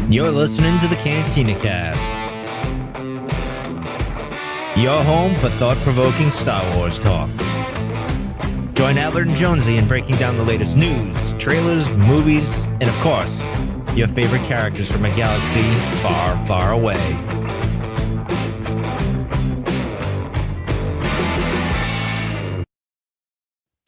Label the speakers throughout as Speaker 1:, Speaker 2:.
Speaker 1: You're listening to the Cantina Cast, your home for thought-provoking Star Wars talk. Join Albert and Jonesy in breaking down the latest news, trailers, movies, and of course, your favorite characters from a galaxy far, far away.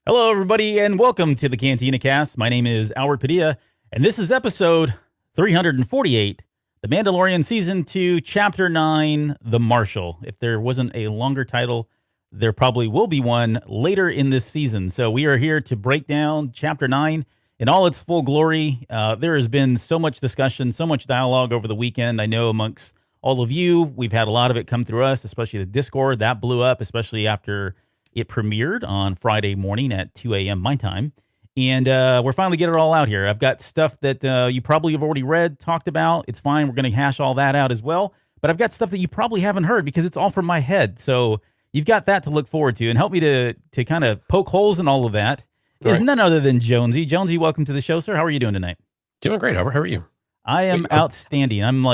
Speaker 2: Hello, everybody, and welcome to the Cantina Cast. My name is Albert Padilla, and this is episode 348, The Mandalorian Season 2, Chapter 9, The Marshal. If there wasn't a longer title, there probably will be one later in this season. So we are here to break down Chapter 9 in all its full glory. There has been so much discussion, so much dialogue over the weekend. I know amongst all of you, we've had a lot of it come through us, especially the Discord. That blew up, especially after it premiered on Friday morning at 2 a.m. my time. And we're finally getting it all out here. I've got stuff that you probably have already read, talked about. It's fine. We're going to hash all that out as well. But I've got stuff that you probably haven't heard because it's all from my head. So you've got that to look forward to. And help me to kind of poke holes in all of that is none other than Jonesy. Jonesy, welcome to the show, sir. How are you doing tonight?
Speaker 3: Doing great, Albert. How are you?
Speaker 2: I am outstanding. I'm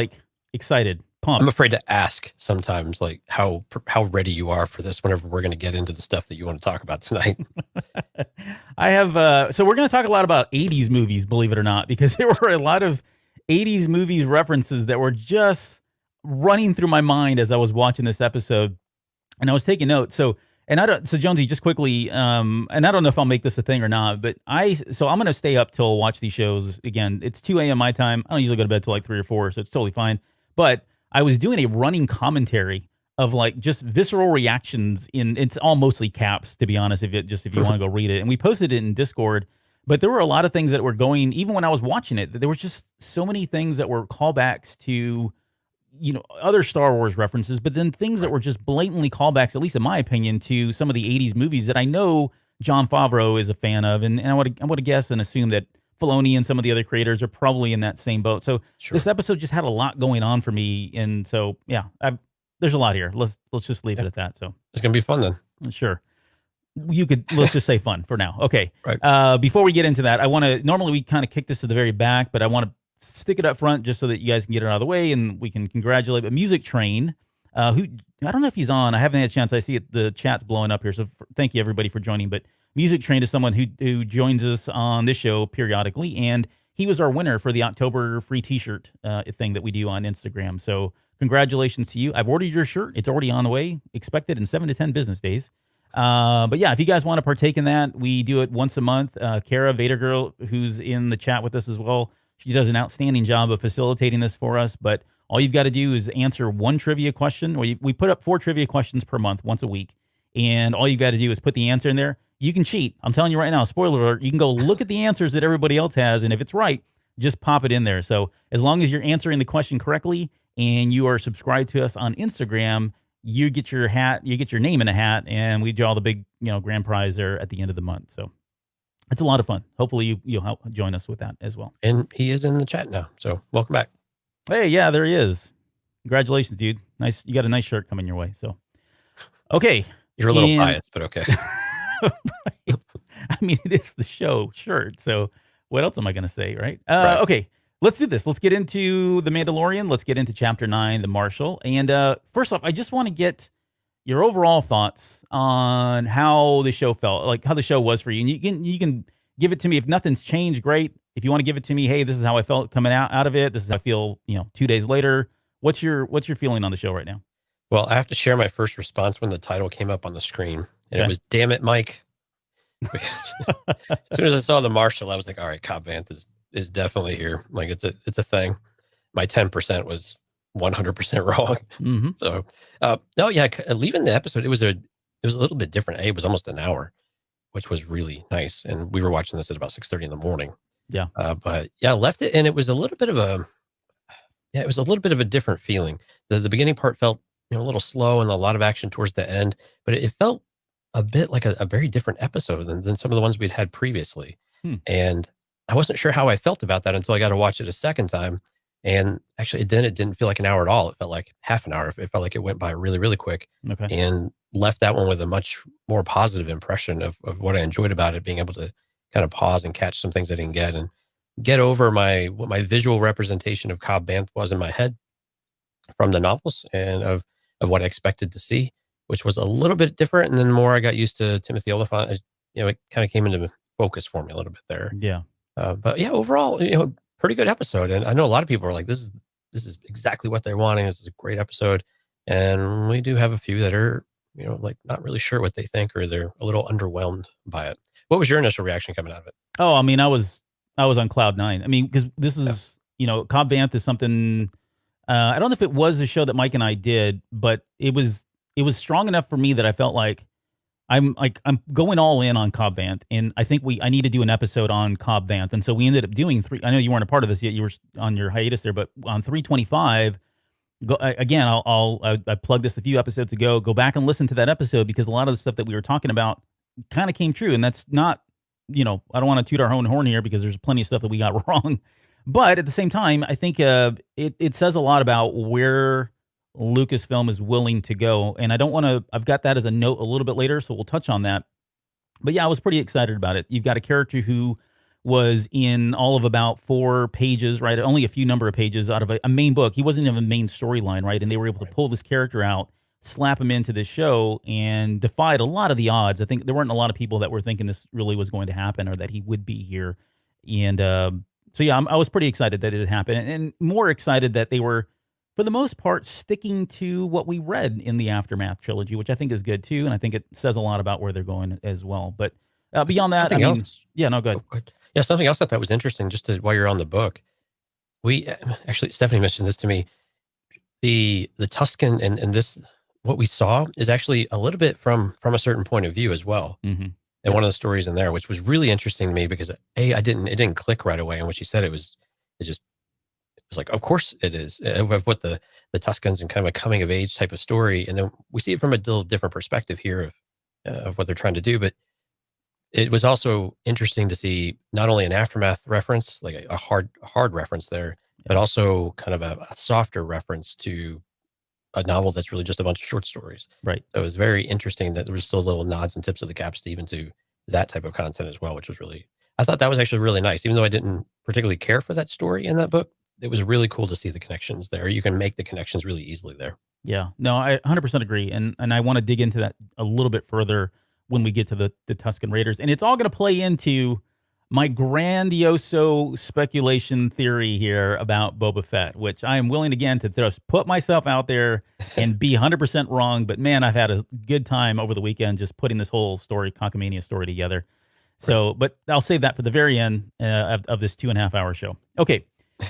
Speaker 2: excited. Pumped.
Speaker 3: I'm afraid to ask sometimes how ready you are for this whenever we're going to get into the stuff that you want to talk about tonight.
Speaker 2: I have, so we're going to talk a lot about 80s movies, believe it or not, because there were a lot of 80s movies references that were just running through my mind as I was watching this episode, and I was taking notes. So Jonesy, just quickly, and I don't know if I'll make this a thing or not, but I'm going to stay up till watch these shows. Again, it's 2 a.m. my time. I don't usually go to bed till 3 or 4, so it's totally fine. But I was doing a running commentary of just visceral reactions it's all mostly caps, to be honest, if you want to go read it. And we posted it in Discord, but there were a lot of things that were going, even when I was watching it, there were just so many things that were callbacks to, other Star Wars references, but then things that were just blatantly callbacks, at least in my opinion, to some of the 80s movies that I know Jon Favreau is a fan of. And I would guess and assume that Filoni and some of the other creators are probably in that same boat. So This episode just had a lot going on for me. And so, yeah, there's a lot here. Let's just leave it at that. So
Speaker 3: it's going to be fun then.
Speaker 2: Sure. Let's just say fun for now. Okay.
Speaker 3: Right.
Speaker 2: Before we get into that, normally we kind of kick this to the very back, but I want to stick it up front just so that you guys can get it out of the way and we can congratulate. But Music Train, who, I don't know if he's on. I haven't had a chance. I see the chat's blowing up here. So thank you everybody for joining. But Music Train is someone who joins us on this show periodically, and he was our winner for the October free T-shirt thing that we do on Instagram. So congratulations to you. I've ordered your shirt. It's already on the way. Expected in 7 to 10 business days. But yeah, if you guys want to partake in that, we do it once a month. Kara Vader Girl, who's in the chat with us as well, she does an outstanding job of facilitating this for us. But all you've got to do is answer one trivia question. We put up 4 trivia questions per month, once a week. And all you've got to do is put the answer in there. You can cheat. I'm telling you right now, spoiler alert, you can go look at the answers that everybody else has, and if it's right, just pop it in there. So as long as you're answering the question correctly and you are subscribed to us on Instagram, you get your name in a hat, and we draw the big, grand prize there at the end of the month. So it's a lot of fun. Hopefully you'll help join us with that as well.
Speaker 3: And he is in the chat now, so welcome back.
Speaker 2: Hey, yeah, there he is. Congratulations, dude. Nice. You got a nice shirt coming your way. So, okay.
Speaker 3: You're a little biased, but okay.
Speaker 2: I mean, it is the show shirt. So what else am I going to say, right?
Speaker 3: Right?
Speaker 2: Okay, let's do this. Let's get into The Mandalorian. Let's get into Chapter 9, The Marshal. And first off, I just want to get your overall thoughts on how the show felt, how the show was for you. And you can give it to me. If nothing's changed, great. If you want to give it to me, hey, this is how I felt coming out of it. This is how I feel, 2 days later. What's your feeling on the show right now?
Speaker 3: Well, I have to share my first response when the title came up on the screen. And It was, damn it, Mike. Because as soon as I saw the Marshal, I was like, all right, Cobb Vanth is definitely here. It's a thing. My 10% was 100% wrong.
Speaker 2: Mm-hmm.
Speaker 3: So, no, yeah, leaving the episode, it was a little bit different. It was almost an hour, which was really nice. And we were watching this at about 6:30 in the morning.
Speaker 2: Yeah.
Speaker 3: But yeah, I left it, and it was a little bit of a different feeling. The beginning part felt, a little slow and a lot of action towards the end, but it felt a bit like a very different episode than some of the ones we'd had previously. And I wasn't sure how I felt about that until I got to watch it a second time. And actually, then it didn't feel like an hour at all. It felt like half an hour. It felt like it went by really, really quick.
Speaker 2: Okay.
Speaker 3: And left that one with a much more positive impression of what I enjoyed about it, being able to kind of pause and catch some things I didn't get and get over what my visual representation of Cobb Vanth was in my head from the novels and of what I expected to see, which was a little bit different. And then the more I got used to Timothy Olyphant, it kind of came into focus for me a little bit there.
Speaker 2: Yeah.
Speaker 3: But yeah, overall, pretty good episode. And I know a lot of people are like, this is exactly what they're wanting. This is a great episode. And we do have a few that are, like not really sure what they think, or they're a little underwhelmed by it. What was your initial reaction coming out of it?
Speaker 2: Oh, I mean, I was on cloud nine. I mean, because this is, Cobb Vanth is something, I don't know if it was a show that Mike and I did, but it was strong enough for me that I felt like I'm going all in on Cobb Vanth, and I think I need to do an episode on Cobb Vanth. And so we ended up doing I know you weren't a part of this yet, you were on your hiatus there, but on 325, again, I plugged this a few episodes ago. Go back and listen to that episode, because a lot of the stuff that we were talking about kind of came true. And that's not, I don't want to toot our own horn here, because there's plenty of stuff that we got wrong. But at the same time, I think it says a lot about where Lucasfilm is willing to go. And I don't want to, I've got that as a note a little bit later, so we'll touch on that. But yeah, I was pretty excited about it. You've got a character who was in all of about 4 pages, right? Only a few number of pages out of a main book. He wasn't even a main storyline, right? And they were able to pull this character out, slap him into this show, and defied a lot of the odds. I think there weren't a lot of people that were thinking this really was going to happen, or that he would be here. And so yeah, I was pretty excited that it had happened, and more excited that they were, for the most part, sticking to what we read in the Aftermath trilogy, which I think is good too. And I think it says a lot about where they're going as well. But beyond that,
Speaker 3: Something else.
Speaker 2: Yeah, no, go ahead.
Speaker 3: Oh, yeah, something else I thought was interesting, just while you're on the book. We actually, Stephanie mentioned this to me. The Tusken and this, what we saw is actually a little bit from a certain point of view as well.
Speaker 2: Mm-hmm.
Speaker 3: And one of the stories in there, which was really interesting to me, because it didn't click right away. And when she said it was like, of course it is, of what the Tuscans and kind of a coming of age type of story. And then we see it from a little different perspective here of what they're trying to do. But it was also interesting to see not only an Aftermath reference, like a hard reference there, but also kind of a softer reference to a novel that's really just a bunch of short stories.
Speaker 2: Right.
Speaker 3: So it was very interesting that there was still little nods and tips of the caps to even to that type of content as well, which was really, I thought that was actually really nice. Even though I didn't particularly care for that story in that book, it was really cool to see the connections there. You can make the connections really easily there.
Speaker 2: Yeah, no, I 100% agree. And I want to dig into that a little bit further when we get to the Tusken Raiders. And it's all going to play into my grandioso speculation theory here about Boba Fett, which I am willing again to just put myself out there and be 100% wrong. But man, I've had a good time over the weekend just putting this whole story, Cockamania story, together. So, but I'll save that for the very end of this 2.5 hour show. Okay.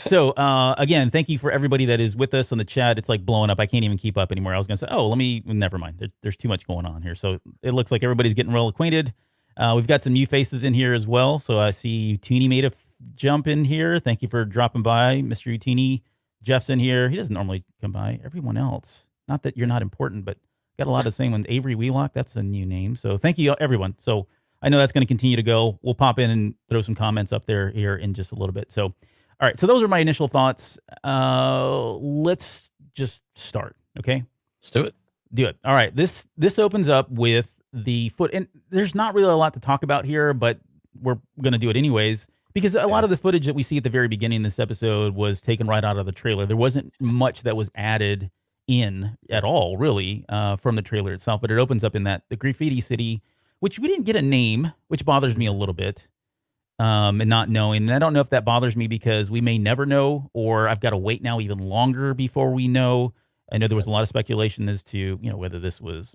Speaker 2: So again, thank you for everybody that is with us on the chat. It's like blowing up. I can't even keep up anymore. I was going to say, never mind. There's too much going on here. So it looks like everybody's getting well acquainted. We've got some new faces in here as well. So I see Tooney made a jump in here. Thank you for dropping by, Mr. Utini. Jeff's in here. He doesn't normally come by. Everyone else, not that you're not important, but got a lot of saying when Avery Wheelock, that's a new name. So thank you, everyone. So I know that's going to continue to go. We'll pop in and throw some comments up there here in just a little bit. So, all right. So those are my initial thoughts. Let's just start. Okay.
Speaker 3: Let's do it.
Speaker 2: Do it. All right. This opens up with the foot, and there's not really a lot to talk about here, but we're going to do it anyways, because a lot of the footage that we see at the very beginning of this episode was taken right out of the trailer. There wasn't much that was added in at all, really, from the trailer itself, but it opens up in the Graffiti City, which we didn't get a name, which bothers me a little bit, and not knowing. And I don't know if that bothers me because we may never know, or I've got to wait now even longer before we know. I know there was a lot of speculation as to, whether this was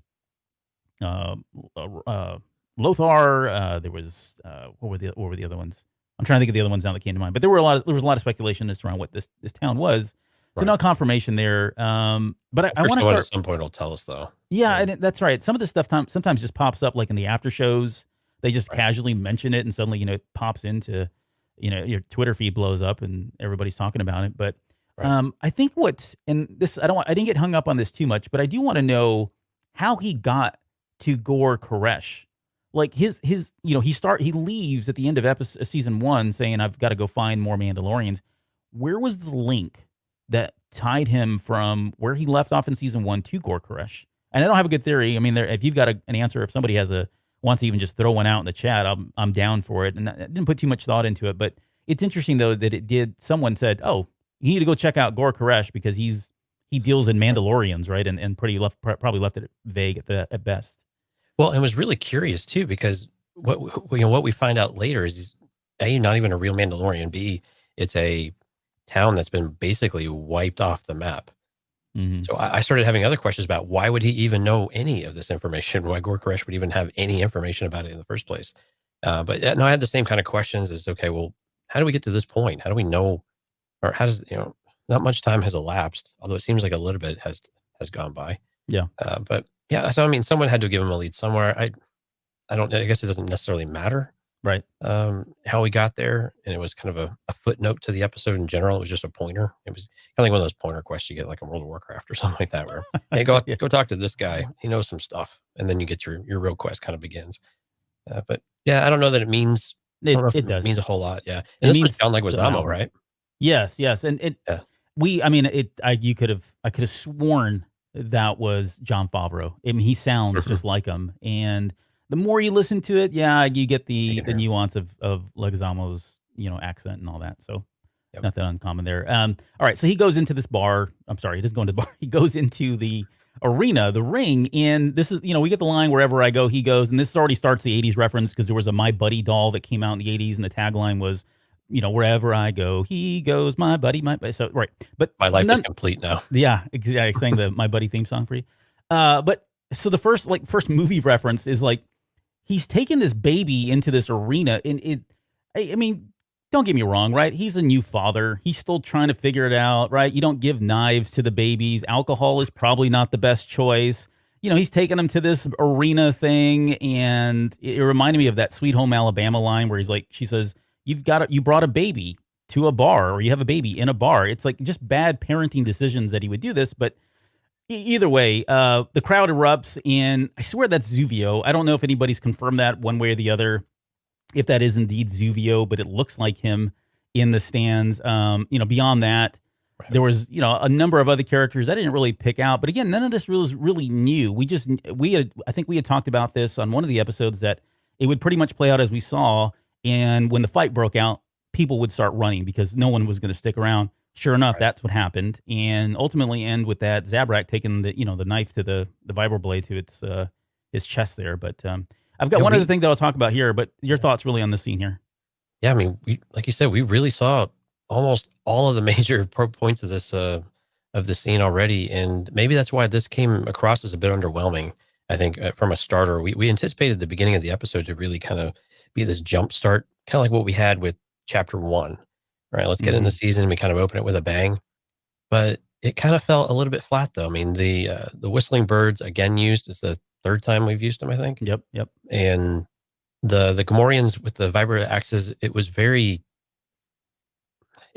Speaker 2: Lothar. There was what were the other ones? I'm trying to think of the other ones now that came to mind. But there was a lot of speculation as to around what this town was. So no confirmation there. But I want to start.
Speaker 3: At some point will tell us though.
Speaker 2: Yeah, and that's right. Some of this stuff sometimes just pops up like in the after shows. They just casually mention it, and suddenly it pops into your Twitter feed blows up, and everybody's talking about it. But I think I didn't get hung up on this too much, but I do want to know how he got to Gor Koresh. Like he leaves at the end of season 1 saying, I've got to go find more Mandalorians. Where was the link that tied him from where he left off in season 1 to Gor Koresh? and I don't have a good theory. I mean, if you've got an answer, if somebody wants to even just throw one out in the chat, I'm down for it. And I didn't put too much thought into it, but it's interesting though that someone said, oh, you need to go check out Gor Koresh because he deals in Mandalorians, right? And probably left it vague at best.
Speaker 3: Well, it was really curious too, because what we find out later is he's A, not even a real Mandalorian, B, it's a town that's been basically wiped off the map.
Speaker 2: Mm-hmm.
Speaker 3: So I started having other questions about why would he even know any of this information? Why Gor Koresh would even have any information about it in the first place? But no, I had the same kind of questions as, okay, well, how do we get to this point? How do we know, or how does, not much time has elapsed, although it seems like a little bit has gone by.
Speaker 2: Yeah.
Speaker 3: But yeah, so I mean, someone had to give him a lead somewhere. I guess it doesn't necessarily matter.
Speaker 2: Right.
Speaker 3: How we got there. And it was kind of a footnote to the episode in general. It was just a pointer. It was kind of like one of those pointer quests you get like in World of Warcraft or something like that, where, hey, go talk to this guy. He knows some stuff. And then you get your real quest kind of begins. But yeah, I don't know that it means,
Speaker 2: it does.
Speaker 3: It means a whole lot. Yeah. And this would sound like Leguizamo, right?
Speaker 2: Yes. And I could have sworn that was Jon Favreau. I mean, he sounds just like him. And the more you listen to it, you get the nuance of Leguizamo's, accent and all that. So nothing uncommon there. All right. So he goes into this bar. I'm sorry, he doesn't go into the bar. He goes into the arena, the ring. And this is, we get the line, wherever I go, he goes. And this already starts the 80s reference because there was a My Buddy doll that came out in the 80s. And the tagline was, wherever I go, he goes, my buddy, my buddy. So, right. But
Speaker 3: my life is complete now.
Speaker 2: Yeah, exactly. Sang the My Buddy theme song for you. But so the first movie reference is like, he's taking this baby into this arena. And I mean, don't get me wrong, right? He's a new father. He's still trying to figure it out, right? You don't give knives to the babies. Alcohol is probably not the best choice. He's taking them to this arena thing. And it reminded me of that Sweet Home Alabama line where she says, you brought a baby to a bar, or you have a baby in a bar. It's like just bad parenting decisions that he would do this. But either way, the crowd erupts, and I swear that's Zuvio. I don't know if anybody's confirmed that one way or the other, if that is indeed Zuvio, but it looks like him in the stands. Beyond that, there was, a number of other characters I didn't really pick out. But again, none of this was really new. I think we had talked about this on one of the episodes that it would pretty much play out as we saw. And when the fight broke out, people would start running because no one was going to stick around. Sure enough, that's what happened, and ultimately end with that Zabrak taking the knife to the vibro blade to his chest there. But I've got one other thing that I'll talk about here. But your thoughts really on the scene here?
Speaker 3: Yeah, I mean, like you said, we really saw almost all of the major points of this of the scene already, and maybe that's why this came across as a bit underwhelming. I think from a starter, we anticipated the beginning of the episode to really kind of be this jump start, kind of like what we had with chapter 1, right? Let's get in the season and we kind of open it with a bang. But it kind of felt a little bit flat though. I mean, the whistling birds again used, it's the third time we've used them, I think.
Speaker 2: Yep.
Speaker 3: And the Gamorreans with the vibro axes, it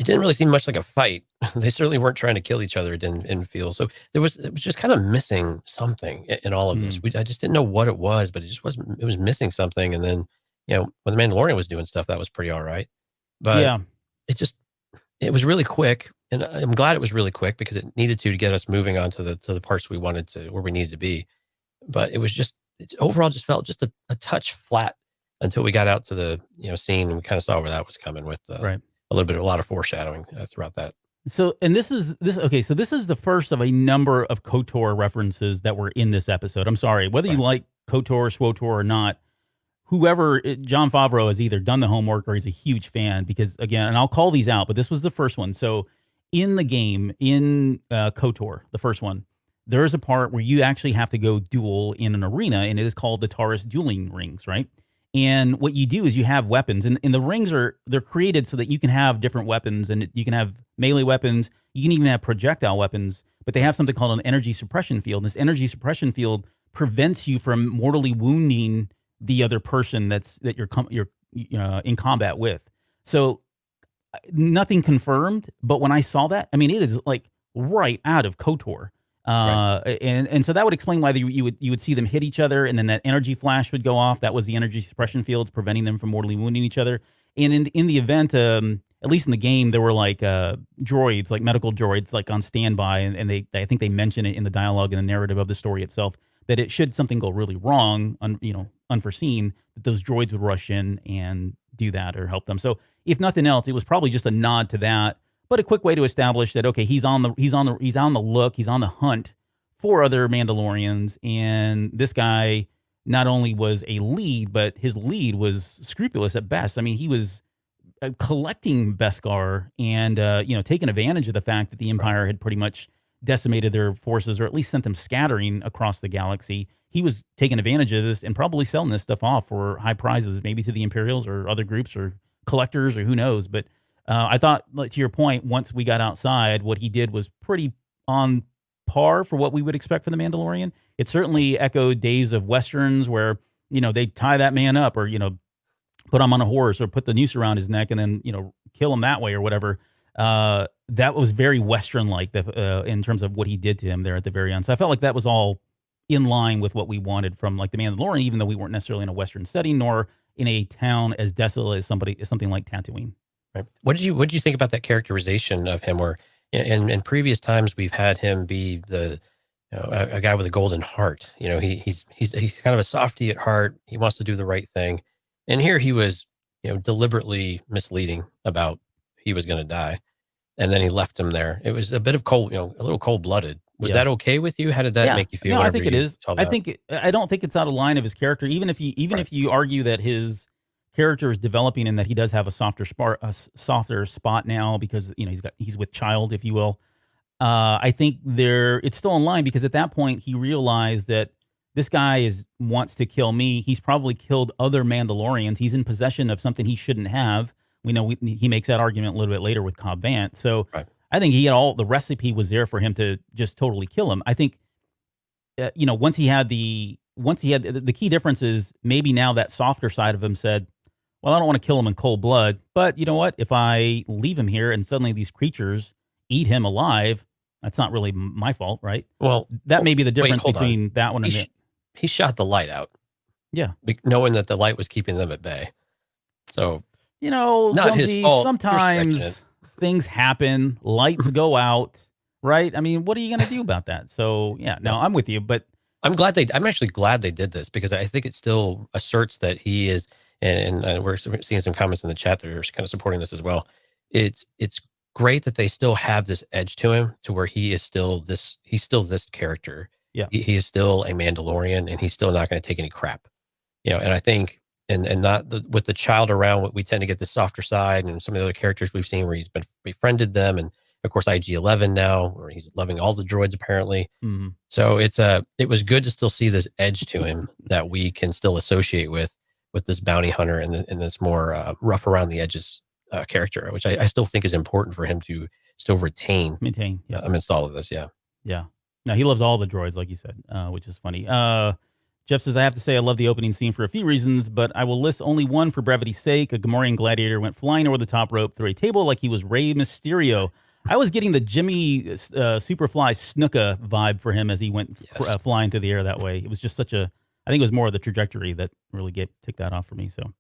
Speaker 3: didn't really seem much like a fight. They certainly weren't trying to kill each other. It didn't feel so. It was just kind of missing something in all of this. I just didn't know what it was, but it was missing something. And then, when the Mandalorian was doing stuff, that was pretty all right. But it was really quick. And I'm glad it was really quick because it needed to get us moving on to the parts we wanted to, where we needed to be. But it was overall just felt just a touch flat until we got out to the, scene, and we kind of saw where that was coming with a lot of foreshadowing throughout that.
Speaker 2: So, and this is the first of a number of KOTOR references that were in this episode. I'm sorry, whether you like KOTOR, SWOTOR or not, Jon Favreau has either done the homework or he's a huge fan because, again, and I'll call these out, but this was the first one. So in the game, in KOTOR, the first one, there is a part where you actually have to go duel in an arena, and it is called the Taurus dueling rings, right? And what you do is you have weapons, and the rings they're created so that you can have different weapons, and you can have melee weapons, you can even have projectile weapons, but they have something called an energy suppression field. And this energy suppression field prevents you from mortally wounding the other person that you're in combat with. So nothing confirmed, but when I saw that, I mean, it is like right out of KOTOR. And so that would explain why you would see them hit each other, and then that energy flash would go off. That was the energy suppression fields preventing them from mortally wounding each other. And in the event, at least in the game, there were like droids, like medical droids, like on standby, and I think they mention it in the dialogue and the narrative of the story itself that it should something go really wrong, unforeseen, that those droids would rush in and do that or help them. So if nothing else, it was probably just a nod to that, but a quick way to establish that okay, he's on the look, he's on the hunt for other Mandalorians, and this guy not only was a lead, but his lead was scrupulous at best. I mean, he was collecting Beskar and taking advantage of the fact that the Empire had pretty much decimated their forces, or at least sent them scattering across the galaxy. He was taking advantage of this and probably selling this stuff off for high prizes, maybe to the Imperials or other groups or collectors or who knows. But I thought, like, to your point, once we got outside, what he did was pretty on par for what we would expect from the Mandalorian. It certainly echoed days of Westerns where, they tie that man up or, put him on a horse or put the noose around his neck and then, kill him that way or whatever. That was very Western-like in terms of what he did to him there at the very end. So I felt like that was all in line with what we wanted from like the Mandalorian, even though we weren't necessarily in a Western setting nor in a town as desolate as something like Tatooine.
Speaker 3: Right. What did you think about that characterization of him? Where in previous times we've had him be a guy with a golden heart. He's kind of a softy at heart. He wants to do the right thing, and here he was, deliberately misleading about he was going to die, and then he left him there. It was a bit of a little cold blooded. Was that okay with you? How did that make you feel?
Speaker 2: No, I think it is. I don't think it's out of line of his character. Even if you argue that his character is developing and that he does have a softer spot now because he's with child, if you will. I think it's still in line because at that point he realized that this guy wants to kill me. He's probably killed other Mandalorians. He's in possession of something he shouldn't have. We know he makes that argument a little bit later with Cobb Vanth. So I think he had the recipe was there for him to just totally kill him. I think, once he had the key difference is maybe now that softer side of him said, well, I don't want to kill him in cold blood, but you know what? If I leave him here and suddenly these creatures eat him alive, that's not really my fault, right?
Speaker 3: Well,
Speaker 2: that may be the difference between that one and it.
Speaker 3: He shot the light out.
Speaker 2: Yeah.
Speaker 3: Knowing that the light was keeping them at bay. So,
Speaker 2: not Jonesy, his fault. Sometimes things happen, lights go out, right? I mean, what are you going to do about that? So, yeah, no, I'm with you, but
Speaker 3: I'm actually glad they did this because I think it still asserts that he is, and we're seeing some comments in the chat that are kind of supporting this as well. It's great that they still have this edge to him to where he's still this character.
Speaker 2: Yeah.
Speaker 3: He is still a Mandalorian and he's still not going to take any crap, and I think, and not with the child around, we tend to get the softer side and some of the other characters we've seen where he's befriended them. And of course, IG-11 now, where he's loving all the droids apparently.
Speaker 2: Mm-hmm.
Speaker 3: So it was good to still see this edge to him that we can still associate with this bounty hunter and this more rough around the edges character, which I still think is important for him to still maintain amidst all of this.
Speaker 2: Yeah. Now he loves all the droids, like you said, which is funny. Jeff says, I have to say I love the opening scene for a few reasons, but I will list only one for brevity's sake. A Gamorrean gladiator went flying over the top rope through a table like he was Rey Mysterio. I was getting the Jimmy Superfly Snuka vibe for him as he went flying through the air that way. It was just I think it was more of the trajectory that really took that off for me. So,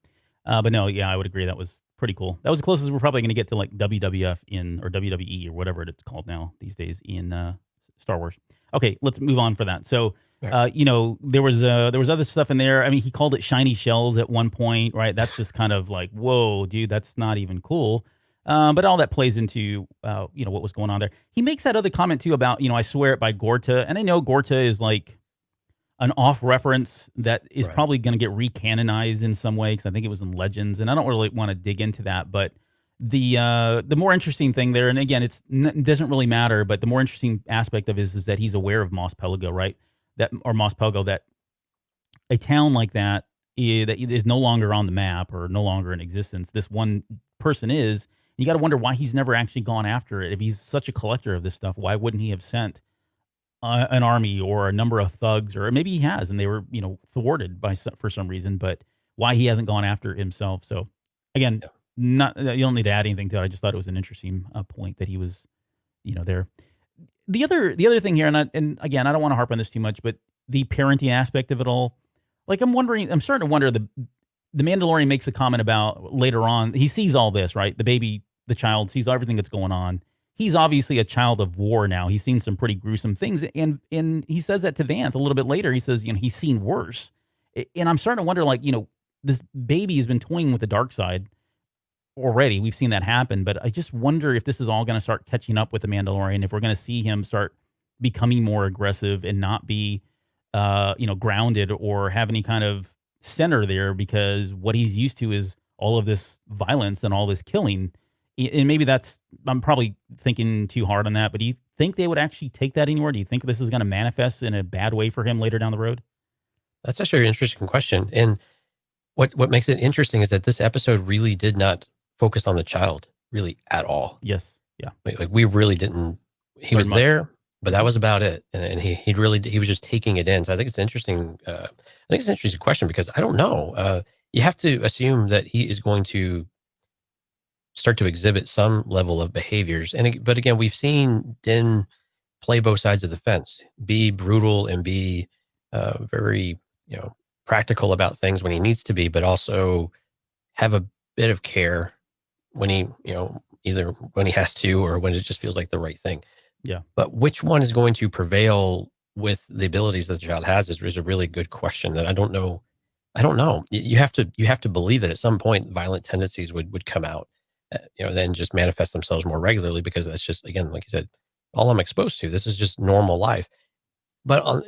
Speaker 2: but no, yeah, I would agree. That was pretty cool. That was the closest we're probably going to get to like WWF or WWE or whatever it's called now these days in Star Wars. Okay, let's move on for that. So, there was other stuff in there. I mean, he called it shiny shells at one point, right? That's just kind of like, whoa, dude, that's not even cool. But all that plays into, what was going on there. He makes that other comment too about, I swear it by Gorta. And I know Gorta is like an off reference that is probably going to get recanonized in some way because I think it was in Legends. And I don't really want to dig into that. But the more interesting thing there, and again, it doesn't really matter, but the more interesting aspect of it is that he's aware of Mos Pelgo, right? That a town like that is no longer on the map or no longer in existence. This one person is. You got to wonder why he's never actually gone after it. If he's such a collector of this stuff, why wouldn't he have sent an army or a number of thugs? Or maybe he has, and they were, thwarted for some reason. But why he hasn't gone after it himself? So again, you don't need to add anything to it. I just thought it was an interesting point that he was, there. The other thing here, and again, I don't want to harp on this too much, but the parenting aspect of it all. Like I'm starting to wonder the Mandalorian makes a comment about later on, he sees all this, right? The baby the child, sees everything that's going on. He's obviously a child of war now. He's seen some pretty gruesome things, and he says that to Vanth a little bit later. He says, he's seen worse, and I'm starting to wonder, like, this baby has been toying with the dark side already. We've seen that happen, but I just wonder if this is all going to start catching up with the Mandalorian, if we're going to see him start becoming more aggressive and not be, grounded or have any kind of center there, because what he's used to is all of this violence and all this killing. And maybe I'm probably thinking too hard on that, but do you think they would actually take that anywhere? Do you think this is going to manifest in a bad way for him later down the road?
Speaker 3: That's actually an interesting question. And what makes it interesting is that this episode really did not focus on the child really at all.
Speaker 2: Yes. Yeah.
Speaker 3: Like we really didn't, he was there, but that was about it. And he was just taking it in. So I think it's interesting. I think it's an interesting question because I don't know. You have to assume that he is going to start to exhibit some level of behaviors. But again, we've seen Din play both sides of the fence, be brutal and be very, practical about things when he needs to be, but also have a bit of care when he, either when he has to or when it just feels like the right thing.
Speaker 2: Yeah.
Speaker 3: But which one is going to prevail with the abilities that the child has is a really good question that I don't know. You have to believe that at some point violent tendencies would come out, then just manifest themselves more regularly, because that's just, again, like you said, all I'm exposed to. This is just normal life. But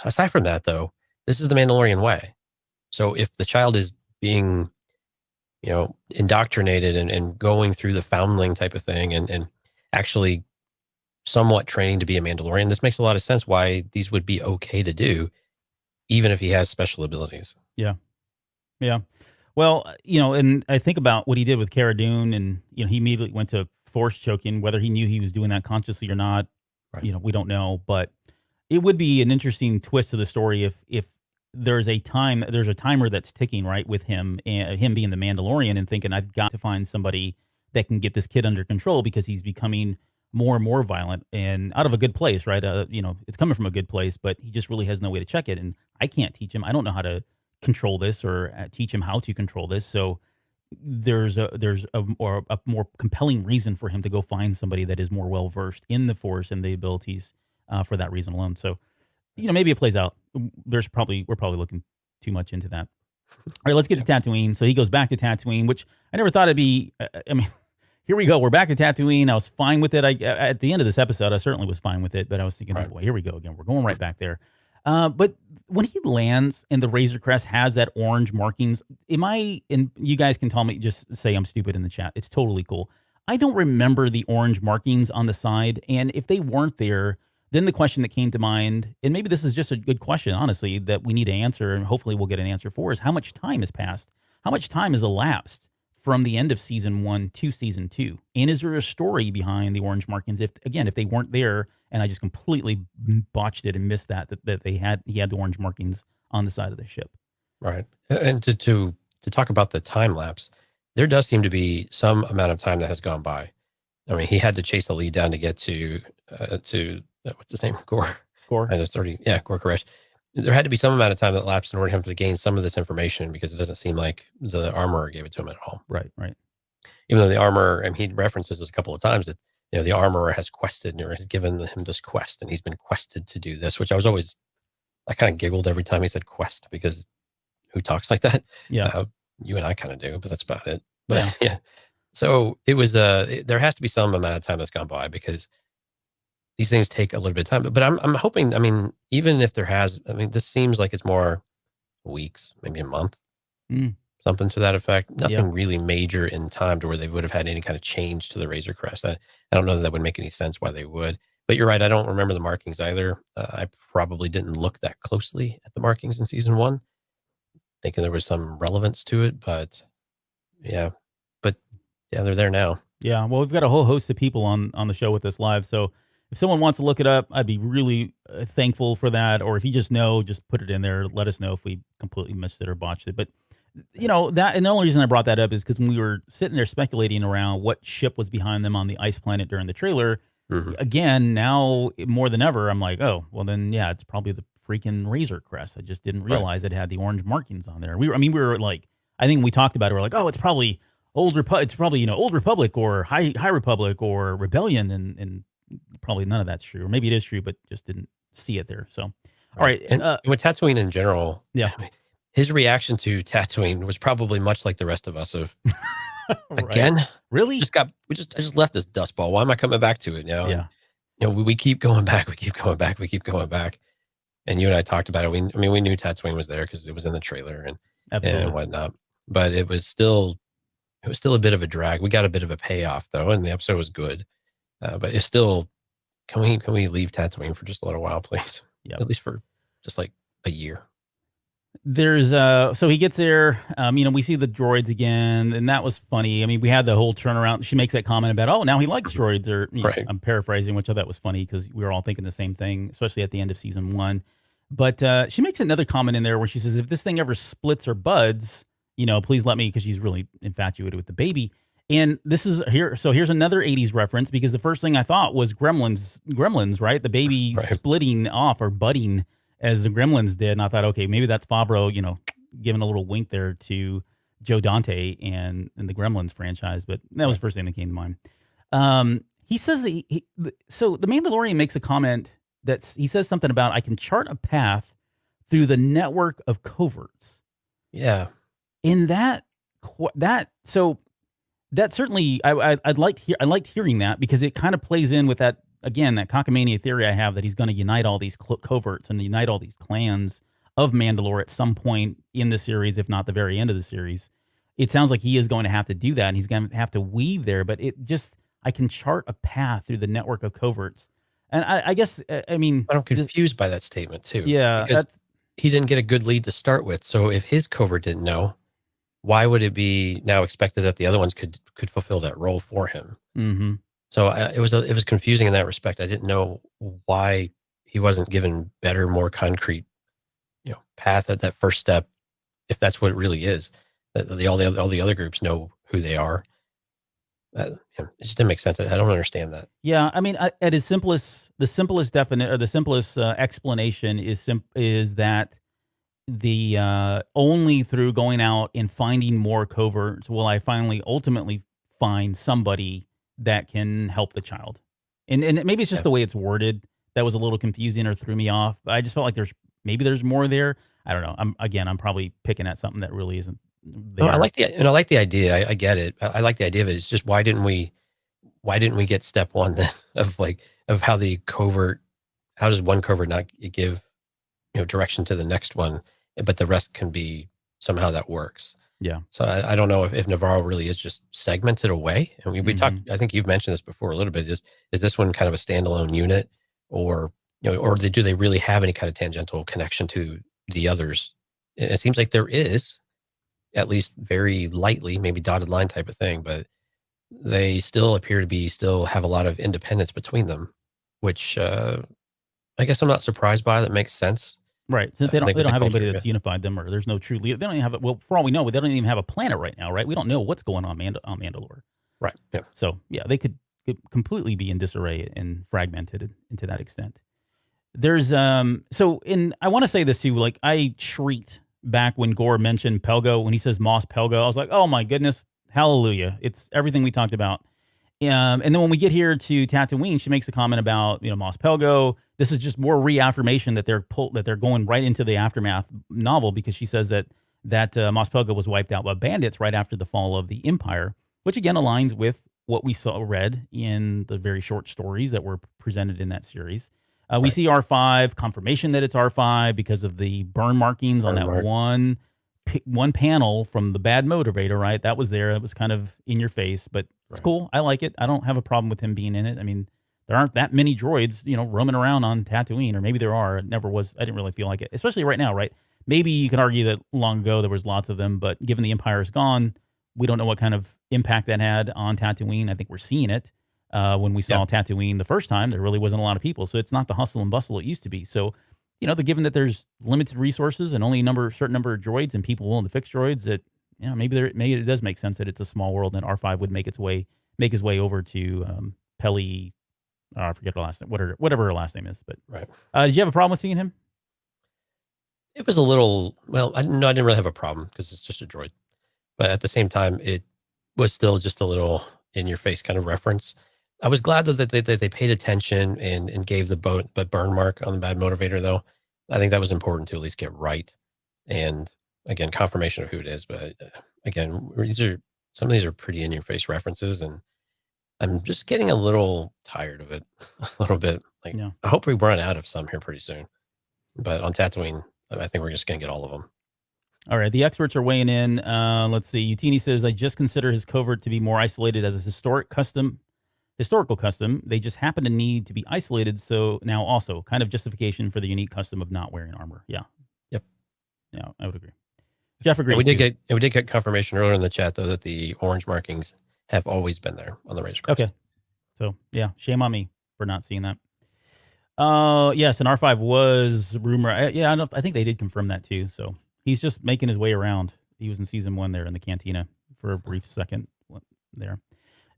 Speaker 3: aside from that, though, this is the Mandalorian way. So if the child is being, indoctrinated and going through the foundling type of thing and actually somewhat training to be a Mandalorian, this makes a lot of sense why these would be okay to do, even if he has special abilities.
Speaker 2: Yeah. Yeah. Well, and I think about what he did with Cara Dune, and, he immediately went to force choking, whether he knew he was doing that consciously or not,
Speaker 3: Right.
Speaker 2: We don't know, but it would be an interesting twist to the story if there's a timer that's ticking, right, with him and him being the Mandalorian and thinking, I've got to find somebody that can get this kid under control because he's becoming more and more violent and out of a good place, right? It's coming from a good place, but he just really has no way to check it. And I can't teach him. I don't know how to control this or teach him how to control this. So there's a more compelling reason for him to go find somebody that is more well versed in the Force and the abilities for that reason alone. So, maybe it plays out. We're probably looking too much into that. All right, let's get to Tatooine. So he goes back to Tatooine, which I never thought it'd be. Here we go. We're back to Tatooine. I was fine with it. At the end of this episode, I certainly was fine with it. But I was thinking,
Speaker 3: Right.
Speaker 2: boy, here we go again. We're going right back there. But when he lands and the Razor Crest has that orange markings, and you guys can tell me, just say I'm stupid in the chat. It's totally cool. I don't remember the orange markings on the side. And if they weren't there, then the question that came to mind, and maybe this is just a good question, honestly, that we need to answer, and hopefully we'll get an answer for, is how much time has passed? How much time has elapsed from the end of season 1 to season 2? And is there a story behind the orange markings? If they weren't there, and I just completely botched it and missed that he had the orange markings on the side of the ship.
Speaker 3: Right. And to talk about the time lapse, there does seem to be some amount of time that has gone by. I mean, he had to chase the lead down to get to what's his name? Gore. And it's already, Gore Koresh. There had to be some amount of time that lapsed in order for him to gain some of this information, because it doesn't seem like the armorer gave it to him at all.
Speaker 2: Right.
Speaker 3: Even though the armorer, and he references this a couple of times, that the armorer has quested or has given him this quest, and he's been quested to do this, which I kind of giggled every time he said quest, because who talks like that?
Speaker 2: Yeah.
Speaker 3: You and I kind of do, but that's about it. But yeah. So it was, there has to be some amount of time that's gone by, because these things take a little bit of time. But I'm hoping, even if this seems like it's more weeks, maybe a month, something to that effect. Nothing really major in time to where they would have had any kind of change to the Razor Crest. I don't know that would make any sense why they would. But you're right, I don't remember the markings either. I probably didn't look that closely at the markings in season 1, thinking there was some relevance to it. But yeah, they're there now.
Speaker 2: Yeah, well, we've got a whole host of people on the show with us live, so if someone wants to look it up, I'd be really thankful for that. Or if you just know, just put it in there. Let us know if we completely missed it or botched it. But, that, and the only reason I brought that up is because when we were sitting there speculating around what ship was behind them on the ice planet during the trailer, again, now more than ever, I'm like, oh, well then, yeah, it's probably the freaking Razor Crest. I just didn't realize it had the orange markings on there. We were like, I think we talked about it. We're like, oh, it's probably It's probably, Old Republic or High Republic or Rebellion, and probably none of that's true. Or maybe it is true, but just didn't see it there. So, all right.
Speaker 3: And with Tatooine in general,
Speaker 2: Yeah.
Speaker 3: his reaction to Tatooine was probably much like the rest of us of, again,
Speaker 2: Right. Really?
Speaker 3: I just left this dust ball. Why am I coming back to it now?
Speaker 2: Yeah.
Speaker 3: And, we keep going back. We keep going back. We keep going back. And you and I talked about it. We knew Tatooine was there because it was in the trailer and whatnot. But it was still a bit of a drag. We got a bit of a payoff though, and the episode was good. But it's still, can we leave Tatooine for just a little while, please?
Speaker 2: Yeah.
Speaker 3: At least for just like a year.
Speaker 2: There's so he gets there, we see the droids again, and that was funny. I mean, we had the whole turnaround. She makes that comment about, oh, now he likes droids, or
Speaker 3: Right.
Speaker 2: I'm paraphrasing, which I thought was funny because we were all thinking the same thing, especially at the end of season 1. But she makes another comment in there where she says, if this thing ever splits or buds, please let me, because she's really infatuated with the baby. And this is here. So here's another 80s reference, because the first thing I thought was Gremlins, right? The baby
Speaker 3: Right.
Speaker 2: splitting off or budding as the Gremlins did. And I thought, okay, maybe that's Favreau, giving a little wink there to Joe Dante and the Gremlins franchise. But that was the first thing that came to mind. He says, so the Mandalorian makes a comment he says something about, I can chart a path through the network of coverts.
Speaker 3: Yeah.
Speaker 2: In that certainly, I liked hearing that, because it kind of plays in with that, again, that cockamamie theory I have that he's going to unite all these coverts and unite all these clans of Mandalore at some point in the series, if not the very end of the series. It sounds like he is going to have to do that, and he's going to have to weave there, but I can chart a path through the network of coverts. And I guess, I mean...
Speaker 3: But I'm confused by that statement too.
Speaker 2: Yeah.
Speaker 3: Because he didn't get a good lead to start with. So if his covert didn't know, why would it be now expected that the other ones could fulfill that role for him?
Speaker 2: Mm-hmm.
Speaker 3: So it was confusing in that respect. I didn't know why he wasn't given better, more concrete, path at that first step, if that's what it really is. That all the other groups know who they are. It just didn't make sense. I don't understand that.
Speaker 2: Yeah, I mean, at its simplest, the simplest explanation is that the only through going out and finding more coverts will I finally ultimately find somebody that can help the child. And maybe it's just the way it's worded that was a little confusing or threw me off. But I just felt like there's more there. I don't know. I'm probably picking at something that really isn't there.
Speaker 3: No, I like the idea. I get it. I like the idea of it. It's just, why didn't we get step one then of how the covert, how does one covert not give direction to the next one, but the rest can be somehow that works.
Speaker 2: Yeah.
Speaker 3: So I don't know if Navarro really is just segmented away. And we talked, I think you've mentioned this before a little bit, is this one kind of a standalone unit, or do they really have any kind of tangential connection to the others? And it seems like there is, at least very lightly, maybe dotted line type of thing, but they still appear to have a lot of independence between them, which I guess I'm not surprised by. That makes sense.
Speaker 2: Right. Since they don't have anybody that's unified them, or there's no true leader. They don't even have well, for all we know, they don't even have a planet right now, right? We don't know what's going on on Mandalore.
Speaker 3: Right. Yeah.
Speaker 2: So yeah, they could completely be in disarray and fragmented into that extent. There's I want to say this too, like I shrieked back when Gore mentioned Pelgo, when he says Moss Pelgo. I was like, oh my goodness, hallelujah. It's everything we talked about. And then when we get here to Tatooine, she makes a comment about, Moss Pelgo. This is just more reaffirmation that they're going right into the Aftermath novel, because she says that Moss Pelgo was wiped out by bandits right after the fall of the Empire, which again aligns with what we read in the very short stories that were presented in that series. We see R5, confirmation that it's R5 because of the burn markings on that one panel from the bad motivator, right? That was there. That was kind of in your face, but it's cool. I like it. I don't have a problem with him being in it. I mean, there aren't that many droids, roaming around on Tatooine, or maybe there are. It never was. I didn't really feel like it, especially right now, right? Maybe you can argue that long ago there was lots of them, but given the Empire is gone, we don't know what kind of impact that had on Tatooine. I think we're seeing it. When we saw Tatooine the first time, there really wasn't a lot of people. So it's not the hustle and bustle it used to be. So, given that there's limited resources and only a certain number of droids and people willing to fix droids, that maybe it does make sense that it's a small world and R5 would make his way over to Peli. I forget her last name, whatever her last name is. But did you have a problem with seeing him?
Speaker 3: It was a little, I didn't really have a problem because it's just a droid. But at the same time, was still just a little in your face kind of reference. I was glad that they paid attention and gave the burn mark on the bad motivator, though. I think that was important to at least get right. And again, confirmation of who it is. But again, some of these are pretty in your face references, and I'm just getting a little tired of it, a little bit. Like,
Speaker 2: Yeah.
Speaker 3: I hope we run out of some here pretty soon. But on Tatooine, I think we're just going to get all of them.
Speaker 2: All right, the experts are weighing in. Let's see. Utini says, I just consider his covert to be more isolated as a historical custom. They just happen to need to be isolated. So now also kind of justification for the unique custom of not wearing armor. Yeah.
Speaker 3: Yep.
Speaker 2: Yeah, I would agree. Jeff agrees.
Speaker 3: And we did get confirmation earlier in the chat, though, that the orange markings have always been there on the Razor Crest.
Speaker 2: Okay. So yeah, shame on me for not seeing that. Yes, and R5 was rumor. I think they did confirm that too. So he's just making his way around. He was in season 1 there in the cantina for a brief second there.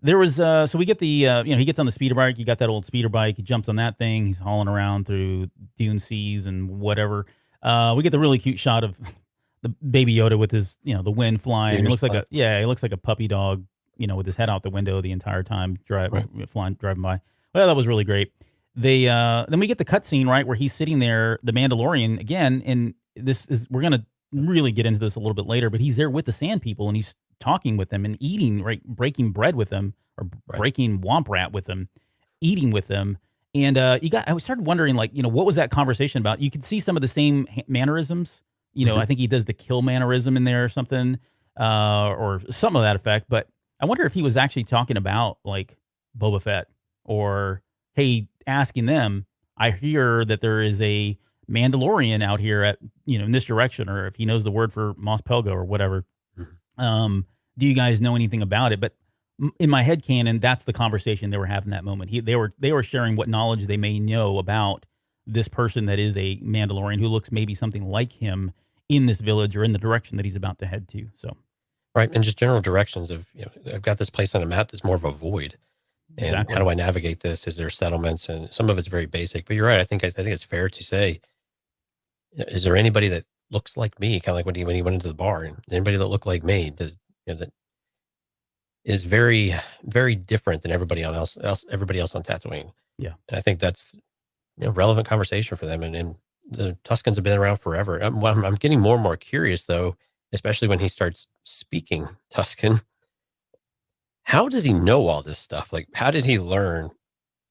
Speaker 2: There was so we get the he gets on the speeder bike. You got that old speeder bike. He jumps on that thing. He's hauling around through dune seas and whatever. We get the really cute shot of the baby Yoda with his the wind flying. It looks like he looks like a puppy dog, with his head out the window the entire time driving by. Well, that was really great. They then we get the cutscene, right, where he's sitting there, the Mandalorian again, and we're gonna really get into this a little bit later, but he's there with the Sand People and he's talking with them and eating, right, breaking bread with them or breaking womp rat with them, eating with them. And I started wondering, like, what was that conversation about? You could see some of the same mannerisms. I think he does the kill mannerism in there or something, or something of that effect. But I wonder if he was actually talking about like Boba Fett, or hey, asking them, I hear that there is a Mandalorian out here at in this direction, or if he knows the word for Mos Pelgo or whatever. Do you guys know anything about it? But in my head canon, that's the conversation they were having that moment. They were sharing what knowledge they may know about this person that is a Mandalorian who looks maybe something like him in this village or in the direction that he's about to head to. So,
Speaker 3: right, and just general directions of I've got this place on a map that's more of a void, and
Speaker 2: Exactly.
Speaker 3: how do I navigate this? Is there settlements? And some of it's very basic. But you're right. I think it's fair to say, is there anybody that looks like me? Kind of like when he went into the bar, and anybody that looked like me that is very, very different than everybody else on Tatooine.
Speaker 2: Yeah.
Speaker 3: And I think that's relevant conversation for them. And the Tuskens have been around forever. I'm getting more and more curious, though, especially when he starts speaking Tusken. How does he know all this stuff? Like, how did he learn?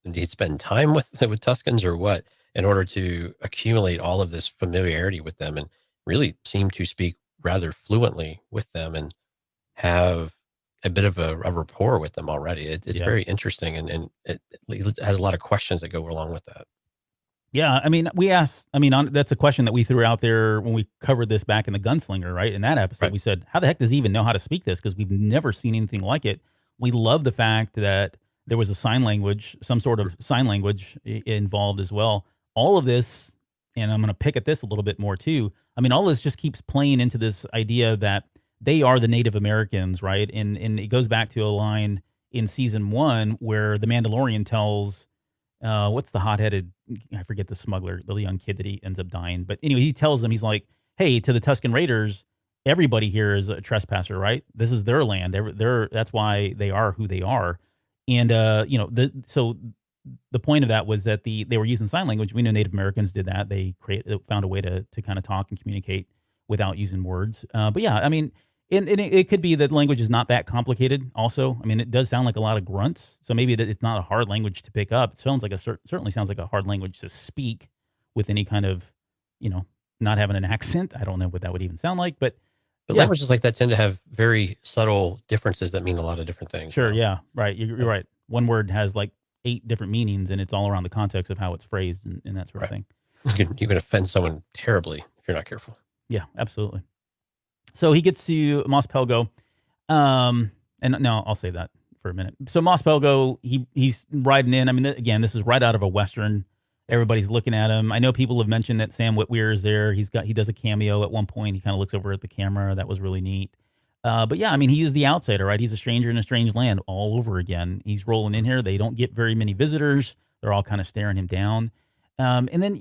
Speaker 3: Did he spend time with Tuskens or what, in order to accumulate all of this familiarity with them and really seem to speak rather fluently with them and have a bit of a rapport with them already? It's very interesting, and it has a lot of questions that go along with that.
Speaker 2: Yeah, that's a question that we threw out there when we covered this back in the Gunslinger, right? In that episode,
Speaker 3: Right.
Speaker 2: We said, how the heck does he even know how to speak this? Because we've never seen anything like it. We love the fact that there was a sign language, some sort of sign language involved as well. All of this, and I'm going to pick at this a little bit more too. All this just keeps playing into this idea that they are the Native Americans, right? And it goes back to a line in season 1 where the Mandalorian tells, what's the hot-headed, I forget the smuggler, the young kid that he ends up dying. But anyway, he tells them, he's like, hey, to the Tusken Raiders, everybody here is a trespasser, right? This is their land. That's why they are who they are. And, so the point of that was that they were using sign language. We know Native Americans did that. They found a way to kind of talk and communicate without using words. But yeah, and it could be that language is not that complicated also. It does sound like a lot of grunts. So maybe that it's not a hard language to pick up. It sounds like certainly sounds like a hard language to speak with any kind of, not having an accent. I don't know what that would even sound like, but
Speaker 3: languages like that tend to have very subtle differences that mean a lot of different things.
Speaker 2: Sure. Yeah. Right. You're right. One word has like 8 different meanings, and it's all around the context of how it's phrased and that sort of thing.
Speaker 3: You can offend someone terribly if you're not careful.
Speaker 2: Yeah, absolutely. So he gets to Mos Pelgo, and no, I'll save that for a minute. So Mos Pelgo, he's riding in. Again, this is right out of a Western. Everybody's looking at him. I know people have mentioned that Sam Witwer is there. He does a cameo at one point. He kind of looks over at the camera. That was really neat. But yeah, he is the outsider, right? He's a stranger in a strange land all over again. He's rolling in here. They don't get very many visitors. They're all kind of staring him down. And then,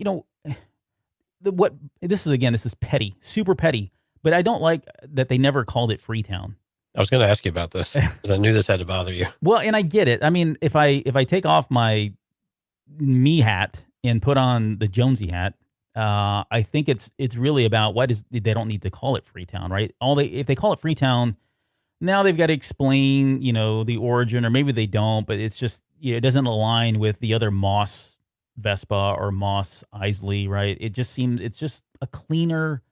Speaker 2: this is petty, super petty. But I don't like that they never called it Freetown.
Speaker 3: I was going to ask you about this because I knew this had to bother you.
Speaker 2: Well, and I get it. I mean, if I take off my me hat and put on the Jonesy hat, I think it's really about they don't need to call it Freetown, right? If they call it Freetown, now they've got to explain, the origin, or maybe they don't, but it's just, it doesn't align with the other Moss Vespa or Moss Isley, right? It just seems it's just a cleaner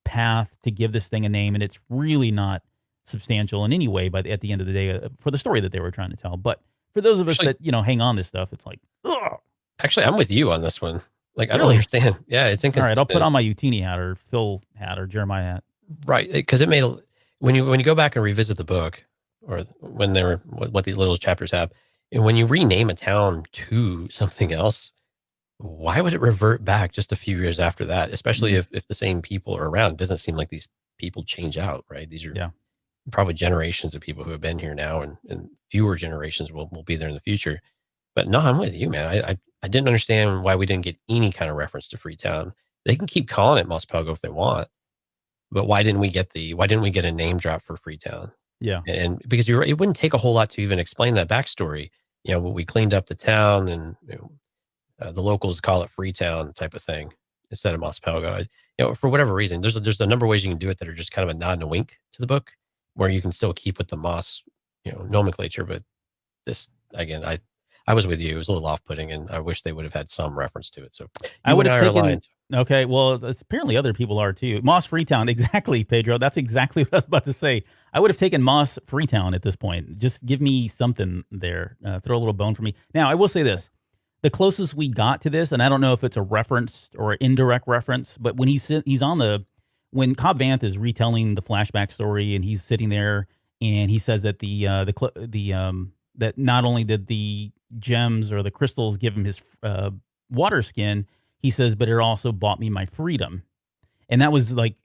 Speaker 2: path to give this thing a name, and it's really not substantial in any way at the end of the day for the story that they were trying to tell. But for those of us that, hang on this stuff, it's like, ugh.
Speaker 3: Actually, I'm with you on this one. Like, I don't
Speaker 2: Really?
Speaker 3: understand. Yeah, it's
Speaker 2: All
Speaker 3: inconsistent.
Speaker 2: right, I'll put on my Utini hat or Phil hat or Jeremiah hat.
Speaker 3: Right, because it made when you go back and revisit the book, or when they were what the little chapters have, and when you rename a town to something else, why would it revert back just a few years after that? Especially if the same people are around. It doesn't seem like these people change out, right? These are probably generations of people who have been here now, and fewer generations will be there in the future. But no, I'm with you, man. I didn't understand why we didn't get any kind of reference to Freetown. They can keep calling it Mos Pelgo if they want, but why didn't we get a name drop for Freetown?
Speaker 2: Yeah,
Speaker 3: and because it wouldn't take a whole lot to even explain that backstory. We cleaned up the town, and the locals call it Freetown type of thing instead of Mos Pelgo. For whatever reason, there's a number of ways you can do it that are just kind of a nod and a wink to the book, where you can still keep with the Moss, nomenclature. But this, again, I was with you. It was a little off-putting, and I wish they would have had some reference to it. So
Speaker 2: I would have taken. Okay, well, apparently other people are too. Moss Freetown, exactly, Pedro. That's exactly what I was about to say. I would have taken Moss Freetown at this point. Just give me something there. Throw a little bone for me. Now, I will say this. The closest we got to this, and I don't know if it's a reference or indirect reference, but when when Cobb Vanth is retelling the flashback story, and he's sitting there, and he says that that not only did the gems or the crystals give him his water skin, he says, but it also bought me my freedom. And that was like,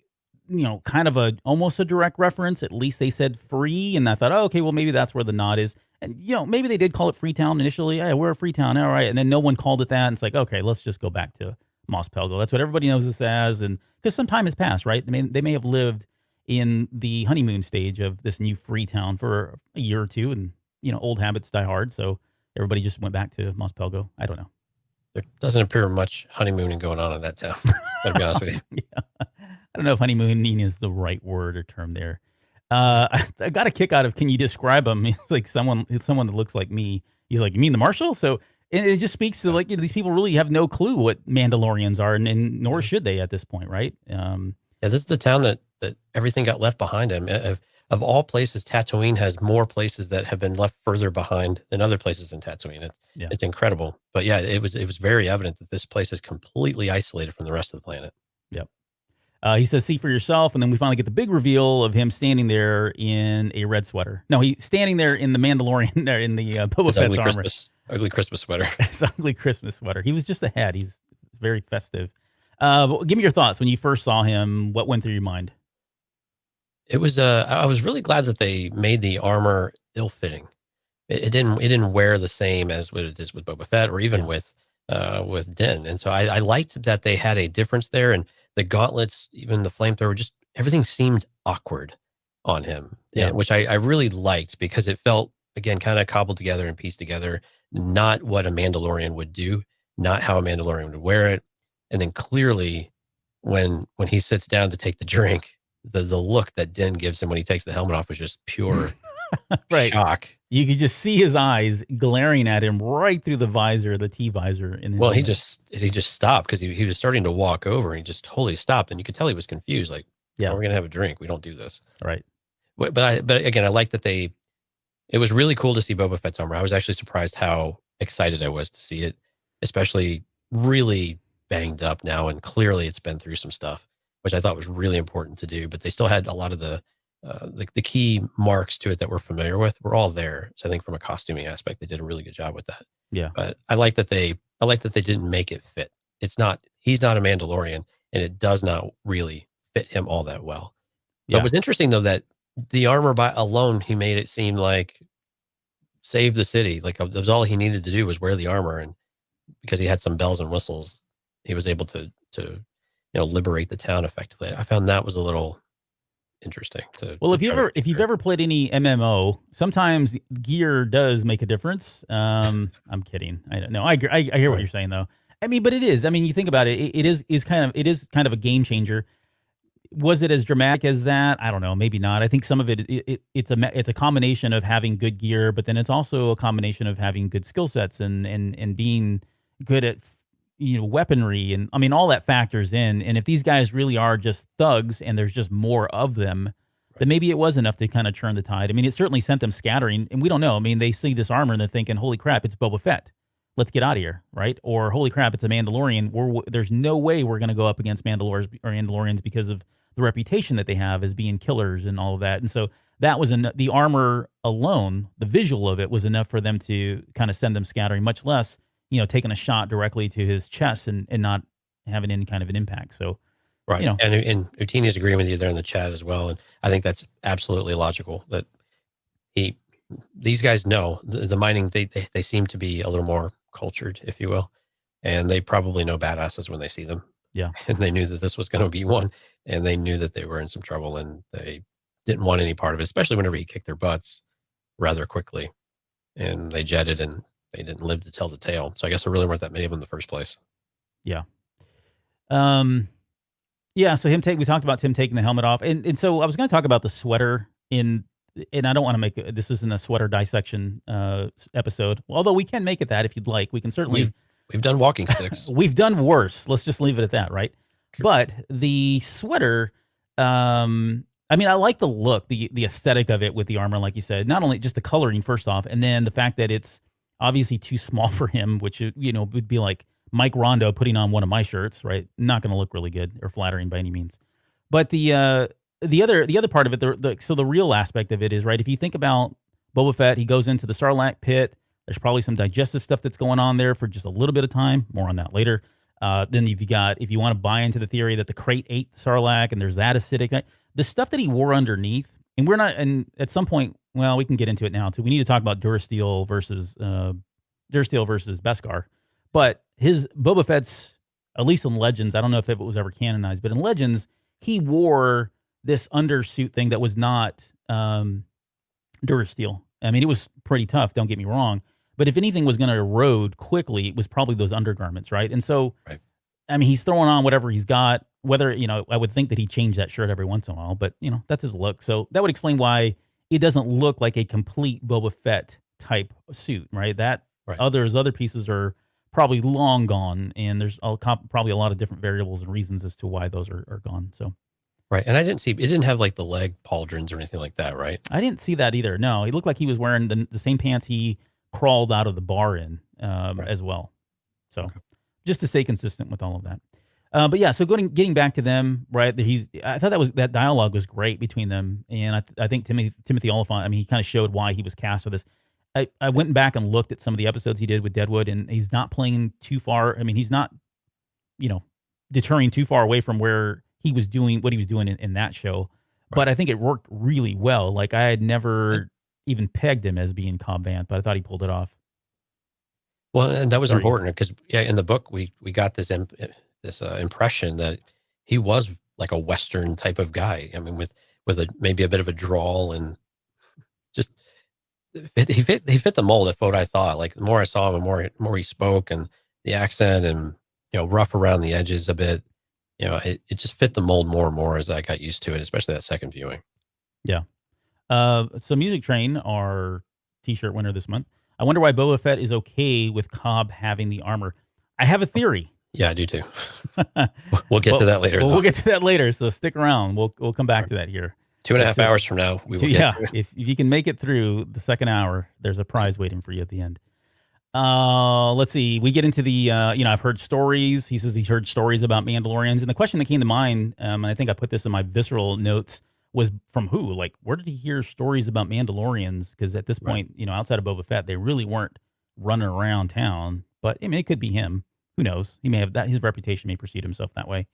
Speaker 2: kind of almost a direct reference. At least they said free. And I thought, oh, okay, well, maybe that's where the nod is. And, maybe they did call it Freetown initially. Hey, we're a Freetown. All right. And then no one called it that. And it's like, okay, let's just go back to Mos Pelgo. That's what everybody knows this as. And because some time has passed, right? I mean, they may have lived in the honeymoon stage of this new Freetown for a year or two. And, old habits die hard. So everybody just went back to Mos Pelgo. I don't know.
Speaker 3: There doesn't appear much honeymooning going on in that town. Gotta be honest with you.
Speaker 2: Yeah. I don't know if honeymooning is the right word or term there. I got a kick out of, can you describe him? He's like someone that looks like me. He's like, you mean the Marshal? So and it just speaks to these people really have no clue what Mandalorians are, and nor should they at this point, right?
Speaker 3: Yeah, this is the town that everything got left behind him. Of all places, Tatooine has more places that have been left further behind than other places in Tatooine. It's incredible. But yeah, it was very evident that this place is completely isolated from the rest of the planet.
Speaker 2: Yep. He says, see for yourself. And then we finally get the big reveal of him standing there in a red sweater. No, he's standing there in the Mandalorian, there in the Boba Fett's armor.
Speaker 3: Ugly Christmas sweater.
Speaker 2: His ugly Christmas sweater. He was just a head. He's very festive. But give me your thoughts when you first saw him. What went through your mind?
Speaker 3: It was I was really glad that they made the armor ill-fitting. It didn't wear the same as what it is with Boba Fett, or even with Din. And so I liked that they had a difference there, and the gauntlets, even the flamethrower, just everything seemed awkward on him. Yeah, which I really liked, because it felt, again, kind of cobbled together and pieced together, not what a Mandalorian would do, not how a Mandalorian would wear it. And then clearly when he sits down to take the drink, the look that Din gives him when he takes the helmet off was just pure
Speaker 2: right.
Speaker 3: shock.
Speaker 2: You could just see his eyes glaring at him right through the visor, the T visor.
Speaker 3: Well, he just stopped, because he was starting to walk over, and he just totally stopped, and you could tell he was confused. Like, yeah, we're gonna have a drink. We don't do this,
Speaker 2: right?
Speaker 3: But again, I like that it was really cool to see Boba Fett's armor. I was actually surprised how excited I was to see it, especially really banged up now, and clearly it's been through some stuff, which I thought was really important to do. But they still had a lot of the key marks to it that we're familiar with were all there. So I think from a costuming aspect, they did a really good job with that.
Speaker 2: Yeah.
Speaker 3: But I like that they didn't make it fit. He's not a Mandalorian, and it does not really fit him all that well. But it was interesting though that the armor by alone, he made it seem like save the city. Like, that was all he needed to do, was wear the armor, and because he had some bells and whistles, he was able to liberate the town effectively. I found that was a little interesting.
Speaker 2: Well,
Speaker 3: to
Speaker 2: if you've ever played any MMO, sometimes gear does make a difference. I'm kidding. I don't know. I hear what you're saying though. I mean, but it is. I mean, you think about it. It is kind of a game changer. Was it as dramatic as that? I don't know. Maybe not. I think some of it's a combination of having good gear, but then it's also a combination of having good skill sets and being good at weaponry, and I mean all that factors in. And if these guys really are just thugs and there's just more of them, then maybe it was enough to kind of turn the tide. I mean, it certainly sent them scattering, and we don't know. I mean, they see this armor and they're thinking, "Holy crap, it's Boba Fett. Let's get out of here," right? Or "Holy crap, it's a Mandalorian. There's no way we're going to go up against Mandalorians because of the reputation that they have as being killers and all of that." And so that was the armor alone, the visual of it was enough for them to kind of send them scattering, much less, taking a shot directly to his chest and not having any kind of an impact. So,
Speaker 3: right. And Utini is agreeing with you there in the chat as well. And I think that's absolutely logical that these guys know the mining, they seem to be a little more cultured, if you will. And they probably know badasses when they see them.
Speaker 2: Yeah.
Speaker 3: And they knew that this was going to be one, and they knew that they were in some trouble, and they didn't want any part of it, especially whenever he kicked their butts rather quickly, and they jetted and they didn't live to tell the tale. So I guess there really weren't that many of them in the first place.
Speaker 2: Yeah. Yeah. So we talked about him taking the helmet off, and so I was going to talk about the sweater and I don't want to this isn't a sweater dissection episode, although we can make it that if you'd like. We can certainly.
Speaker 3: We've done walking sticks.
Speaker 2: We've done worse. Let's just leave it at that, right? True. But the sweater, I mean, I like the look, the aesthetic of it with the armor, like you said. Not only just the coloring, first off, and then the fact that it's obviously too small for him, which would be like Mike Rondo putting on one of my shirts, right? Not going to look really good or flattering by any means. But the other part of it, so the real aspect of it is, right, if you think about Boba Fett, he goes into the Sarlacc Pit. There's probably some digestive stuff that's going on there for just a little bit of time. More on that later. Then if you want to buy into the theory that the crate ate the Sarlacc and there's that acidic, the stuff that he wore underneath, and at some point, well, we can get into it now too. We need to talk about Durasteel versus Beskar. But his Boba Fett's, at least in Legends, I don't know if it was ever canonized, but in Legends, he wore this undersuit thing that was not Durasteel. I mean, it was pretty tough, don't get me wrong. But if anything was going to erode quickly, it was probably those undergarments, right? And so, right. I mean, he's throwing on whatever he's got, whether, I would think that he changed that shirt every once in a while, but, that's his look. So that would explain why it doesn't look like a complete Boba Fett type suit, right? Other pieces are probably long gone, and there's probably a lot of different variables and reasons as to why those are gone. So.
Speaker 3: Right. And it didn't have like the leg pauldrons or anything like that, right?
Speaker 2: I didn't see that either. No, he looked like he was wearing the same pants he crawled out of the bar in as well. So just to stay consistent with all of that. But yeah, so getting back to them, right? I thought that dialogue was great between them. And I think Timothy Oliphant, I mean, he kind of showed why he was cast for this. I went back and looked at some of the episodes he did with Deadwood, and he's not playing too far. I mean, he's not, deterring too far away from where he was doing what he was doing in that show. Right. But I think it worked really well. Like, I had never even pegged him as being Cobb Vanth, but I thought he pulled it off.
Speaker 3: Well, and that was important because in the book we got this impression that he was like a Western type of guy. I mean, with maybe a bit of a drawl, and just he fit the mold of what I thought. Like, the more I saw him, the more he spoke, and the accent, and rough around the edges a bit. It just fit the mold more and more as I got used to it, especially that second viewing.
Speaker 2: Yeah. So Music Train, our t-shirt winner this month. I wonder why Boba Fett is okay with Cobb having the armor. I have a theory.
Speaker 3: Yeah, I do too. We'll get to that later.
Speaker 2: We'll get to that later. So stick around. We'll come back to that here.
Speaker 3: 2.5 hours from now, we will.
Speaker 2: Yeah. If you can make it through the second hour, there's a prize waiting for you at the end. Let's see. We get into the, I've heard stories. He says he's heard stories about Mandalorians. And the question that came to mind, and I think I put this in my visceral notes, was from who? Like, where did he hear stories about Mandalorians? Because at this point, outside of Boba Fett, they really weren't running around town. But I mean, it could be him. Who knows? He may have that. His reputation may precede himself that way.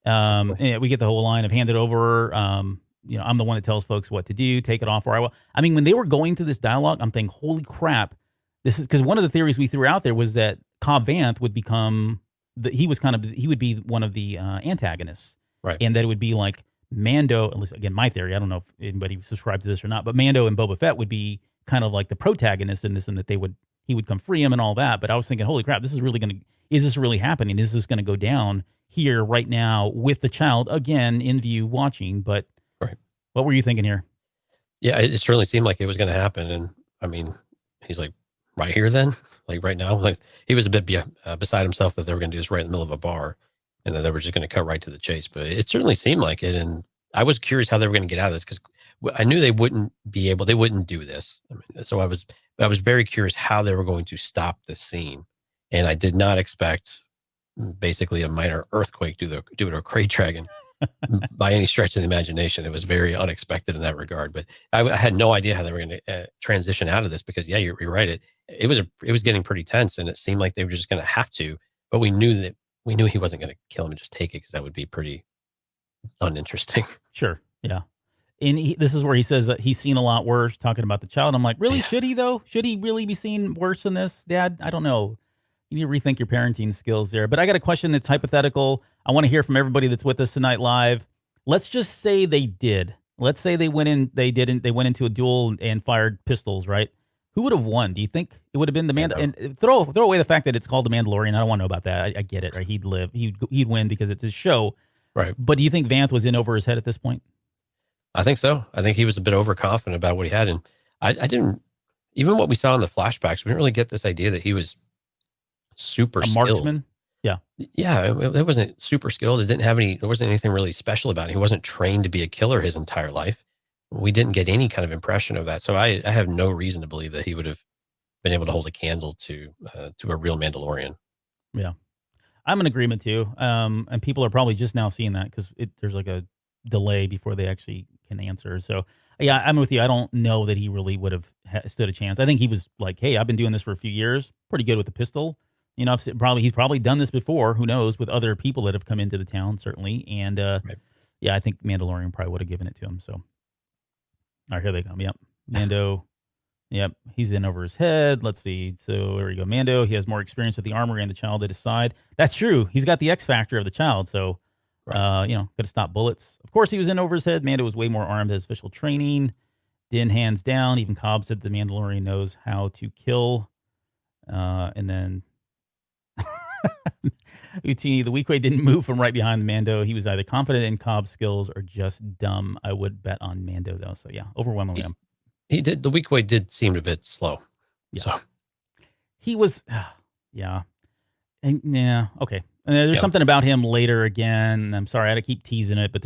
Speaker 2: And we get the whole line of hand it over. I'm the one that tells folks what to do. Take it off where I will. I mean, when they were going through this dialogue, I'm thinking, holy crap. This is because one of the theories we threw out there was that Cobb Vanth would become he would be one of the antagonists,
Speaker 3: right?
Speaker 2: And that it would be like Mando, at least again, my theory, I don't know if anybody subscribed to this or not, but Mando and Boba Fett would be kind of like the protagonists in this, and that he would come free him and all that. But I was thinking, holy crap, is this really happening? Is this going to go down here right now with the child again in view watching? But
Speaker 3: Right.
Speaker 2: What were you thinking here?
Speaker 3: Yeah, it certainly seemed like it was going to happen. And I mean, he's like, right here then? Like right now? Like he was a bit beside himself that they were going to do this right in the middle of a bar and that they were just going to cut right to the chase. But it certainly seemed like it. And I was curious how they were going to get out of this because I knew they wouldn't do this. I mean, so I was very curious how they were going to stop this scene. And I did not expect basically a minor earthquake due to a crate dragon by any stretch of the imagination. It was very unexpected in that regard. But I had no idea how they were going to transition out of this because, yeah, you're right. It was getting pretty tense, and it seemed like they were just going to have to. But we knew he wasn't going to kill him and just take it because that would be pretty uninteresting.
Speaker 2: Sure, yeah. And this is where he says that he's seen a lot worse, talking about the child. I'm like, really? Yeah. Should he, though? Should he really be seeing worse than this, Dad? I don't know. You need to rethink your parenting skills there. But I got a question that's hypothetical. I want to hear from everybody that's with us tonight live. Let's just say they did. Let's say they went into a duel and fired pistols, right? Who would have won? Do you think it would have been the Mandalorian? And throw away the fact that it's called the Mandalorian. I don't want to know about that. I get it, right? He'd win because it's his show.
Speaker 3: Right.
Speaker 2: But do you think Vanth was in over his head at this point?
Speaker 3: I think so. I think he was a bit overconfident about what he had. And I didn't, even what we saw in the flashbacks, we didn't really get this idea that he was super skilled.
Speaker 2: Marksman? Yeah.
Speaker 3: Yeah. It wasn't super skilled. There wasn't anything really special about it. He wasn't trained to be a killer his entire life. We didn't get any kind of impression of that. So I have no reason to believe that he would have been able to hold a candle to a real Mandalorian.
Speaker 2: Yeah. I'm in agreement too. And people are probably just now seeing that because there's like a delay before they actually can answer. So yeah, I'm with you. I don't know that he really would have stood a chance. I think he was like, hey, I've been doing this for a few years, pretty good with the pistol. You know, he's probably done this before. Who knows, with other people that have come into the town, certainly. And right. Yeah, I think Mandalorian probably would have given it to him. So, all right, here they come. Yep, Mando. Yep, he's in over his head. Let's see. So there you go, Mando. He has more experience with the armor and the child at his side. That's true. He's got the X factor of the child. So, right. Got to stop bullets. Of course, he was in over his head. Mando was way more armed, has official training. Din hands down. Even Cobb said the Mandalorian knows how to kill. And then Utini, the Weequay didn't move from right behind the Mando. He was either confident in Cobb's skills or just dumb. I would bet on Mando, though. So, yeah, overwhelmingly.
Speaker 3: The Weequay did seem a bit slow.
Speaker 2: Yeah.
Speaker 3: So.
Speaker 2: He was, yeah. And, yeah, okay. And there's something about him later again. I'm sorry, I had to keep teasing it, but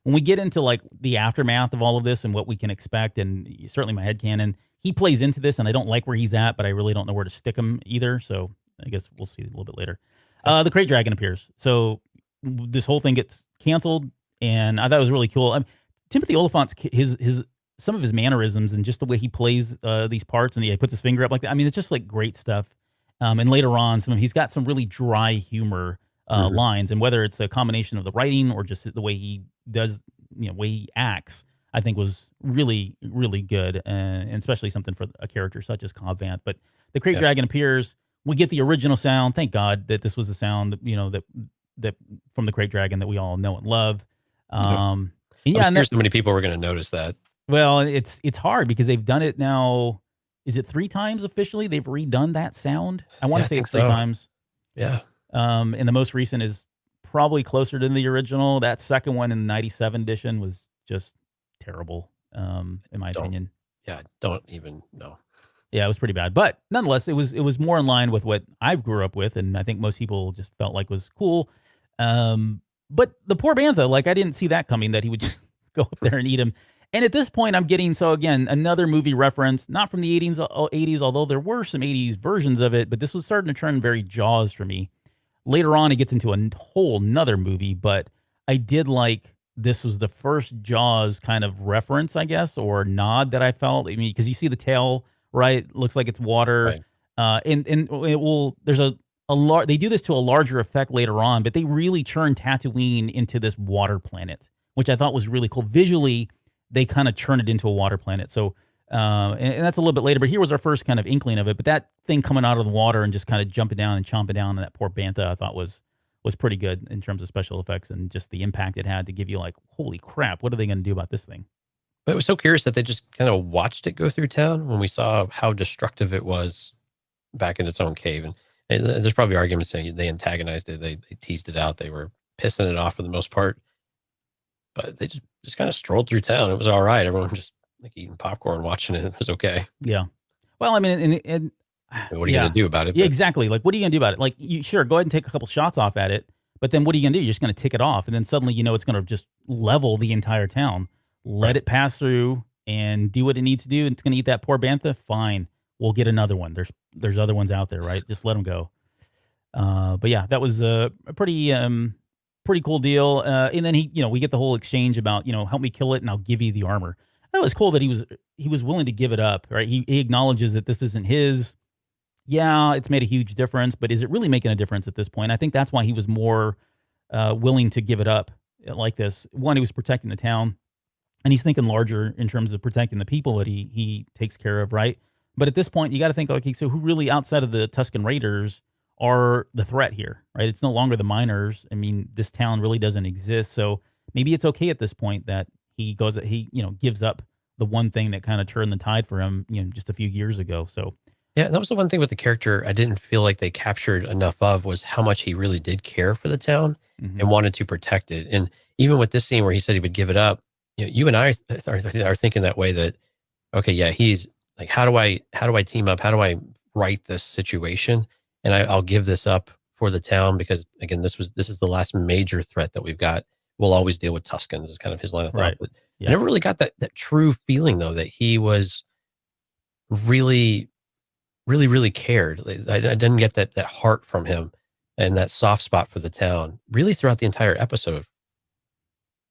Speaker 2: when we get into like the aftermath of all of this and what we can expect, and certainly my headcanon, he plays into this, and I don't like where he's at, but I really don't know where to stick him either. So I guess we'll see a little bit later. The Crate Dragon appears. So this whole thing gets canceled, and I thought it was really cool. Timothy Oliphant's some of his mannerisms and just the way he plays these parts, and he puts his finger up like that. I mean, it's just like great stuff. And later on, he's got some really dry humor lines, and whether it's a combination of the writing or just the way he does, way he acts, I think was really, really good, and especially something for a character such as Cobb Vanth. But the Crate Dragon appears. We get the original sound. Thank God that this was the sound, that from the Crate Dragon that we all know and love. And yeah,
Speaker 3: I'm sure so many people were going to notice that.
Speaker 2: Well, it's hard because they've done it now. Is it 3 times officially? They've redone that sound. I want to say it's 3 times.
Speaker 3: Yeah.
Speaker 2: And the most recent is probably closer to the original. That second one in the 97 edition was just terrible, in my opinion.
Speaker 3: Yeah, don't even know.
Speaker 2: Yeah, it was pretty bad. But nonetheless, it was more in line with what I grew up with, and I think most people just felt like was cool. But the poor Bantha, like I didn't see that coming, that he would just go up there and eat him. And at this point, I'm getting, so again, another movie reference, not from the 80s, although there were some 80s versions of it, but this was starting to turn very Jaws for me. Later on, it gets into a whole nother movie, but I did like this was the first Jaws kind of reference, I guess, or nod that I felt. I mean, because you see the tail, right? Looks like it's water. Right. And it will, there's they do this to a larger effect later on, but they really turn Tatooine into this water planet, which I thought was really cool. Visually, they kind of turn it into a water planet. So, and that's a little bit later, but here was our first kind of inkling of it. But that thing coming out of the water and just kind of jumping down and chomping down on that poor Bantha, I thought was was pretty good in terms of special effects and just the impact it had to give you like, holy crap, what are they going to do about this thing?
Speaker 3: But it was so curious that they just kind of watched it go through town when we saw how destructive it was back in its own cave. And there's probably arguments saying they antagonized it, they teased it out, they were pissing it off for the most part. But they just kind of strolled through town. It was all right. Everyone just like eating popcorn, watching it. It was okay.
Speaker 2: Yeah. Well, I mean, and
Speaker 3: What are you going to do about it?
Speaker 2: Yeah, exactly. Like, what are you going to do about it? Like, sure, go ahead and take a couple shots off at it, but then what are you going to do? You're just going to tick it off, and then suddenly it's going to just level the entire town. Let it pass through and do what it needs to do. It's going to eat that poor bantha. Fine, we'll get another one. There's other ones out there, right? Just let them go. But yeah, that was a pretty cool deal. And then we get the whole exchange about help me kill it and I'll give you the armor. That was cool that he was willing to give it up, right? He acknowledges that this isn't his. Yeah, it's made a huge difference, but is it really making a difference at this point? I think that's why he was more willing to give it up like this. One, he was protecting the town, and he's thinking larger in terms of protecting the people that he takes care of, right? But at this point, you got to think, okay, so who really outside of the Tusken Raiders are the threat here, right? It's no longer the miners. I mean, this town really doesn't exist, so maybe it's okay at this point that he gives up the one thing that kind of turned the tide for him, just a few years ago. So.
Speaker 3: Yeah, that was the one thing with the character I didn't feel like they captured enough of was how much he really did care for the town and wanted to protect it. And even with this scene where he said he would give it up, you and I are thinking that way that, okay, yeah, he's like, how do I team up? How do I right this situation? And I'll give this up for the town because again, this is the last major threat that we've got. We'll always deal with Tuskens is kind of his line of thought.
Speaker 2: Right.
Speaker 3: But
Speaker 2: Yeah.
Speaker 3: I never really got that true feeling though, that he was really cared. I didn't get that heart from him and that soft spot for the town really throughout the entire episode.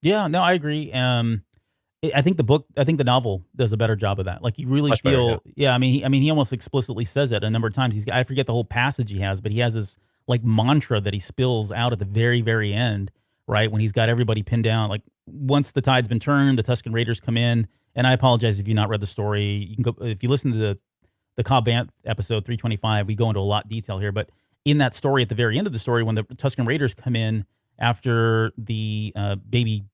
Speaker 2: Yeah, no, I agree. I think the novel does a better job of that. Like you really
Speaker 3: Much better,
Speaker 2: feel, I mean, he almost explicitly says it a number of times. I forget the whole passage he has, but he has this like mantra that he spills out at the very, very end, right? When he's got everybody pinned down, like once the tide's been turned, the Tusken Raiders come in. And I apologize if you've not read the story. You can go, if you listen to the Cobb Vanth episode 325, we go into a lot of detail here, but in that story, at the very end of the story, when the Tusken Raiders come in after the baby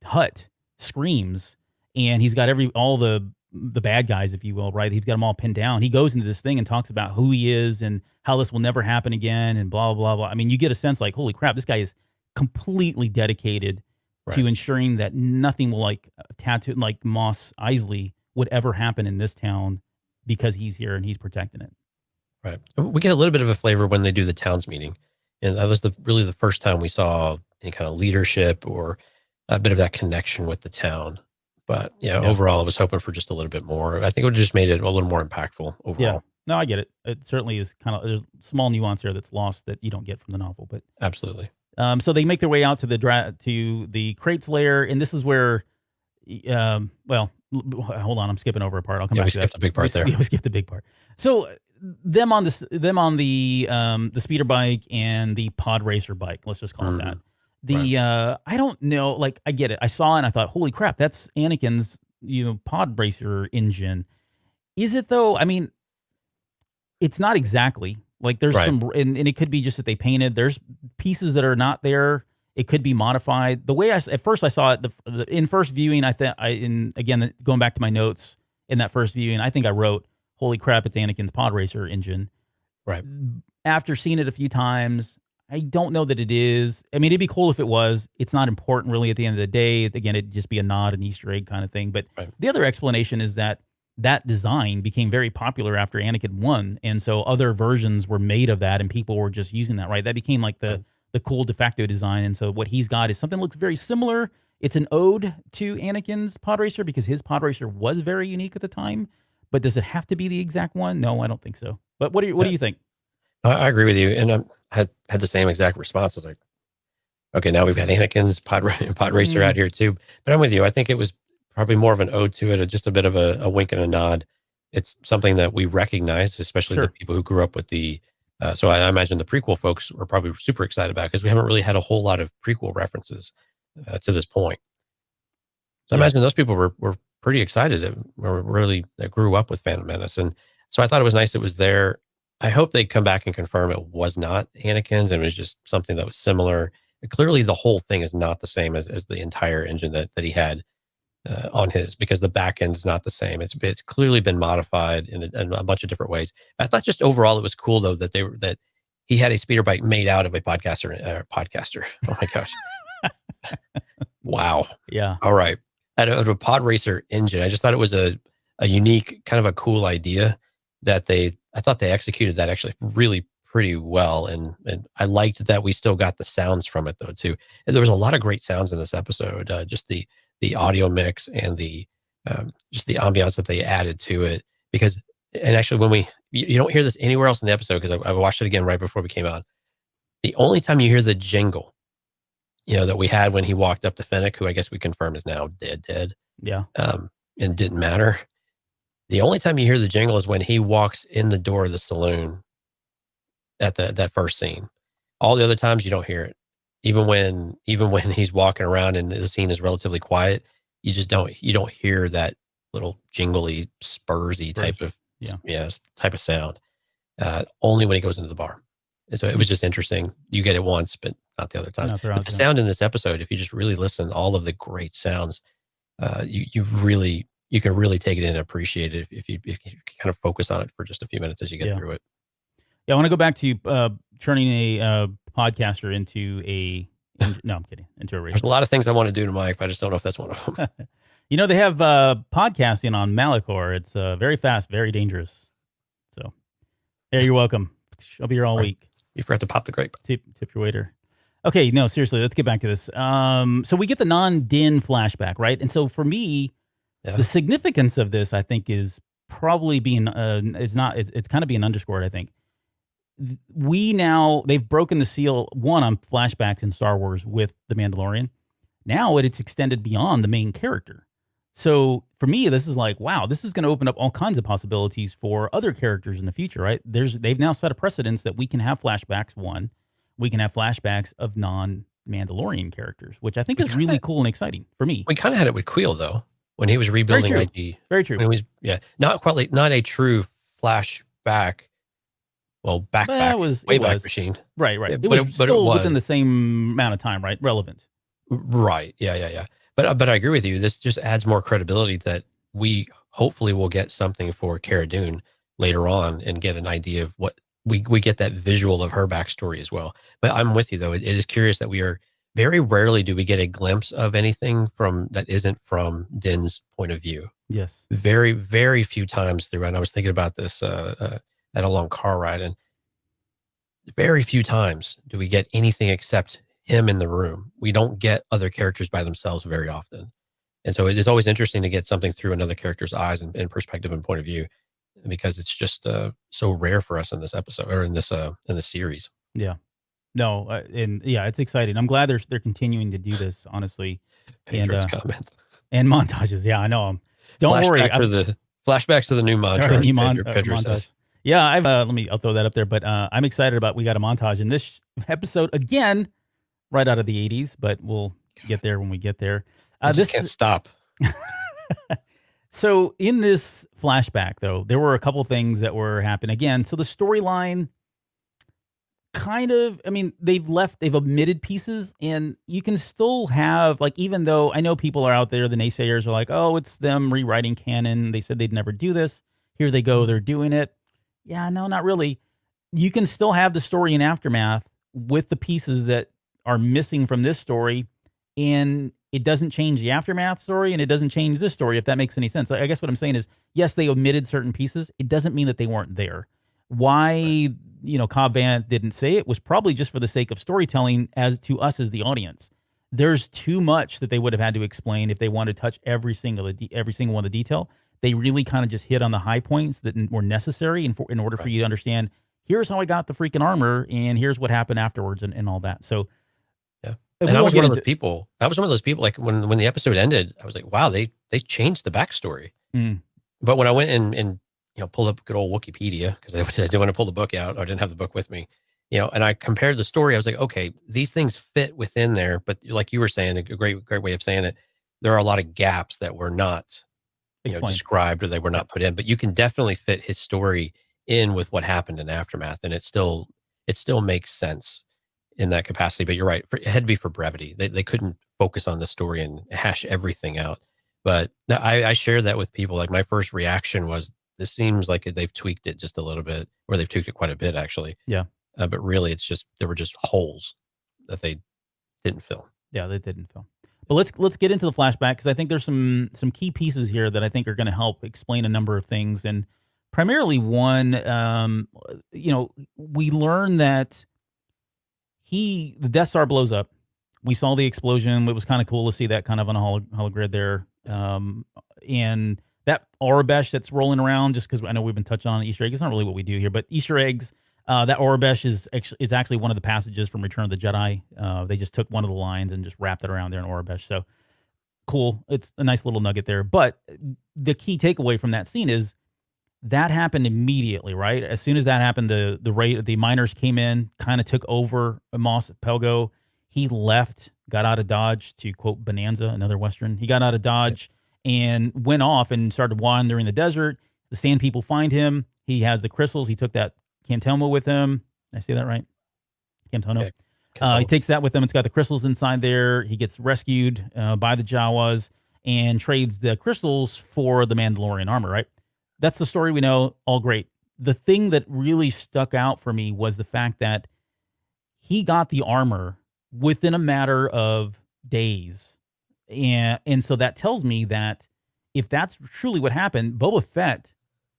Speaker 2: Hutt screams, and he's got all the bad guys, if you will, right? He's got them all pinned down. He goes into this thing and talks about who he is and how this will never happen again and blah, blah, blah. I mean, you get a sense like, holy crap, this guy is completely dedicated to ensuring that nothing will like Tatooine, like Mos Eisley would ever happen in this town because he's here and he's protecting it.
Speaker 3: Right. We get a little bit of a flavor when they do the towns meeting. And that was really the first time we saw any kind of leadership or a bit of that connection with the town. But overall, I was hoping for just a little bit more. I think it would have just made it a little more impactful overall.
Speaker 2: Yeah. No, I get it. It certainly is there's a small nuance there that's lost that you don't get from the novel, but
Speaker 3: absolutely.
Speaker 2: So they make their way out to the crates lair, and this is where, well, hold on, I'm skipping over a part. I'll come back to that.
Speaker 3: We skipped a big part there.
Speaker 2: We skipped the big part. So them on the speeder bike and the pod racer bike. Let's just call it that. I don't know, like I get it. I saw it and I thought, holy crap, that's Anakin's pod racer engine. Is it though? I mean, it's not exactly. Like there's some, and it could be just that they painted. There's pieces that are not there. It could be modified. The way at first I saw it, in first viewing, again going back to my notes in that first viewing, I think I wrote, "Holy crap, it's Anakin's pod racer engine."
Speaker 3: Right.
Speaker 2: After seeing it a few times, I don't know that it is. I mean, it'd be cool if it was. It's not important really at the end of the day. Again, it'd just be a nod, an Easter egg kind of thing. But the other explanation is that design became very popular after Anakin won. And so other versions were made of that and people were just using that, right? That became like the cool de facto design. And so what he's got is something that looks very similar. It's an ode to Anakin's pod racer because his pod racer was very unique at the time. But does it have to be the exact one? No, I don't think so. But what do you think?
Speaker 3: I agree with you. And I had the same exact response. I was like, okay, now we've got Anakin's pod racer out here too. But I'm with you. I think it was probably more of an ode to it, or just a bit of a wink and a nod. It's something that we recognize, especially the people who grew up with the, so I imagine the prequel folks were probably super excited about it because we haven't really had a whole lot of prequel references to this point. So I imagine those people were pretty excited that grew up with Phantom Menace. And so I thought it was nice it was there. I hope they come back and confirm it was not Anakin's and it was just something that was similar. Clearly, the whole thing is not the same as the entire engine that he had on his, because the back end is not the same. It's clearly been modified in a bunch of different ways. I thought just overall it was cool though that he had a speeder bike made out of a podcaster. Oh my gosh! Wow.
Speaker 2: Yeah.
Speaker 3: All right. Out of a pod racer engine, I just thought it was a unique, kind of a cool idea that I thought they executed that actually really pretty well. And I liked that we still got the sounds from it though too. And there was a lot of great sounds in this episode. Just the audio mix and the just the ambiance that they added to it. Because, and actually when you don't hear this anywhere else in the episode, because I watched it again right before we came out. The only time you hear the jingle, that we had when he walked up to Fennec, who I guess we confirm is now dead.
Speaker 2: Yeah.
Speaker 3: And didn't matter. The only time you hear the jingle is when he walks in the door of the saloon at that first scene. All the other times you don't hear it. Even when he's walking around and the scene is relatively quiet, you don't hear that little jingly, spursy type of type of sound. Only when he goes into the bar. And so it was just interesting. You get it once, but not the other times. But the sound in this episode, if you just really listen, all of the great sounds, you can really take it in and appreciate it if you kind of focus on it for just a few minutes as you get through it.
Speaker 2: Yeah, I want to go back to turning a podcaster into a. No, I'm kidding. Into a racer.
Speaker 3: There's a lot of things I want to do to Mike, but I just don't know if that's one of them.
Speaker 2: They have podcasting on Malachor. It's very fast, very dangerous. So, you're welcome. I'll be here all week.
Speaker 3: You forgot to pop the grape.
Speaker 2: Tip your waiter. Okay, no, seriously, let's get back to this. So we get the non-Din flashback, right? And so for me, the significance of this, I think, is probably being it's kind of being underscored. I think they've broken the seal on flashbacks in Star Wars with the Mandalorian. Now it's extended beyond the main character. So for me, this is like, wow, this is going to open up all kinds of possibilities for other characters in the future, right? They've now set a precedence that we can have flashbacks. We can have flashbacks of non-Mandalorian characters, which I think is really cool and exciting for me.
Speaker 3: We kind of had it with Queel though, when he was rebuilding IG.
Speaker 2: Very true.
Speaker 3: Not quite not a true flashback. Well, back machine.
Speaker 2: Right.
Speaker 3: Yeah,
Speaker 2: it was still within the same amount of time, right? Relevant.
Speaker 3: Right. Yeah. But I agree with you. This just adds more credibility that we hopefully will get something for Cara Dune later on and get an idea of what we get, that visual of her backstory as well. But I'm with you though. It is curious that we are very rarely do we get a glimpse of anything that isn't from Din's point of view.
Speaker 2: Yes.
Speaker 3: Very, very few times through. And I was thinking about this at a long car ride, and very few times do we get anything except him in the room. We don't get other characters by themselves very often. And so it is always interesting to get something through another character's eyes and perspective and point of view, because it's just so rare for us in this episode or in this series.
Speaker 2: Yeah. No, it's exciting. I'm glad they're continuing to do this, honestly.
Speaker 3: Patriots comment.
Speaker 2: And montages. Yeah, I know. Don't worry.
Speaker 3: Flashbacks to the new montage.
Speaker 2: Pedro says. Yeah, I'll throw that up there, but I'm excited about we got a montage in this episode again, right out of the 80s, but we'll get there when we get there.
Speaker 3: This can't stop.
Speaker 2: So in this flashback, though, there were a couple things that were happening again. So the storyline they've omitted pieces, and you can still have, even though I know people are out there, the naysayers are like, oh, it's them rewriting canon. They said they'd never do this. Here they go. They're doing it. Yeah, no, not really. You can still have the story in Aftermath with the pieces that are missing from this story, and it doesn't change the Aftermath story, and it doesn't change this story, if that makes any sense. I guess what I'm saying is, yes, they omitted certain pieces. It doesn't mean that they weren't there. Why, Cobb Vanth didn't say it was probably just for the sake of storytelling as to us as the audience. There's too much that they would have had to explain if they wanted to touch every single one of the detail. They really kind of just hit on the high points that were necessary in order for you to understand, here's how I got the freaking armor, and here's what happened afterwards and all that. So,
Speaker 3: yeah. And I was one of those people. Like when the episode ended, I was like, wow, they changed the backstory.
Speaker 2: Mm.
Speaker 3: But when I went and pulled up good old Wikipedia, because I didn't want to pull the book out, or I didn't have the book with me, and I compared the story, I was like, okay, these things fit within there. But like you were saying, a great way of saying it, there are a lot of gaps that were not described, or they were not put in. But you can definitely fit his story in with what happened in Aftermath, and it still makes sense in that capacity. But you're right, it had to be for brevity. They couldn't focus on the story and hash everything out. But I share that with people. Like, my first reaction was, this seems like they've tweaked it just a little bit, or they've tweaked it quite a bit, actually.
Speaker 2: Yeah.
Speaker 3: But really, it's just, there were just holes that they didn't fill.
Speaker 2: Yeah, they didn't fill. But let's get into the flashback, because I think there's some key pieces here that I think are going to help explain a number of things. And primarily one, we learn that the Death Star blows up. We saw the explosion. It was kind of cool to see that kind of on a hologrid there. And that Aurebesh that's rolling around, just because I know we've been touching on Easter egg. It's not really what we do here, but Easter eggs. That Aurebesh is actually one of the passages from Return of the Jedi. They just took one of the lines and just wrapped it around there in Aurebesh. So cool. It's a nice little nugget there. But the key takeaway from that scene is that happened immediately, right? As soon as that happened, the miners came in, kind of took over Mos Pelgo. He left, got out of Dodge to quote Bonanza, another Western. He got out of Dodge and went off and started wandering the desert. The Sand People find him. He has the crystals. He took that Cantoma with him. Did I say that right? Cantono. Yeah, he takes that with him. It's got the crystals inside there. He gets rescued by the Jawas and trades the crystals for the Mandalorian armor, right? That's the story we know. All great. The thing that really stuck out for me was the fact that he got the armor within a matter of days. And so that tells me that if that's truly what happened, Boba Fett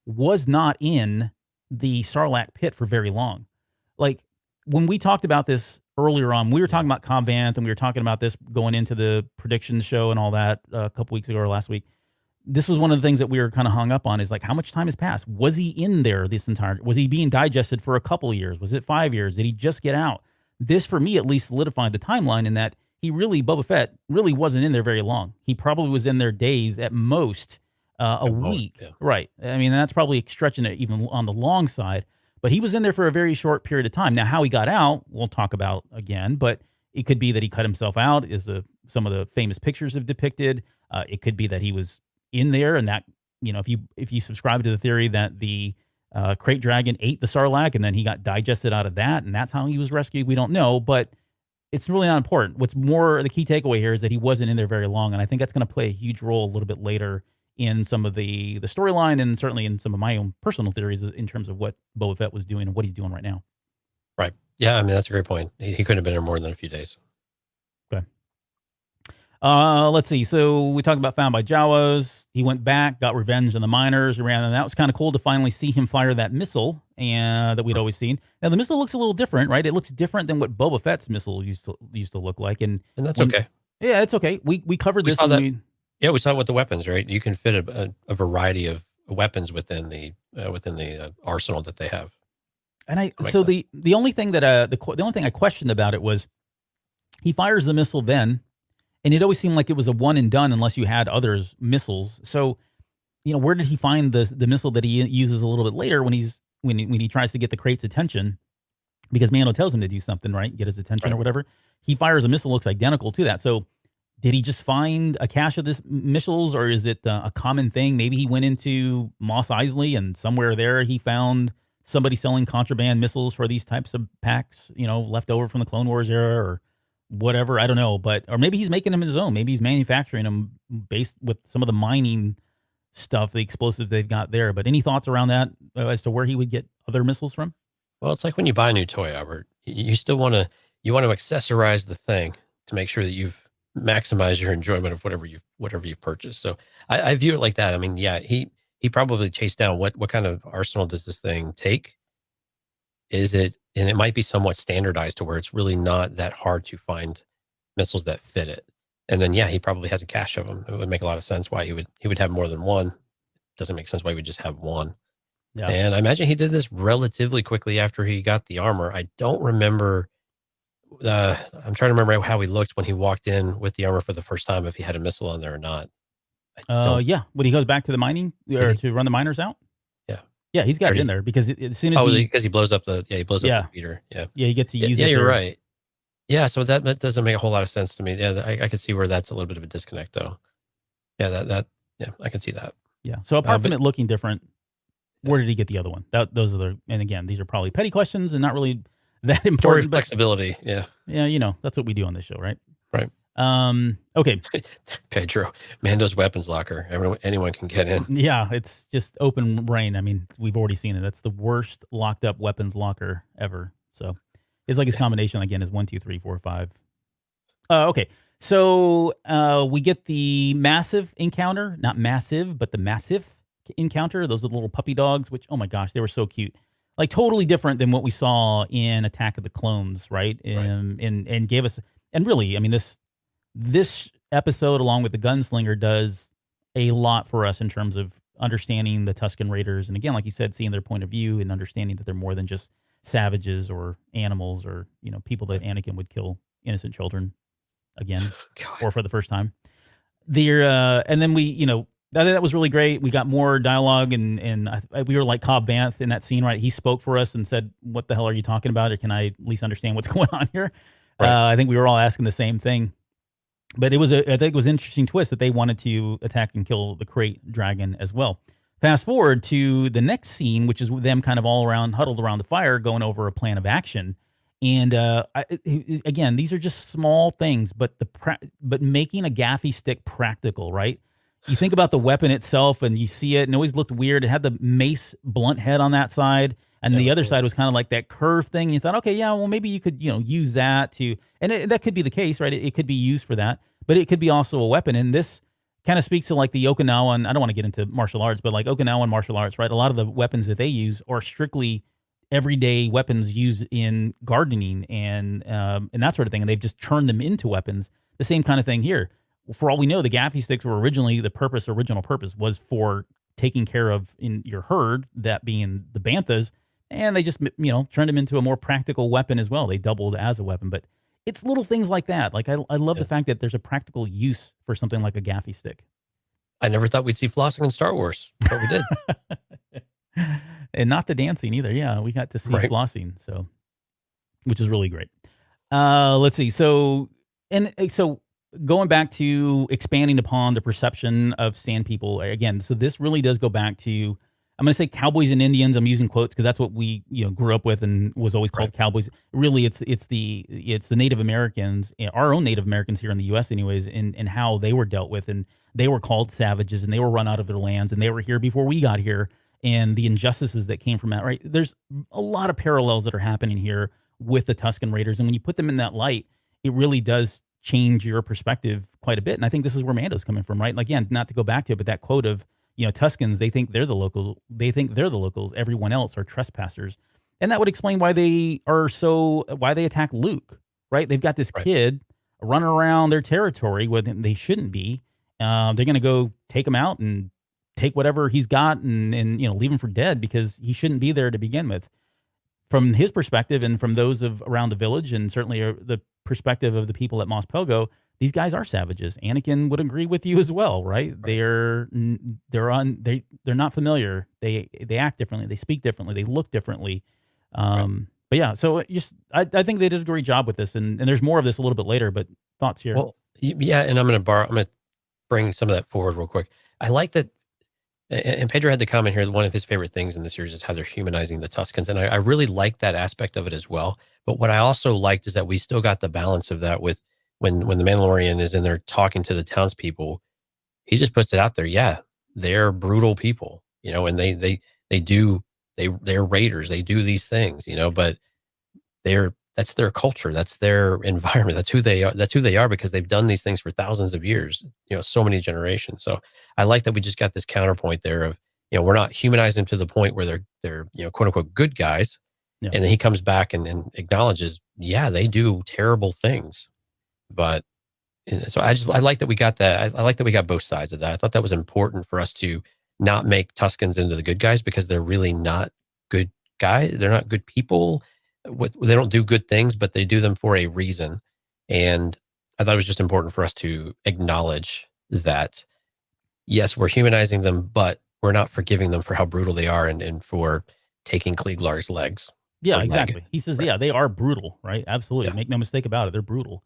Speaker 2: was not in the Sarlacc Pit for very long. Like, when we talked about this earlier on, we were talking about Cobb Vanth, and we were talking about this going into the predictions show and all that a couple weeks ago or last week. This was one of the things that we were kind of hung up on, is like, how much time has passed? Was he in there this entire, was he being digested for a couple of years? Was it 5 years? Did he just get out? This, for me, at least solidified the timeline in that Boba Fett really wasn't in there very long. He probably was in there days at most, a week. Yeah. Right. I mean, that's probably stretching it even on the long side, but he was in there for a very short period of time. Now, how he got out, we'll talk about again, but it could be that he cut himself out, as some of the famous pictures have depicted. It could be that he was in there, and that, if you subscribe to the theory that the crate dragon ate the Sarlacc and then he got digested out of that, and that's how he was rescued, we don't know, but it's really not important. What's more, the key takeaway here is that he wasn't in there very long, and I think that's going to play a huge role a little bit later in some of the storyline, and certainly in some of my own personal theories in terms of what Boba Fett was doing and what he's doing right now.
Speaker 3: Right. Yeah, I mean, that's a great point. He couldn't have been there more than a few days.
Speaker 2: Okay. Let's see. So we talked about found by Jawas. He went back, got revenge on the miners around, and that was kind of cool to finally see him fire that missile that we'd always seen. Now, the missile looks a little different, right? It looks different than what Boba Fett's missile used to look like. And
Speaker 3: that's okay.
Speaker 2: Yeah, it's okay. We covered this.
Speaker 3: Yeah, we saw it with the weapons, right? You can fit a variety of weapons within the arsenal that they have.
Speaker 2: And the only thing that the only thing I questioned about it was he fires the missile then, and it always seemed like it was a one and done unless you had others missiles. So, where did he find the missile that he uses a little bit later when he tries to get the crate's attention? Because Mando tells him to do something, right? Get his attention or whatever. He fires a missile looks identical to that. So, did he just find a cache of this missiles, or is it a common thing? Maybe he went into Mos Eisley and somewhere there he found somebody selling contraband missiles for these types of packs, left over from the Clone Wars era or whatever. I don't know, or maybe he's making them his own. Maybe he's manufacturing them based with some of the mining stuff, the explosives they've got there. But any thoughts around that as to where he would get other missiles from?
Speaker 3: Well, it's like when you buy a new toy, Albert, you still want to accessorize the thing to make sure that you've maximize your enjoyment of whatever you've purchased. So I view it like that. I mean, yeah, he probably chased down what kind of arsenal does this thing take? And it might be somewhat standardized to where it's really not that hard to find missiles that fit it. And then, yeah, he probably has a cache of them. It would make a lot of sense why he would have more than one. Doesn't make sense why he would just have one. Yeah. And I imagine he did this relatively quickly after he got the armor. I don't remember. I'm trying to remember how he looked when he walked in with the armor for the first time, if he had a missile on there or not.
Speaker 2: Yeah. When he goes back to the mining or to run the miners out.
Speaker 3: Yeah.
Speaker 2: Yeah. He's got it in there because as soon as
Speaker 3: because he blows up the speeder. Yeah.
Speaker 2: Yeah. He gets to use it.
Speaker 3: Yeah, you're right. Yeah. So that doesn't make a whole lot of sense to me. Yeah. I could see where that's a little bit of a disconnect though. Yeah. I can see that.
Speaker 2: Yeah. So apart from it looking different, Where did he get the other one? Those are the, and again, these are probably petty questions and not really that
Speaker 3: Story
Speaker 2: important. But
Speaker 3: flexibility. Yeah.
Speaker 2: yeah, that's what we do on this show, right?
Speaker 3: Right.
Speaker 2: Okay.
Speaker 3: Pedro, Mando's weapons locker. Anyone can get in.
Speaker 2: Yeah, it's just open brain. I mean, we've already seen it. That's the worst locked up weapons locker ever. So it's like his combination again is 1, 2, 3, 4, 5. Okay. So we get the massive encounter, not massive, but the massive encounter. Those are the little puppy dogs, which, oh my gosh, they were so cute. Like totally different than what we saw in Attack of the Clones, right? And gave us, and really, I mean, this episode, along with the Gunslinger, does a lot for us in terms of understanding the Tusken Raiders. And again, like you said, seeing their point of view and understanding that they're more than just savages or animals or, people that Anakin would kill innocent children again, or for the first time. And then we, that was really great. We got more dialogue and we were like Cobb Vanth in that scene, right? He spoke for us and said, "What the hell are you talking about? Or can I at least understand what's going on here?" Right. I think we were all asking the same thing. But I think it was an interesting twist that they wanted to attack and kill the Krayt dragon as well. Fast forward to the next scene, which is them kind of all around, huddled around the fire, going over a plan of action. And again, these are just small things, but making a gaffy stick practical, right? You think about the weapon itself, and you see it, and it always looked weird. It had the mace blunt head on that side, and the other side was kind of like that curved thing. You thought, okay, yeah, well, maybe you could, use that to, and that could be the case, right? It could be used for that, but it could be also a weapon. And this kind of speaks to like the Okinawan. I don't want to get into martial arts, but like Okinawan martial arts, right? A lot of the weapons that they use are strictly everyday weapons used in gardening and that sort of thing, and they've just turned them into weapons. The same kind of thing here. For all we know, the gaffy sticks were originally original purpose was for taking care of in your herd, that being the banthas, and they just turned them into a more practical weapon as well. They doubled as a weapon, but it's little things like that. Like I love the fact that there's a practical use for something like a gaffy stick.
Speaker 3: I never thought we'd see flossing in Star Wars, but we did.
Speaker 2: And not the dancing either. Yeah, we got to see flossing, so which is really great. Let's see. So going back to expanding upon the perception of Sand People again. So this really does go back to, I'm going to say cowboys and Indians. I'm using quotes because that's what we grew up with and was always called cowboys. Really, it's the Native Americans, our own Native Americans here in the U.S. anyways, and how they were dealt with, and they were called savages, and they were run out of their lands, and they were here before we got here, and the injustices that came from that. Right, there's a lot of parallels that are happening here with the Tusken Raiders, and when you put them in that light, it really does change your perspective quite a bit. And I think this is where Mando's coming from, right? Like, again, not to go back to it, but that quote of, Tuskens, they think they're the locals. Everyone else are trespassers. And that would explain why they attack Luke, right? They've got this kid running around their territory when they shouldn't be. They're going to go take him out and take whatever he's got and leave him for dead because he shouldn't be there to begin with. From his perspective and from those of around the village, and certainly the perspective of the people at Mos Pelgo, these guys are savages. Anakin would agree with you as well, right? They're not familiar. They act differently. They speak differently. They look differently. But yeah, so I think they did a great job with this, and there's more of this a little bit later. But thoughts here?
Speaker 3: Well, yeah, and I'm going to bring some of that forward real quick. I like that. And Pedro had the comment here that one of his favorite things in the series is how they're humanizing the Tuskens. And I really like that aspect of it as well. But what I also liked is that we still got the balance of that with when the Mandalorian is in there talking to the townspeople, he just puts it out there. Yeah, they're brutal people, and they're raiders. They do these things, but that's their culture. That's their environment. That's who they are. That's who they are because they've done these things for thousands of years, so many generations. So I like that we just got this counterpoint there of, we're not humanizing them to the point where they're quote unquote good guys. Yeah. And then he comes back and acknowledges, yeah, they do terrible things. But so I like that we got that. I like that we got both sides of that. I thought that was important for us to not make Tuskens into the good guys because they're really not good guys. They're not good people. They don't do good things, but they do them for a reason. And I thought it was just important for us to acknowledge that, yes, we're humanizing them, but we're not forgiving them for how brutal they are and for taking Klieglar's legs.
Speaker 2: Yeah, exactly. He says, yeah, they are brutal, right? Absolutely. Yeah. Make no mistake about it. They're brutal.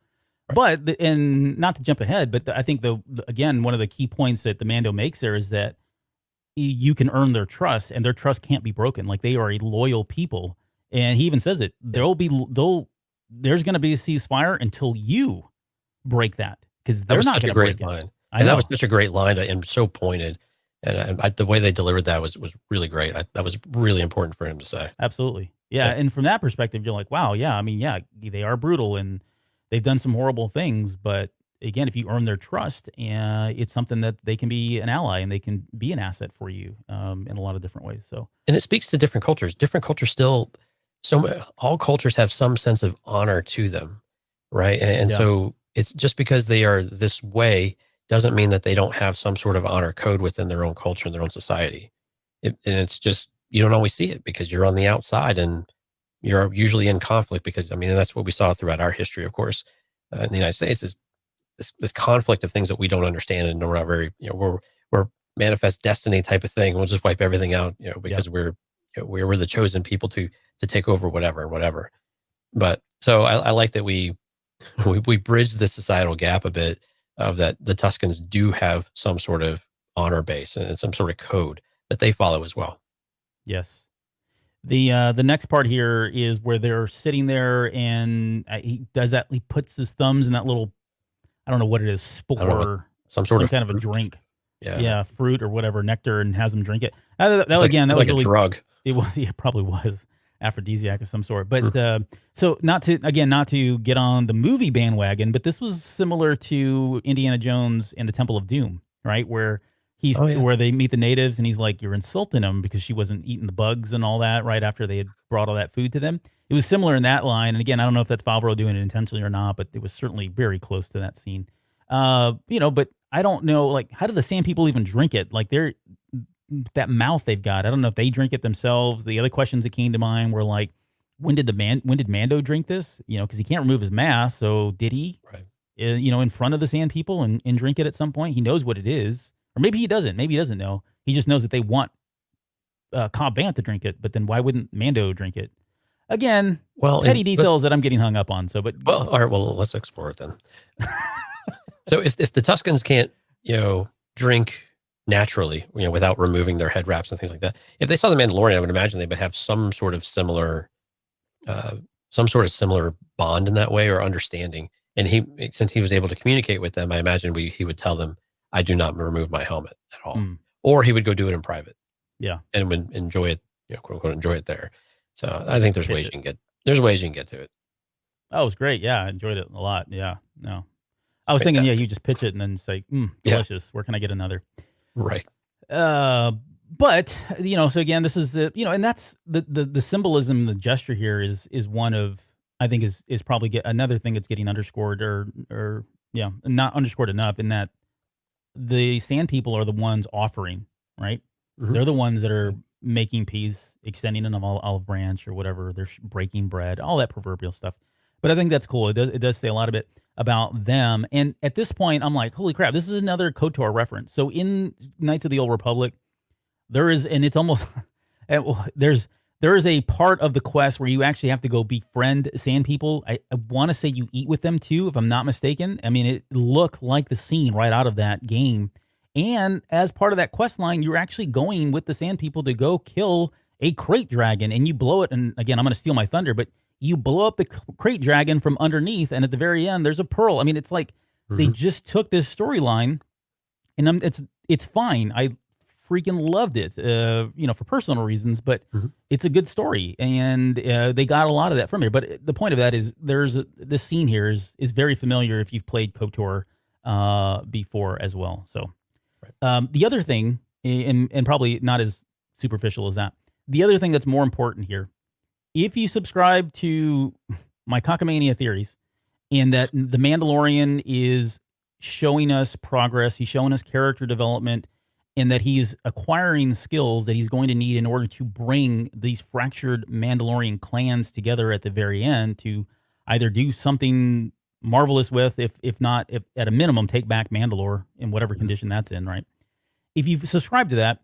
Speaker 2: Right. But, and not to jump ahead, but I think again, one of the key points that the Mando makes there is that, you can earn their trust, and their trust can't be broken. Like, they are a loyal people, and he even says it. There's going to be a ceasefire until you break that, because they're not going to break it.
Speaker 3: Line.
Speaker 2: I
Speaker 3: And
Speaker 2: know.
Speaker 3: that was such a great line and so pointed. And the way they delivered that was really great. That was really important for him to say.
Speaker 2: Absolutely. Yeah.
Speaker 3: Yeah.
Speaker 2: And from that perspective, you're like, wow, yeah. I mean, yeah, they are brutal and they've done some horrible things. But again, if you earn their trust, it's something that they can be an ally and they can be an asset for you in a lot of different ways. So,
Speaker 3: And it speaks to different cultures. Different cultures still, all cultures have some sense of honor to them, right? And
Speaker 2: Yeah.
Speaker 3: so it's just because they are this way doesn't mean that they don't have some sort of honor code within their own culture and their own society. And it's just, you don't always see it because you're on the outside and you're usually in conflict because, I mean, that's what we saw throughout our history, of course, in the United States is this conflict of things that we don't understand and we're not very, we're manifest destiny type of thing. We'll just wipe everything out, because we're the chosen people to take over whatever. But so I like that we bridged the societal gap a bit of that the Tuscans do have some sort of honor base and some sort of code that they follow as well.
Speaker 2: yes. The next part here is where they're sitting there and he does that. He puts his thumbs in that little, I don't know what it is, spore,
Speaker 3: Some sort of
Speaker 2: kind of a
Speaker 3: fruit.
Speaker 2: drink.
Speaker 3: Yeah.
Speaker 2: Yeah, fruit or whatever, nectar, and has them drink it. That
Speaker 3: Like
Speaker 2: was
Speaker 3: a
Speaker 2: really
Speaker 3: drug.
Speaker 2: It was, yeah, probably was aphrodisiac of some sort. But so not to get on the movie bandwagon, but this was similar to Indiana Jones and the Temple of Doom, right? Where where they meet the natives and he's like, you're insulting them because she wasn't eating the bugs and all that right after they had brought all that food to them. It was similar in that line. And again, I don't know if that's Favreau doing it intentionally or not, but it was certainly very close to that scene. But I don't know, like, how do the sand people even drink it? Like, that mouth they've got, I don't know if they drink it themselves. The other questions that came to mind were like, when did Mando drink this? Because he can't remove his mask. So did he,
Speaker 3: Right.
Speaker 2: In front of the sand people and drink it at some point? He knows what it is. Or maybe he doesn't. Maybe he doesn't know. He just knows that they want Cobb Vanth to drink it. But then why wouldn't Mando drink it? Again, petty details that I'm getting hung up on. So, but
Speaker 3: all right. Well, let's explore it then. So if the Tuscans can't, drink naturally, without removing their head wraps and things like that, if they saw the Mandalorian, I would imagine they would have some sort of similar bond in that way or understanding. And since he was able to communicate with them, I imagine he would tell them, I do not remove my helmet at all. Or he would go do it in private.
Speaker 2: Yeah.
Speaker 3: And would enjoy it, quote unquote, enjoy it there. So I think there's ways you can get to it.
Speaker 2: That was great. Yeah. I enjoyed it a lot. Yeah. No. I was thinking, you just pitch it and then say, delicious. Yeah. Where can I get another?
Speaker 3: Right.
Speaker 2: But, so again, this is, and that's the symbolism, the gesture here is one of, I think is probably another thing that's getting underscored or not underscored enough, in that the sand people are the ones offering, right? Mm-hmm. They're the ones that are making peace, extending an olive branch or whatever. They're breaking bread, all that proverbial stuff. But I think that's cool. It does say a lot of it about them. And at this point, I'm like, holy crap, this is another KOTOR reference. So in Knights of the Old Republic, there is, and it's almost, there is a part of the quest where you actually have to go befriend sand people. I want to say you eat with them too, if I'm not mistaken. I mean, it looked like the scene right out of that game. And as part of that quest line, you're actually going with the sand people to go kill a crate dragon, and you blow it. And again, I'm going to steal my thunder, but you blow up the crate dragon from underneath, and at the very end, there's a pearl. I mean, it's like they just took this storyline, and it's fine. I freaking loved it, for personal reasons, but it's a good story, and they got a lot of that from here. But the point of that is, this scene here is very familiar if you've played KOTOR before as well. So the other thing, and probably not as superficial as that, the other thing that's more important here, if you subscribe to my cockamania theories, and that the Mandalorian is showing us progress, he's showing us character development, and that he's acquiring skills that he's going to need in order to bring these fractured Mandalorian clans together at the very end to either do something marvelous with, if not, at a minimum, take back Mandalore in whatever condition that's in, right? If you've subscribed to that,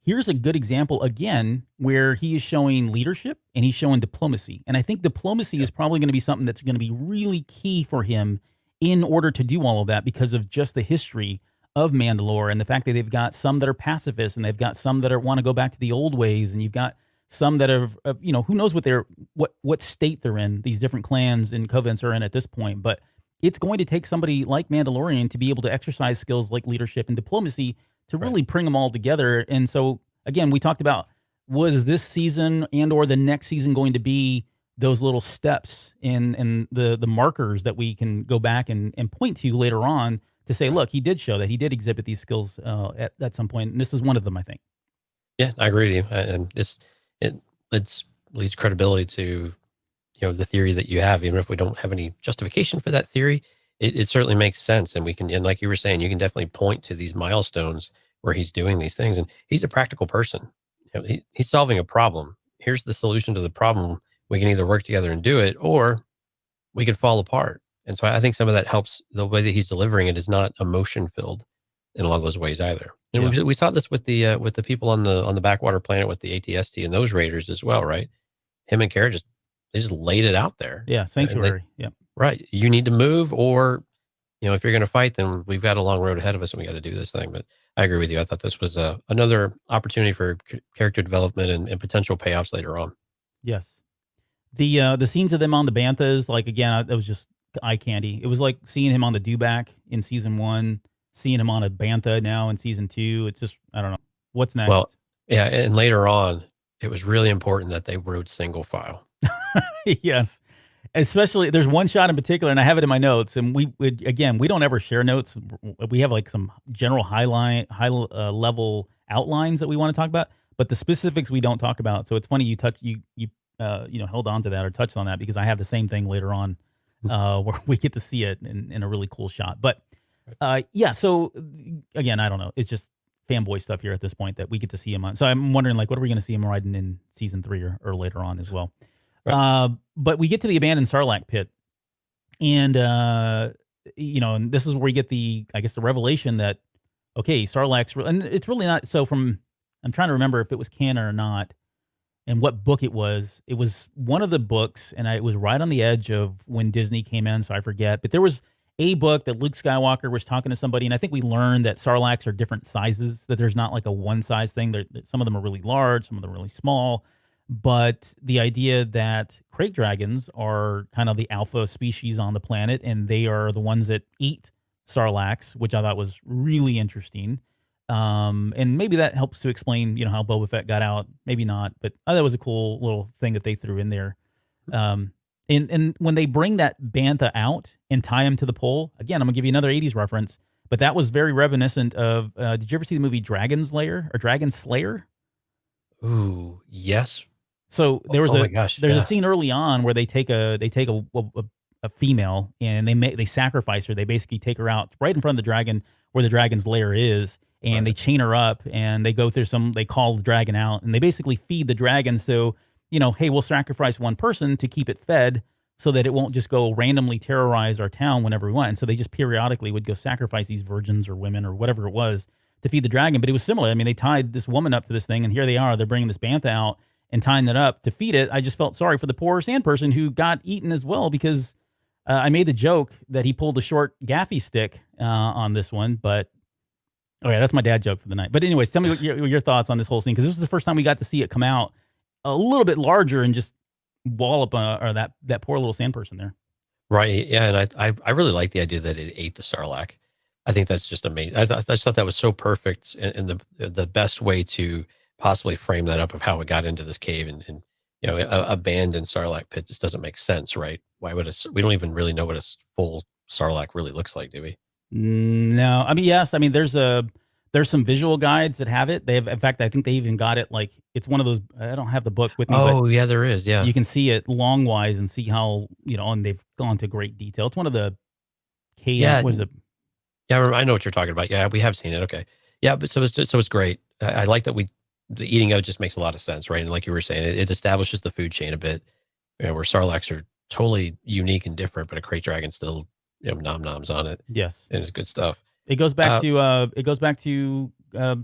Speaker 2: here's a good example, again, where he is showing leadership and he's showing diplomacy. And I think diplomacy is probably going to be something that's going to be really key for him in order to do all of that, because of just the history of Mandalore, and the fact that they've got some that are pacifists and they've got some that want to go back to the old ways, and you've got some that have, who knows what state they're in. These different clans and covens are in at this point, but it's going to take somebody like Mandalorian to be able to exercise skills like leadership and diplomacy to really bring them all together. And so, again, we talked about, was this season and or the next season going to be those little steps in the markers that we can go back and point to later on to say, look, he did show that he did exhibit these skills at some point, and this is one of them, I think.
Speaker 3: Yeah, I agree with you. And it leads credibility to the theory that you have, even if we don't have any justification for that theory. It certainly makes sense, and we can, and like you were saying, you can definitely point to these milestones where he's doing these things, and he's a practical person. He's solving a problem. Here's the solution to the problem. We can either work together and do it, or we could fall apart. And so I think some of that helps. The way that he's delivering it is not emotion filled in a lot of those ways either. And we saw this with the people on the backwater planet with the ATST and those raiders as well, right? Him and Kara they just laid it out there.
Speaker 2: Yeah, sanctuary.
Speaker 3: Right. You need to move, or if you're going to fight, then we've got a long road ahead of us, and we got to do this thing. But I agree with you. I thought this was another opportunity for character development and potential payoffs later on.
Speaker 2: Yes. The scenes of them on the banthas, like, again, it was just eye candy. It was like seeing him on the dewback in season 1, seeing him on a bantha now in season 2. It's just, I don't know. What's next?
Speaker 3: Well, yeah, and later on, it was really important that they rode single file.
Speaker 2: Yes. Especially, there's one shot in particular, and I have it in my notes, and we don't ever share notes. We have like some general high level outlines that we want to talk about, but the specifics we don't talk about. So it's funny you held on to that or touched on that, because I have the same thing later on where we get to see it in a really cool shot. But so again, I don't know. It's just fanboy stuff here at this point that we get to see him on. So I'm wondering, like, what are we going to see him riding in season 3 or later on as well? Right. But we get to the Abandoned Sarlacc Pit, and and this is where we get the revelation that, okay, Sarlacc's, and it's really not. So I'm trying to remember if it was canon or not, and what book it was. It was one of the books, and it was right on the edge of when Disney came in, so I forget. But there was a book that Luke Skywalker was talking to somebody, and I think we learned that Sarlaccs are different sizes, that there's not like a one size thing. Some of them are really large, some of them are really small. But the idea that crate dragons are kind of the alpha species on the planet, and they are the ones that eat Sarlaccs, which I thought was really interesting. And maybe that helps to explain, how Boba Fett got out. Maybe not, but I thought it was a cool little thing that they threw in there. And when they bring that bantha out and tie him to the pole, again, I'm gonna give you another 80s reference, but that was very reminiscent of, did you ever see the movie Dragon Slayer? Ooh,
Speaker 3: yes.
Speaker 2: So there was a scene early on where they take a female, and they sacrifice her. They basically take her out right in front of the dragon where the dragon's lair is, and they chain her up, and they go through they call the dragon out, and they basically feed the dragon. So, hey, we'll sacrifice one person to keep it fed so that it won't just go randomly terrorize our town whenever we want. And so they just periodically would go sacrifice these virgins or women or whatever it was to feed the dragon. But it was similar. I mean, they tied this woman up to this thing, and here they are. They're bringing this bantha out and tying it up to feed it. I just felt sorry for the poor sand person who got eaten as well, because I made the joke that he pulled a short gaffy stick on this one. But okay, that's my dad joke for the night. But anyways, tell me what your thoughts on this whole scene, because this was the first time we got to see it come out a little bit larger and just wallop that poor little sand person there.
Speaker 3: Right. Yeah, and I really like the idea that it ate the Sarlacc. I think that's just amazing. I just thought that was so perfect, and the best way to possibly frame that up of how it got into this cave and abandoned Sarlacc Pit just doesn't make sense, right? Why would we don't even really know what a full Sarlacc really looks like, do we?
Speaker 2: No, I mean, yes. I mean, there's some visual guides that have it. In fact, I think they even got it, like, it's one of those, I don't have the book with me.
Speaker 3: Oh, yeah, there is. Yeah.
Speaker 2: You can see it long wise and see how, and they've gone to great detail. It's one of the cave.
Speaker 3: Yeah.
Speaker 2: What is it?
Speaker 3: Yeah, I know what you're talking about. Yeah, we have seen it. Okay. Yeah, but so it's great. I like that the eating of it just makes a lot of sense, right? And like you were saying, it establishes the food chain a bit, where Sarlaccs are totally unique and different, but a crate dragon still, nom-noms on it.
Speaker 2: Yes.
Speaker 3: And it's good stuff.
Speaker 2: It goes back to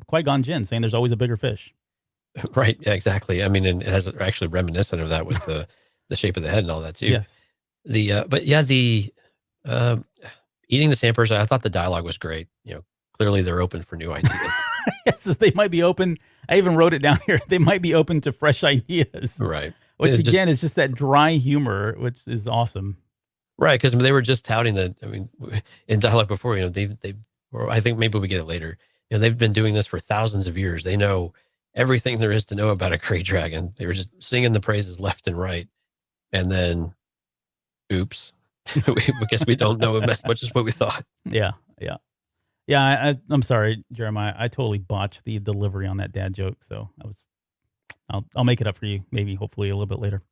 Speaker 2: Qui-Gon Jinn saying there's always a bigger fish.
Speaker 3: Right. Yeah, exactly. I mean, and it has actually reminiscent of that with the shape of the head and all that too.
Speaker 2: Yes.
Speaker 3: Eating the sand person, I thought the dialogue was great. clearly they're open for new ideas.
Speaker 2: Yes, they might be open. I even wrote it down here. They might be open to fresh ideas.
Speaker 3: Right.
Speaker 2: Which again is just that dry humor, which is awesome.
Speaker 3: Right, because they were just touting that. I mean, in dialogue before, or I think maybe we get it later. They've been doing this for thousands of years. They know everything there is to know about a krayt dragon. They were just singing the praises left and right, and then, oops, I guess we don't know as much as what we thought.
Speaker 2: Yeah. I'm sorry, Jeremiah. I totally botched the delivery on that dad joke. So I'll make it up for you, maybe, hopefully a little bit later.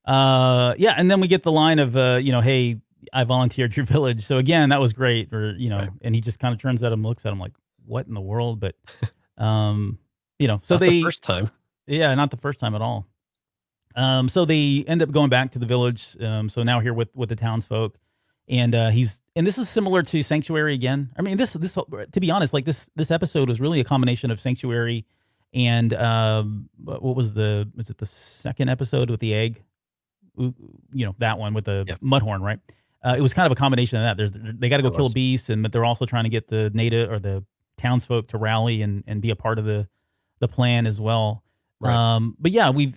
Speaker 2: Yeah, and then we get the line of, hey, I volunteered your village. So again, that was great. Or, right. And he just kind of turns at him, looks at him like, what in the world? But, so
Speaker 3: not the first time.
Speaker 2: Yeah, not the first time at all. So they end up going back to the village. So now here with the townsfolk, and this is similar to Sanctuary again. I mean, this to be honest, like this episode was really a combination of Sanctuary and what was it the second episode with the egg? That one with the Mudhorn, right? It was kind of a combination of that. They got to go kill a beast, but they're also trying to get the native or the townsfolk to rally and be a part of the plan as well. Right. But yeah, we've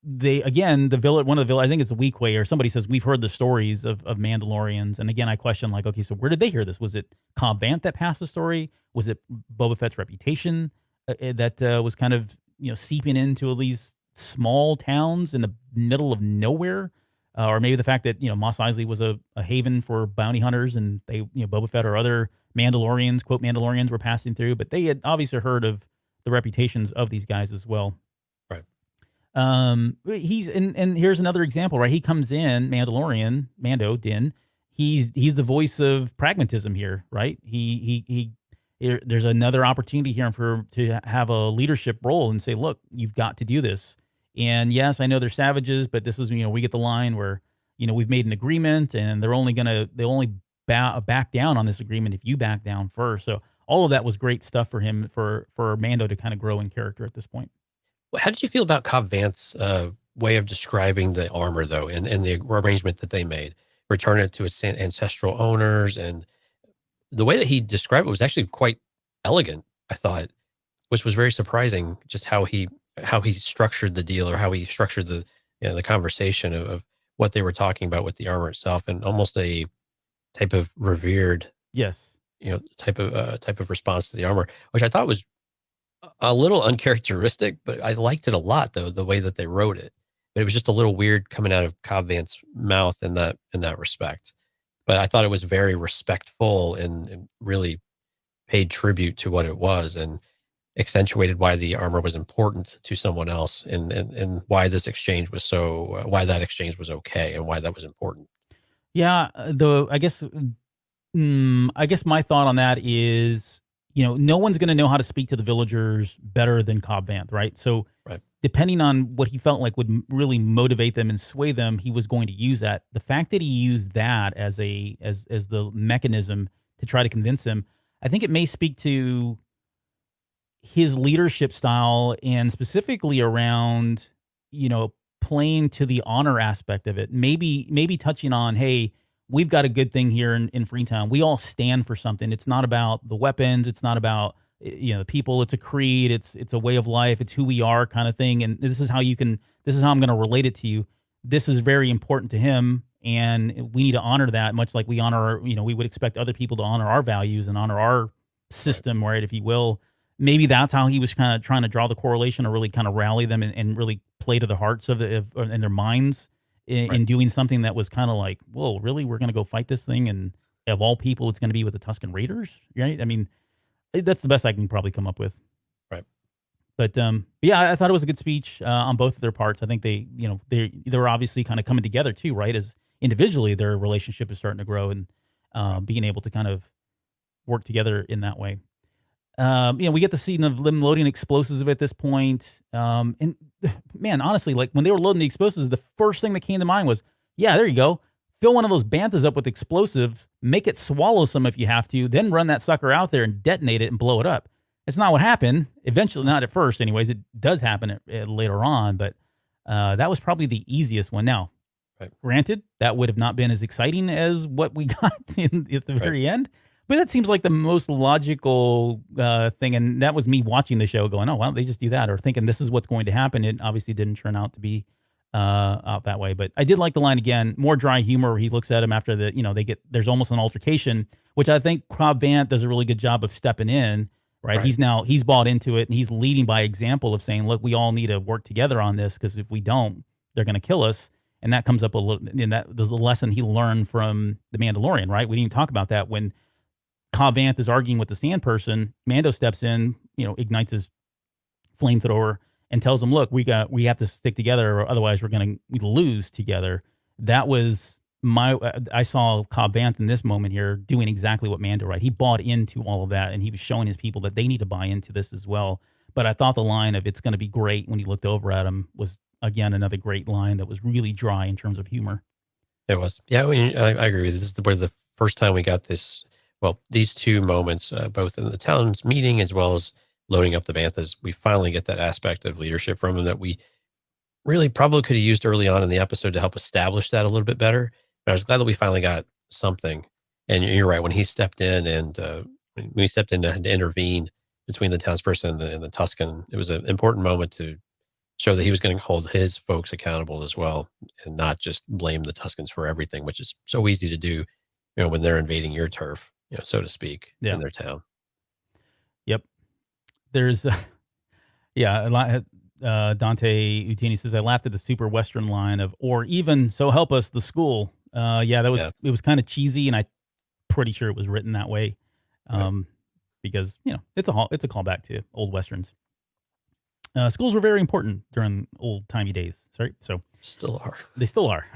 Speaker 2: the village, one of the village, I think it's a Weequay, or somebody says we've heard the stories of Mandalorians, and again I question, like, okay, so where did they hear this? Was it Cobb Vanth that passed the story? Was it Boba Fett's reputation that was kind of seeping into these small towns in the middle of nowhere, or maybe the fact that Mos Eisley was a haven for bounty hunters, and they Boba Fett or other Mandalorians, quote Mandalorians, were passing through, but they had obviously heard of the reputations of these guys as well.
Speaker 3: Right.
Speaker 2: He's and here's another example, right? He comes in, Mando Din. He's the voice of pragmatism here, right? There's another opportunity here to have a leadership role and say, look, you've got to do this. And yes, I know they're savages, but this is, we get the line where, we've made an agreement, and they'll only back down on this agreement if you back down first. So all of that was great stuff for him, for Mando to kind of grow in character at this point.
Speaker 3: Well, how did you feel about Cobb Vanth's way of describing the armor, though, and the arrangement that they made, return it to its ancestral owners, and the way that he described it was actually quite elegant, I thought, which was very surprising, just how he structured the deal, or how he structured the conversation of what they were talking about with the armor itself, and almost a type of revered, type of response to the armor, which I thought was a little uncharacteristic, but I liked it a lot, though, the way that they wrote it. But it was just a little weird coming out of Cobb Vanth's mouth in that respect. But I thought it was very respectful and really paid tribute to what it was, and accentuated why the armor was important to someone else, and why this exchange was why that exchange was okay, and why that was important.
Speaker 2: Yeah, I guess my thought on that is, no one's going to know how to speak to the villagers better than Cobb Vanth, right? So depending on what he felt like would really motivate them and sway them, he was going to use that. The fact that he used that as the mechanism to try to convince him, I think it may speak to his leadership style, and specifically around, playing to the honor aspect of it. Maybe touching on, hey, we've got a good thing here in Freetown. We all stand for something. It's not about the weapons. It's not about the people. It's a creed. It's a way of life. It's who we are, kind of thing. And this is how I'm going to relate it to you. This is very important to him, and we need to honor that, much like we honor, we would expect other people to honor our values and honor our system, right, if you will. Maybe that's how he was kind of trying to draw the correlation, or really kind of rally them and really play to the hearts of and their minds in doing something that was kind of like, whoa, really? We're going to go fight this thing, and of all people, it's going to be with the Tusken Raiders, right? I mean, that's the best I can probably come up with.
Speaker 3: Right.
Speaker 2: But yeah, I thought it was a good speech on both of their parts. I think they were obviously kind of coming together too, right? As individually, their relationship is starting to grow, and being able to kind of work together in that way. We get the scene of them loading explosives at this point. And man, honestly, like when they were loading the explosives, the first thing that came to mind was, yeah, there you go. Fill one of those banthas up with explosive, make it swallow some if you have to, then run that sucker out there and detonate it and blow it up. It's not what happened. Eventually, not at first anyways. It does happen later on, but that was probably the easiest one. Now, granted, that would have not been as exciting as what we got at the very end. But that seems like the most logical thing, and that was me watching the show going, oh, why don't they just do that? Or thinking this is what's going to happen. It obviously didn't turn out to be out that way. But I did like the line again, more dry humor where he looks at him after there's almost an altercation, which I think Cobb Vanth does a really good job of stepping in, right? He's bought into it, and he's leading by example of saying, look, we all need to work together on this, because if we don't, they're going to kill us. And that comes up a little, and there's a lesson he learned from The Mandalorian, right? We didn't even talk about that when Cobb Vanth is arguing with the Sand Person. Mando steps in, ignites his flamethrower and tells him, "Look, we have to stick together, or otherwise we lose together." That was I saw Cobb Vanth in this moment here doing exactly what Mando, right? He bought into all of that, and he was showing his people that they need to buy into this as well. But I thought the line of "it's going to be great" when he looked over at him was again another great line that was really dry in terms of humor.
Speaker 3: It was, yeah. I agree with you. This is the first time we got this. Well, these two moments, both in the town's meeting as well as loading up the Banthas, we finally get that aspect of leadership from him that we really probably could have used early on in the episode to help establish that a little bit better. But I was glad that we finally got something. And you're right, when he stepped in to intervene between the townsperson and the Tusken, it was an important moment to show that he was going to hold his folks accountable as well, and not just blame the Tuskens for everything, which is so easy to do, when they're invading your turf, so to speak, in their town.
Speaker 2: Yep. There's, Dante Utini says, I laughed at the super Western line of, or even, so help us, the school. It was kind of cheesy, and I'm pretty sure it was written that way. Because, it's a callback to old Westerns. Schools were very important during old-timey days, right? So
Speaker 3: still are.
Speaker 2: They still are.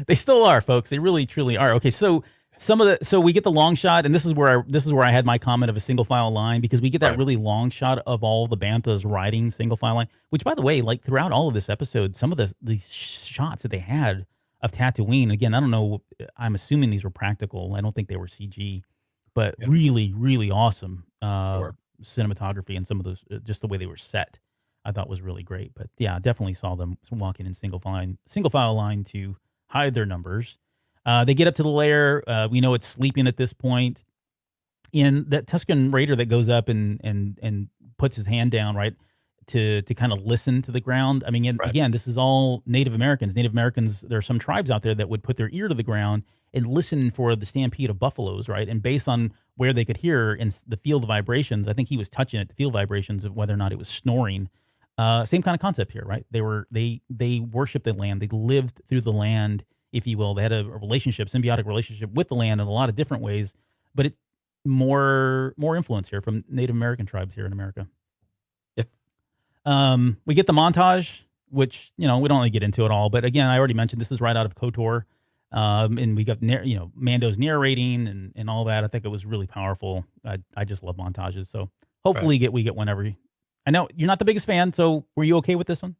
Speaker 2: They still are, folks. They really, truly are. Okay, so so we get the long shot, and this is where I had my comment of a single file line, because we get that really long shot of all the Banthas riding single file line. Which, by the way, like throughout all of this episode, some of these shots that they had of Tatooine, again, I don't know. I'm assuming these were practical. I don't think they were CG, but really, really awesome. Cinematography and some of those, just the way they were set, I thought was really great. But yeah, definitely saw them walking in single file line to hide their numbers. They get up to the lair. We know it's sleeping at this point. In that Tusken Raider that goes up and puts his hand down, right, to kind of listen to the ground. I mean, again, this is all Native Americans. Native Americans, there are some tribes out there that would put their ear to the ground and listen for the stampede of buffaloes, right? And based on where they could hear in the field of vibrations, I think he was touching it, the field vibrations of whether or not it was snoring. Same kind of concept here, right? They worshiped the land. They lived through the land, if you will. They had a symbiotic relationship with the land in a lot of different ways, but it's more influence here from Native American tribes here in America.
Speaker 3: Yep.
Speaker 2: We get the montage, which, we don't really get into it all, but again, I already mentioned this is right out of KOTOR. And we got, Mando's narrating and all that. I think it was really powerful. I just love montages. So hopefully we get one every. I know you're not the biggest fan, so were you okay with this one?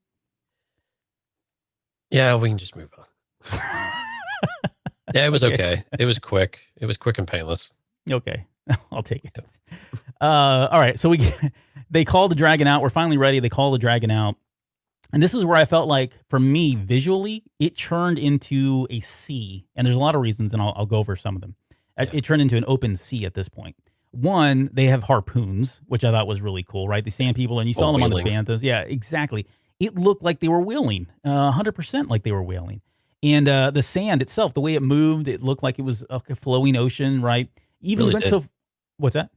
Speaker 3: Yeah, we can just move on. Yeah, it was okay. It was quick. It was quick and painless.
Speaker 2: Okay, I'll take it. All right, so they call the dragon out. We're finally ready. They call the dragon out. And this is where I felt like, for me, visually, it turned into a sea. And there's a lot of reasons, and I'll go over some of them. It turned into an open sea at this point. One, they have harpoons, which I thought was really cool, right? The sand people, and you saw them on the Banthas. Yeah, exactly. It looked like they were whaling, 100% like they were whaling. And the sand itself, the way it moved, it looked like it was a flowing ocean, right? Even
Speaker 3: really
Speaker 2: went so. What's that?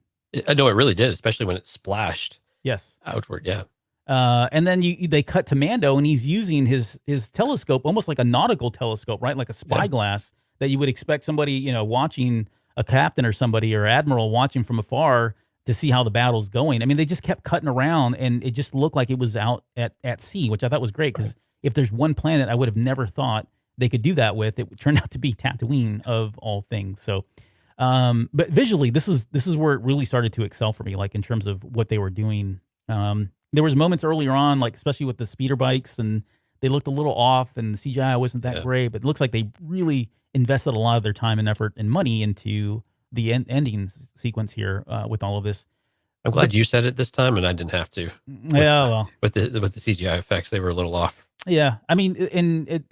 Speaker 3: I know it really did, especially when it splashed.
Speaker 2: Yes.
Speaker 3: Outward, yeah.
Speaker 2: And then they cut to Mando, and he's using his telescope, almost like a nautical telescope, right? Like a spyglass that you would expect somebody, watching a captain or somebody or admiral watching from afar to see how the battle's going. I mean, they just kept cutting around, and it just looked like it was out at sea, which I thought was great, because if there's one planet I would have never thought they could do that with, it turned out to be Tatooine of all things. So, but visually, this is where it really started to excel for me, like in terms of what they were doing. There was moments earlier on, like especially with the speeder bikes, and they looked a little off, and the CGI wasn't that great, but it looks like they really invested a lot of their time and effort and money into the ending sequence here with all of this.
Speaker 3: I'm glad you said it this time, and I didn't have to. With the CGI effects, they were a little off.
Speaker 2: Yeah, I mean,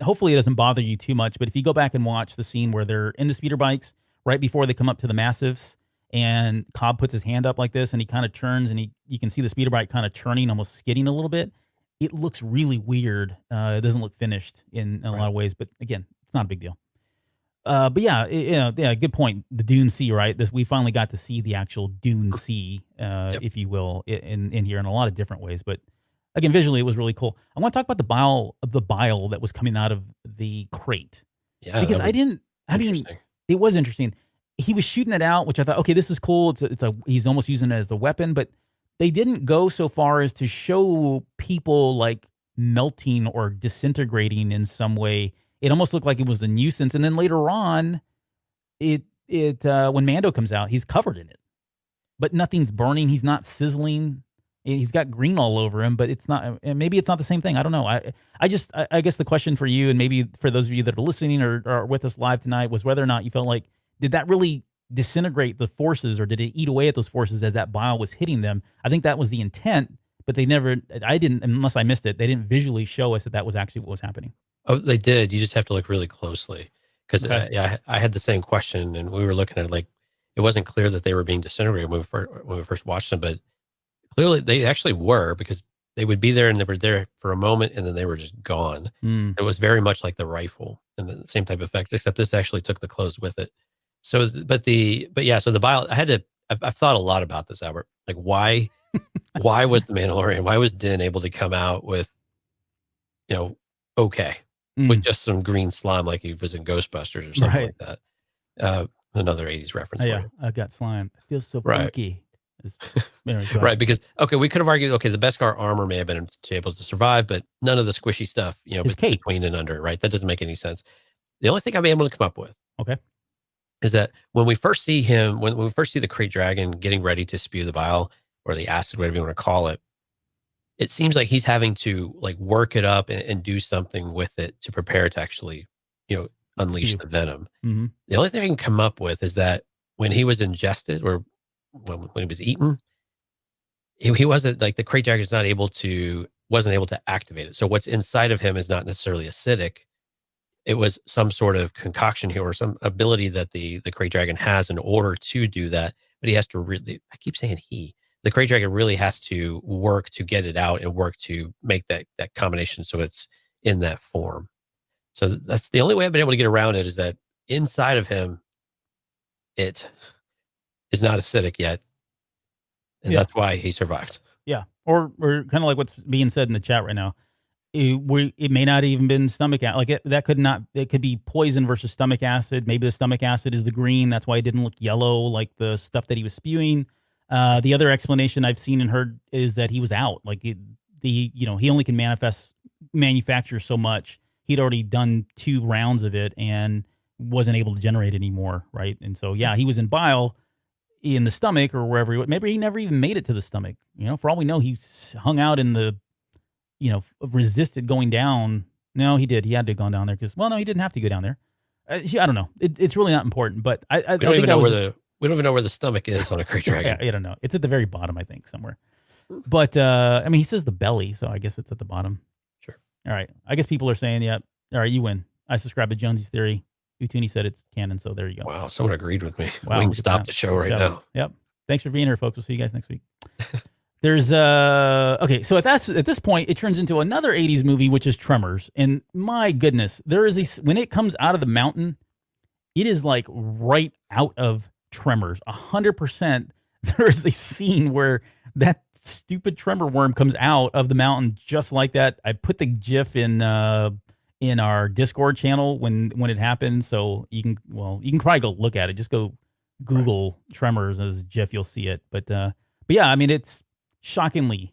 Speaker 2: hopefully it doesn't bother you too much, but if you go back and watch the scene where they're in the speeder bikes, right before they come up to the Massives, and Cobb puts his hand up like this, and he kind of turns, and you can see the speeder bike kind of churning, almost skidding a little bit. It looks really weird. It doesn't look finished in a lot of ways, but again, it's not a big deal. But yeah, good point. The Dune Sea, right? We finally got to see the actual Dune Sea, if you will, in here in a lot of different ways. But again, visually, it was really cool. I want to talk about the bile that was coming out of the crate.
Speaker 3: Yeah,
Speaker 2: because it was interesting. He was shooting it out, which I thought, okay, this is cool. He's almost using it as a weapon, but they didn't go so far as to show people like melting or disintegrating in some way. It almost looked like it was a nuisance. And then later on, when Mando comes out, he's covered in it, but nothing's burning. He's not sizzling. He's got green all over him, but it's not. Maybe it's not the same thing. I don't know. I guess the question for you, and maybe for those of you that are listening or are with us live tonight, was whether or not you felt like, did that really disintegrate the forces, or did it eat away at those forces as that bile was hitting them? I think that was the intent, but they never. I didn't, unless I missed it. They didn't visually show us that was actually what was happening.
Speaker 3: Oh, they did. You just have to look really closely, because I had the same question, and we were looking at it it wasn't clear that they were being disintegrated when we first watched them, but clearly they actually were, because they would be there and they were there for a moment and then they were just gone. It was very much like the rifle and the same type of effect, except this actually took the clothes with it. So, so the bile, I've thought a lot about this, Albert. Like, why was the Mandalorian, why was Din able to come out with, with just some green slime like he was in Ghostbusters or something like that? Another 80s reference.
Speaker 2: Yeah, I've got slime. It feels so funky.
Speaker 3: Right, because we could have argued, the Beskar armor may have been able to survive, but none of the squishy stuff, between and under, right? That doesn't make any sense. The only thing I've been able to come up with, is that when we first see him, when we first see the Krayt Dragon getting ready to spew the bile or the acid, whatever you want to call it, it seems like he's having to work it up and do something with it to prepare to actually, unleash the venom.
Speaker 2: Mm-hmm.
Speaker 3: The only thing I can come up with is that when he was ingested, or when he was eaten, he wasn't, the Krayt Dragon wasn't able to activate it. So what's inside of him is not necessarily acidic. It was some sort of concoction here, or some ability that the Krayt Dragon has in order to do that. But he has to really, I keep saying the Krayt Dragon really has to work to get it out and work to make that combination so it's in that form. So that's the only way I've been able to get around it, is that inside of him, it is not acidic yet. And that's why he survived.
Speaker 2: Yeah. Or kind of like what's being said in the chat right now. It may not even been stomach acid. It could be poison versus stomach acid. Maybe the stomach acid is the green. That's why it didn't look yellow like the stuff that he was spewing. The other explanation I've seen and heard is that he was out. He only can manufacture so much. He'd already done 2 rounds of it and wasn't able to generate any more, right? And so, he was in bile in the stomach or wherever. Maybe he never even made it to the stomach. For all we know, he hung out in the, resisted going down. No, he did. He had to have gone down there because, no, he didn't have to go down there. I don't know. It's really not important. But we don't even
Speaker 3: know where the stomach is on a Krayt Dragon.
Speaker 2: I don't know. It's at the very bottom, I think, somewhere. But he says the belly, so I guess it's at the bottom.
Speaker 3: Sure.
Speaker 2: All right. I guess people are saying, all right, you win. I subscribe to Jonesy's theory. Utuni said it's canon, so there you go.
Speaker 3: Wow, someone agreed with me.
Speaker 2: Wow,
Speaker 3: we can stop the show right now.
Speaker 2: Yep. Thanks for being here, folks. We'll see you guys next week. There's okay, so at this point, it turns into another 80s movie, which is Tremors. And my goodness, there is when it comes out of the mountain, it is like right out of Tremors. 100%. There is a scene where that stupid tremor worm comes out of the mountain just like that. I put the GIF in our Discord channel when it happened, so you can probably go look at it. Just go Google Tremors as GIF, you'll see it. But yeah, I mean, it's shockingly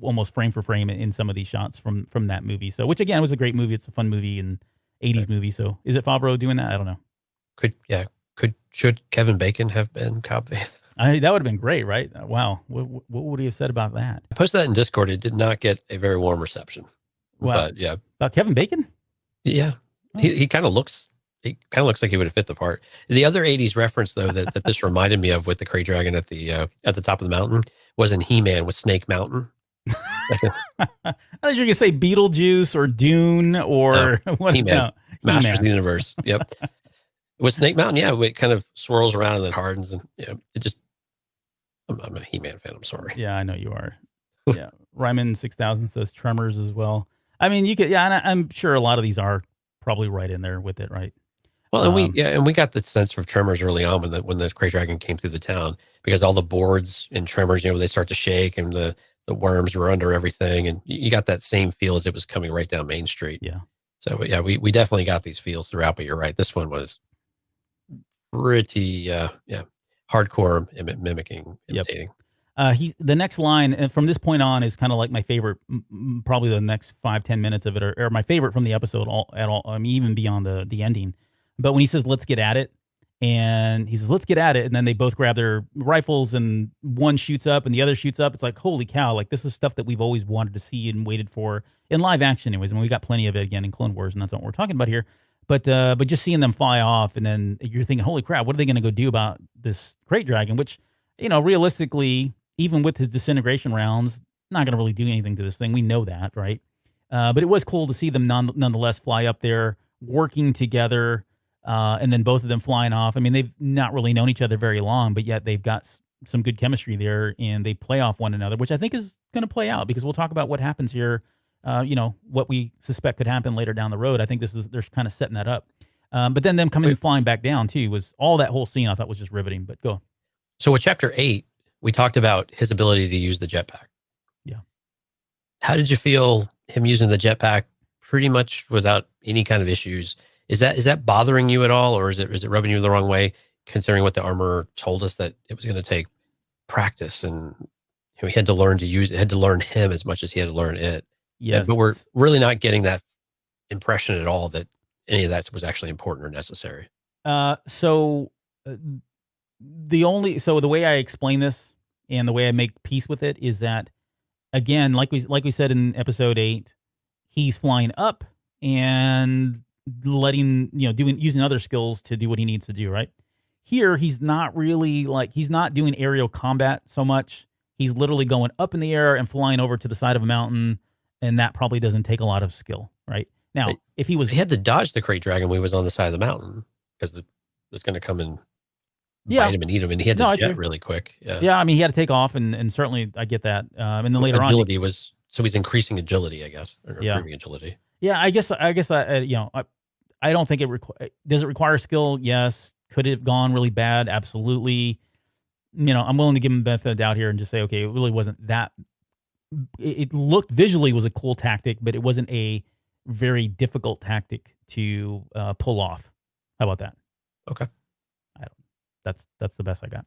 Speaker 2: almost frame for frame in some of these shots from that movie. So, which again was a great movie. It's a fun movie and 80s movie. So, is it Favreau doing that? I don't know.
Speaker 3: Should Kevin Bacon have been Cobb Vanth?
Speaker 2: That would have been great, right? Wow. What would he have said about that?
Speaker 3: I posted that in Discord. It did not get a very warm reception.
Speaker 2: Wow.
Speaker 3: But yeah.
Speaker 2: About Kevin Bacon?
Speaker 3: Yeah.
Speaker 2: Oh.
Speaker 3: He kind of looks like he would have fit the part. The other 80s reference though that this reminded me of with the Krayt Dragon at the top of the mountain was in He-Man with Snake Mountain.
Speaker 2: I thought you were going to say Beetlejuice or Dune or
Speaker 3: He-Man. Masters of the Universe. Yep. With Snake Mountain, yeah, it kind of swirls around and then hardens, and it just. I'm a He-Man fan. I'm sorry.
Speaker 2: Yeah, I know you are. Yeah, Ryman 6000 says Tremors as well. I mean, you could, yeah, and I'm sure a lot of these are probably right in there with it, right?
Speaker 3: Well, and we got the sense of Tremors early on when the Krayt Dragon came through the town, because all the boards in Tremors, they start to shake and the worms were under everything, and you got that same feel as it was coming right down Main Street.
Speaker 2: Yeah.
Speaker 3: So yeah, we definitely got these feels throughout. But you're right, this one was pretty hardcore imitating.
Speaker 2: The next line, and from this point on, is kind of like my favorite. Probably the next 5-10 minutes of it, or my favorite from the episode at all. I mean, even beyond the ending. But when he says, "Let's get at it," and he says, "Let's get at it," and then they both grab their rifles, and one shoots up and the other shoots up. It's like, holy cow! Like, this is stuff that we've always wanted to see and waited for in live action, anyways. And we got plenty of it again in Clone Wars, and that's not what we're talking about here. But just seeing them fly off, and then you're thinking, holy crap, what are they going to go do about this Krayt Dragon? Which, realistically, even with his disintegration rounds, not going to really do anything to this thing. We know that, right? But it was cool to see them nonetheless fly up there, working together, and then both of them flying off. I mean, they've not really known each other very long, but yet they've got some good chemistry there, and they play off one another, which I think is going to play out, because we'll talk about what happens here. What we suspect could happen later down the road. I think they're kind of setting that up. But then them coming flying back down too, was all that whole scene I thought was just riveting. But go.
Speaker 3: So with Chapter 8, we talked about his ability to use the jetpack.
Speaker 2: Yeah.
Speaker 3: How did you feel him using the jetpack pretty much without any kind of issues? Is that bothering you at all, or is it rubbing you the wrong way, considering what the armor told us, that it was going to take practice, and he had to learn to use it, had to learn him as much as he had to learn it.
Speaker 2: Yes.
Speaker 3: But we're really not getting that impression at all that any of that was actually important or necessary.
Speaker 2: So the way I explain this and the way I make peace with it is that, again, like we said in episode 8, he's flying up and letting, using other skills to do what he needs to do, right? Here, he's not really he's not doing aerial combat so much. He's literally going up in the air and flying over to the side of a mountain, and that probably doesn't take a lot of skill, right? Now, if he had
Speaker 3: to dodge the Krayt Dragon when he was on the side of the mountain, because it was going to come and bite him and eat him, and he had to jet really quick.
Speaker 2: Yeah, I mean, he had to take off, and certainly I get that. And then later
Speaker 3: agility was, so he's increasing agility, I guess, or improving agility.
Speaker 2: Yeah, I guess I don't think does it require skill? Yes. Could it have gone really bad? Absolutely. I'm willing to give him the benefit of the doubt here and just say, okay, it really wasn't that. It looked visually was a cool tactic, but it wasn't a very difficult tactic to pull off. How about that?
Speaker 3: Okay.
Speaker 2: That's the best I got.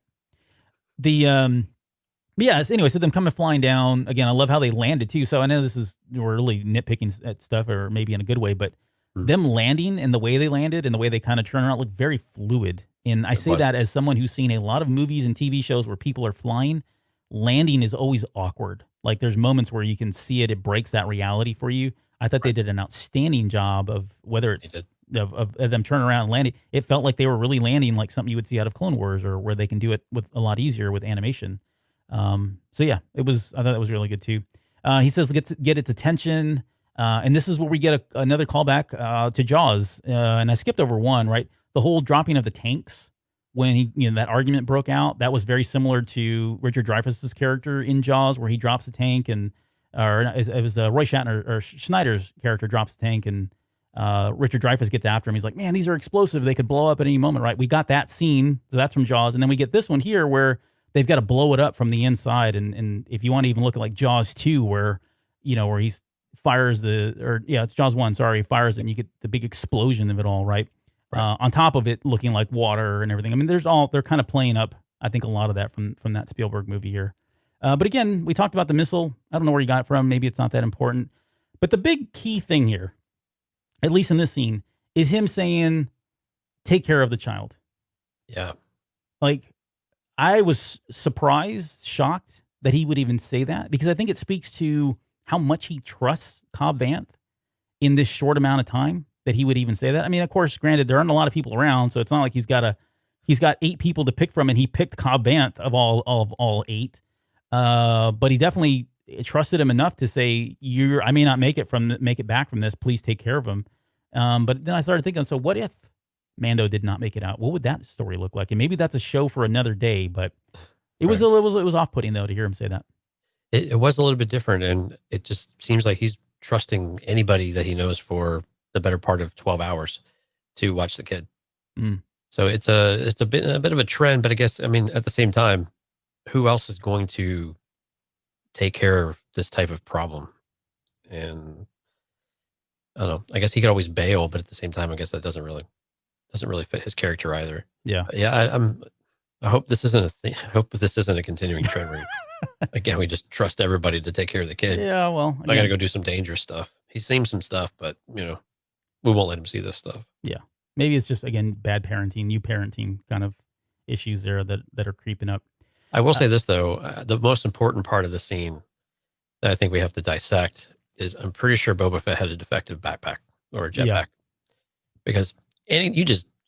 Speaker 2: Anyway, so them coming flying down again. I love how they landed too. So I know we're really nitpicking at stuff, or maybe in a good way, but them landing and the way they landed and the way they kind of turn around looked very fluid. And I say that as someone who's seen a lot of movies and TV shows where people are flying. Landing is always awkward. Like, there's moments where you can see it breaks that reality for you. I thought they did an outstanding job of whether it's of them turning around and landing. It felt like they were really landing like something you would see out of Clone Wars, or where they can do it with a lot easier with animation. So yeah, I thought that was really good too. He says, get its attention. And this is where we get another callback to Jaws. And I skipped over one, right? The whole dropping of the tanks when that argument broke out, that was very similar to Richard Dreyfuss's character in Jaws, where he drops a tank, it was Roy Shatner, or Schneider's character drops the tank, and Richard Dreyfuss gets after him. He's like, man, these are explosive. They could blow up at any moment, right? We got that scene. So that's from Jaws. And then we get this one here where they've got to blow it up from the inside. And if you want to even look at like Jaws 2, where he fires it's Jaws 1, sorry, he fires it and you get the big explosion of it all, right? On top of it looking like water and everything. I mean, they're kind of playing up, I think, a lot of that from that Spielberg movie here. But again, we talked about the missile. I don't know where you got it from. Maybe it's not that important. But the big key thing here, at least in this scene, is him saying, take care of the child.
Speaker 3: Yeah.
Speaker 2: Like, I was surprised, shocked that he would even say that, because I think it speaks to how much he trusts Cobb Vanth in this short amount of time that he would even say that. I mean, of course, granted, there aren't a lot of people around, so it's not like he's got 8 people to pick from, and he picked Cobb Vanth of all 8. But he definitely trusted him enough to say, I may not make it back from this. Please take care of him. But then I started thinking, so what if Mando did not make it out. What would that story look like? And maybe that's a show for another day, but it was
Speaker 3: Right.
Speaker 2: it was off-putting though to hear him say that.
Speaker 3: It was a little bit different, and it just seems like he's trusting anybody that he knows for the better part of 12 hours to watch the kid.
Speaker 2: Mm.
Speaker 3: So it's a bit of a trend, but I guess, I mean, at the same time, who else is going to take care of this type of problem? And I don't know. I guess he could always bail, but at the same time, I guess that doesn't really fit his character either.
Speaker 2: Yeah.
Speaker 3: Yeah, I hope this isn't I hope this isn't a continuing trend where again we just trust everybody to take care of the kid.
Speaker 2: Yeah, well,
Speaker 3: I got to go do some dangerous stuff. He's seen some stuff, but we won't let him see this stuff.
Speaker 2: yeah. Maybe it's just again bad parenting, new parenting kind of issues there that are creeping up.
Speaker 3: I will say this though, the most important part of the scene that I think we have to dissect is I'm pretty sure Boba Fett had a defective backpack or a jetpack,
Speaker 2: Yeah.
Speaker 3: because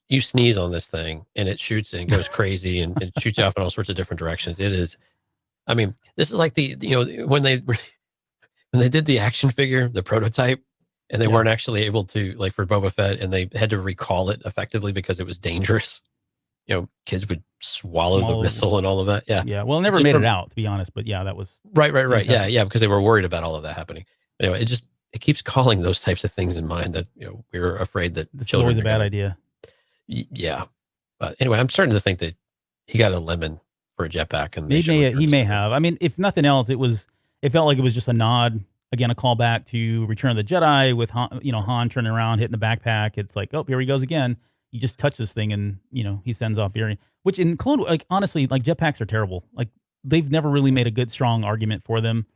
Speaker 3: you sneeze on this thing and it shoots and goes crazy and it shoots you off in all sorts of different directions. It is, I mean, this is like when they did the action figure, the prototype, and they weren't actually able to, like, for Boba Fett, and they had to recall it effectively because it was dangerous. Kids would swallow the missile and all of that. Yeah.
Speaker 2: Yeah. Well, it never made it out, to be honest, but yeah, that was
Speaker 3: Right. Yeah, because they were worried about all of that happening. Anyway, it keeps calling those types of things in mind that we're afraid that
Speaker 2: this is
Speaker 3: children
Speaker 2: always a
Speaker 3: are
Speaker 2: bad
Speaker 3: gonna-
Speaker 2: idea.
Speaker 3: Yeah, but anyway, I'm starting to think that he got a lemon for a jetpack, and
Speaker 2: He may have. I mean, if nothing else, it felt like it was just a nod. Again, a callback to Return of the Jedi with Han turning around, hitting the backpack. It's like, oh, here he goes again. You just touch this thing, and he sends off Varian. Which in Clone, like, honestly, like, jetpacks are terrible. Like, they've never really made a good, strong argument for them.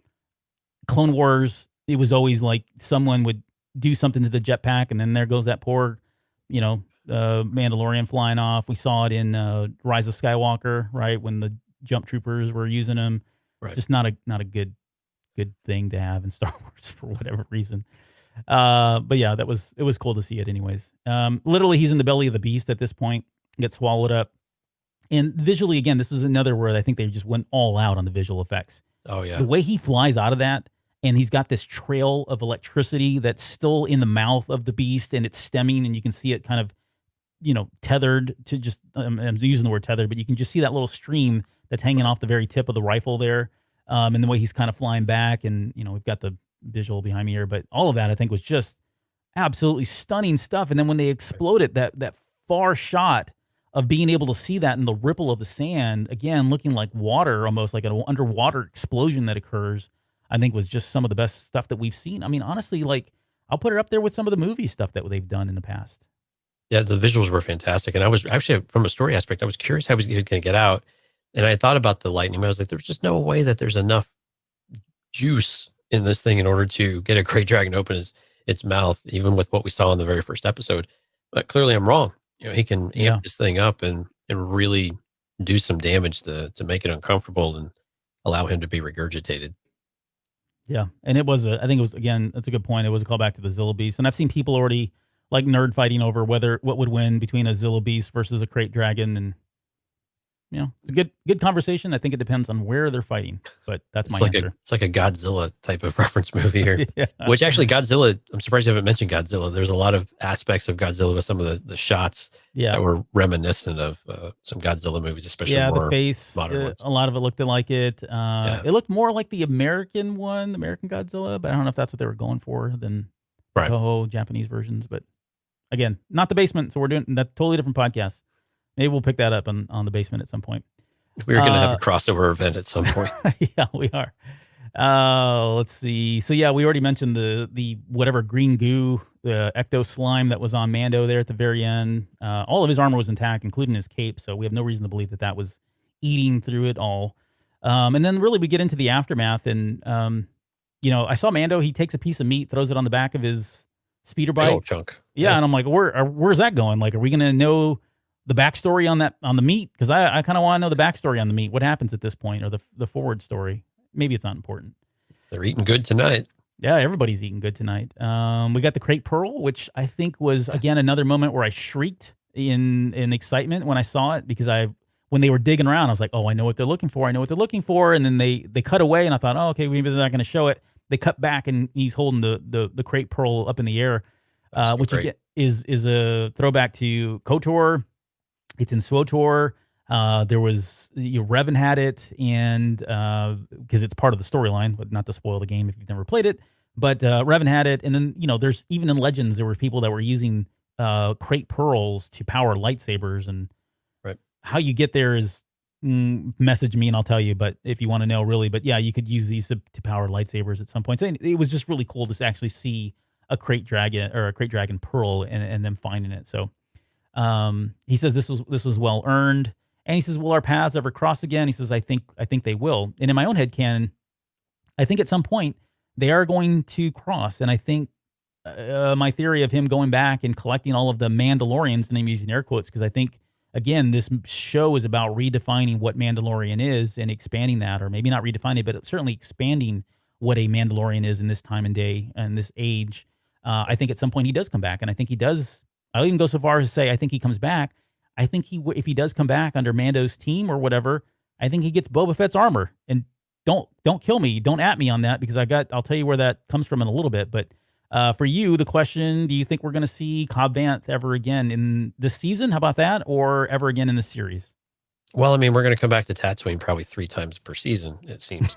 Speaker 2: Clone Wars, it was always like someone would do something to the jetpack, and then there goes that poor, Mandalorian flying off. We saw it in Rise of Skywalker, right, when the jump troopers were using them.
Speaker 3: Right.
Speaker 2: Just not a good thing to have in Star Wars for whatever reason. But yeah, it was cool to see it anyways. Literally, he's in the belly of the beast at this point, gets swallowed up. And visually, again, this is another where I think they just went all out on the visual effects.
Speaker 3: Oh yeah,
Speaker 2: The way he flies out of that, and he's got this trail of electricity that's still in the mouth of the beast, and it's stemming, and you can see it kind of, tethered to just, I'm using the word tethered, but you can just see that little stream that's hanging off the very tip of the rifle there. And the way he's kind of flying back, and, we've got the visual behind me here, but all of that I think was just absolutely stunning stuff. And then when they exploded, that far shot of being able to see that in the ripple of the sand, again, looking like water, almost like an underwater explosion that occurs, I think was just some of the best stuff that we've seen. I mean, honestly, like, I'll put it up there with some of the movie stuff that they've done in the past.
Speaker 3: yeah. The visuals were fantastic, and I was actually, from a story aspect, I was curious how he was going to get out. And I thought about the lightning, but I was like, there's just no way that there's enough juice in this thing in order to get a great dragon to open its mouth, even with what we saw in the very first episode. But clearly I'm wrong. He can amp this thing up and really do some damage to make it uncomfortable and allow him to be regurgitated.
Speaker 2: Yeah. And I think it was, again, that's a good point. It was a callback to the Zilla Beast. And I've seen people already like nerd fighting over what would win between a Zilla Beast versus a Crate Dragon. And, it's a good conversation. I think it depends on where they're fighting, but that's my answer.
Speaker 3: It's like a Godzilla type of reference movie here.
Speaker 2: Yeah.
Speaker 3: Which actually, Godzilla, I'm surprised you haven't mentioned Godzilla. There's a lot of aspects of Godzilla with some of the shots that were reminiscent of some Godzilla movies, especially more
Speaker 2: the face,
Speaker 3: modern ones.
Speaker 2: A lot of it looked like it. It looked more like the American one, the American Godzilla, but I don't know if that's what they were going for than Toho Japanese versions. But again, not the basement, so we're doing that totally different podcast. Maybe we'll pick that up on the basement at some point.
Speaker 3: We're going to have a crossover event at some point.
Speaker 2: Yeah, we are. Let's see. So yeah, we already mentioned the whatever green goo, the ecto slime that was on Mando there at the very end. All of his armor was intact, including his cape. So we have no reason to believe that was eating through it all. And then really we get into the aftermath, and I saw Mando. He takes a piece of meat, throws it on the back of his speeder bike.
Speaker 3: Old chunk.
Speaker 2: Yeah, and I'm like, where's that going? Like, are we going to know the backstory on the meat? Because I kind of want to know the backstory on the meat. What happens at this point, or the forward story? Maybe it's not important.
Speaker 3: They're eating good tonight.
Speaker 2: Yeah, everybody's eating good tonight. We got the Crate Pearl, which I think was, again, another moment where I shrieked in excitement when I saw it, because when they were digging around, I was like, oh, I know what they're looking for. And then they cut away, and I thought, oh, okay, maybe they're not going to show it. They cut back, and he's holding the Crate Pearl up in the air. which
Speaker 3: great.
Speaker 2: again is a throwback to KOTOR. It's in SWOTOR. There was Revan had it, and because it's part of the storyline, but not to spoil the game if you've never played it. But Revan had it, and then there's even in Legends there were people that were using crate pearls to power lightsabers, and
Speaker 3: Right.
Speaker 2: how you get there is message me and I'll tell you. But if you want to know really, but yeah, you could use these to power lightsabers at some point. So it was just really cool to actually see a crate dragon or a crate dragon pearl and them finding it. So he says this was well earned, and he says, will our paths ever cross again? He says, I think they will. And in my own head canon, I think at some point they are going to cross. And I think my theory of him going back and collecting all of the Mandalorians, and I'm using air quotes because I think, again, this show is about redefining what Mandalorian is and expanding that, or maybe not redefining it, but certainly expanding what a Mandalorian is in this time and day and this age. I think at some point he does come back, and I think he does. I'll even go so far as to say I think he comes back. I think if he does come back under Mando's team or whatever, I think he gets Boba Fett's armor. And don't kill me, don't at me on that, because I'll tell you where that comes from in a little bit. But for you, the question: do you think we're going to see Cobb Vanth ever again in this season? How about that, or ever again in the series?
Speaker 3: Well, I mean, we're going to come back to Tatooine probably 3 times per season, it seems.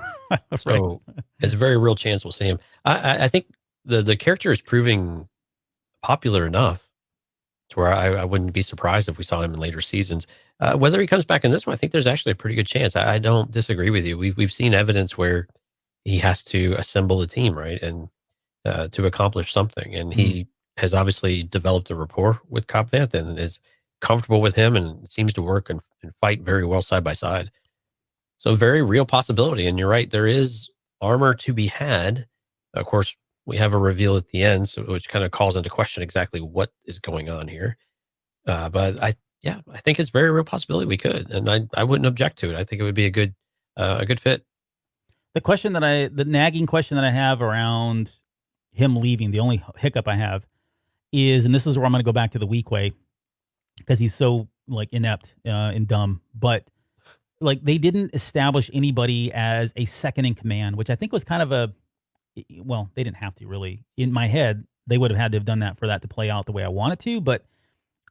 Speaker 3: So it's a very real chance we'll see him. I think the character is proving popular enough to where I wouldn't be surprised if we saw him in later seasons. Whether he comes back in this one, I think there's actually a pretty good chance. I don't disagree with you. We've seen evidence where he has to assemble a team, right, and to accomplish something. And he has obviously developed a rapport with Cobb Vanth and is comfortable with him, and it seems to work and fight very well side by side. So very real possibility. And you're right, there is armor to be had. Of course, we have a reveal at the end, which kind of calls into question exactly what is going on here. But I think it's very real possibility we could, and I wouldn't object to it. I think it would be a good fit.
Speaker 2: The nagging question that I have around him leaving, the only hiccup I have is, and this is where I'm going to go back to the weak way, because he's so inept and dumb, but they didn't establish anybody as a second in command, which I think was kind of they didn't have to really. In my head, they would have had to have done that for that to play out the way I want it to. But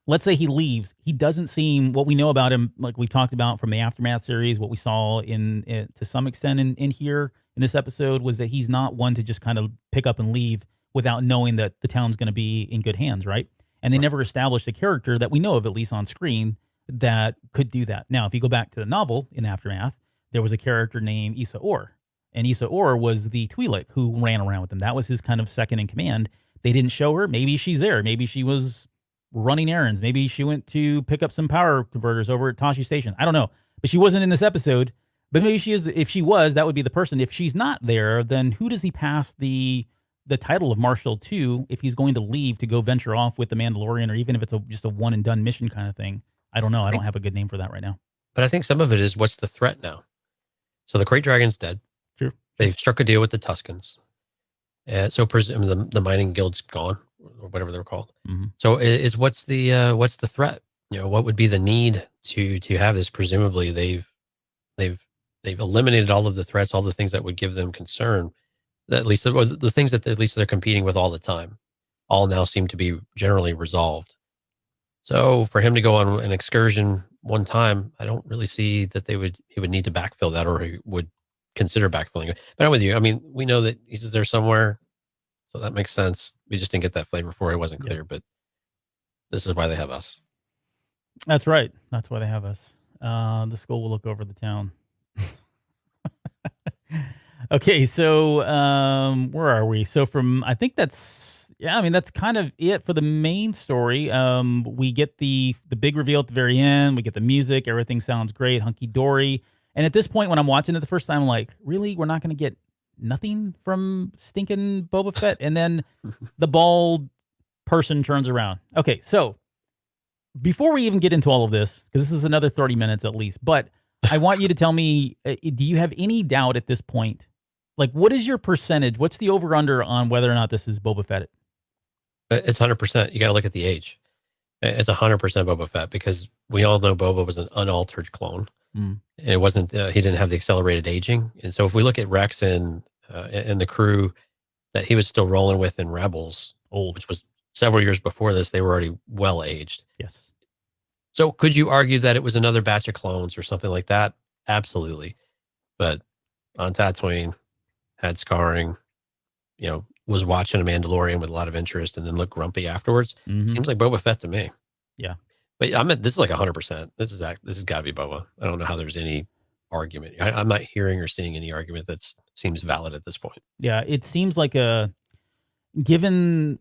Speaker 2: let's say he leaves. He doesn't seem, what we know about him, like we've talked about from the Aftermath series, what we saw in to some extent in here in this episode, was that he's not one to just kind of pick up and leave without knowing that the town's going to be in good hands, right? And they never established a character that we know of, at least on screen, that could do that. Now, if you go back to the novel in Aftermath, there was a character named Issa Orr. And Issa Orr was the Twi'lek who ran around with him. That was his kind of second in command. They didn't show her. Maybe she's there. Maybe she was running errands. Maybe she went to pick up some power converters over at Tashi Station. I don't know. But she wasn't in this episode. But maybe she is. If she was, that would be the person. If she's not there, then who does he pass the title of Marshal to if he's going to leave to go venture off with the Mandalorian, or even if it's just a one and done mission kind of thing? I don't know. I don't have a good name for that right now.
Speaker 3: But I think some of it is, what's the threat now? So the Krayt Dragon's dead.
Speaker 2: True.
Speaker 3: They've struck a deal with the Tuskens. So the mining guild's gone, or whatever they're called.
Speaker 2: Mm-hmm.
Speaker 3: So what's the threat? What would be the need to have this? Presumably they've eliminated all of the threats, all the things that would give them concern. At least the things that at least they're competing with all the time, all now seem to be generally resolved. So for him to go on an excursion one time, I don't really see that he would need to backfill that, or he would consider backfilling it. But I'm with you. I mean, we know that he's there somewhere, so that makes sense. We just didn't get that flavor for it. It wasn't clear, but this is why they have us.
Speaker 2: That's right. That's why they have us. The skull will look over the town. Okay, so where are we? So I think that's kind of it for the main story. We get the big reveal at the very end. We get the music. Everything sounds great, hunky dory. And at this point, when I'm watching it the first time, I'm like, really? We're not going to get nothing from stinking Boba Fett? And then the bald person turns around. Okay, so before we even get into all of this, because this is another 30 minutes at least, but I want you to tell me, do you have any doubt at this point? Like, what is your percentage? What's the over-under on whether or not this is Boba Fett?
Speaker 3: It's 100%. You got to look at the age. It's 100% Boba Fett, because we all know Boba was an unaltered clone. And it wasn't, he didn't have the accelerated aging. And so if we look at Rex and the crew that he was still rolling with in Rebels, which was several years before this, they were already well aged.
Speaker 2: Yes.
Speaker 3: So could you argue that it was another batch of clones or something like that? Absolutely. But on Tatooine, had scarring, was watching a Mandalorian with a lot of interest and then looked grumpy afterwards.
Speaker 2: Mhm.
Speaker 3: Seems like Boba Fett to me.
Speaker 2: Yeah.
Speaker 3: But this is like 100%. This has got to be Boba. I don't know how there's any argument. I'm not hearing or seeing any argument that seems valid at this point.
Speaker 2: Yeah, it seems like given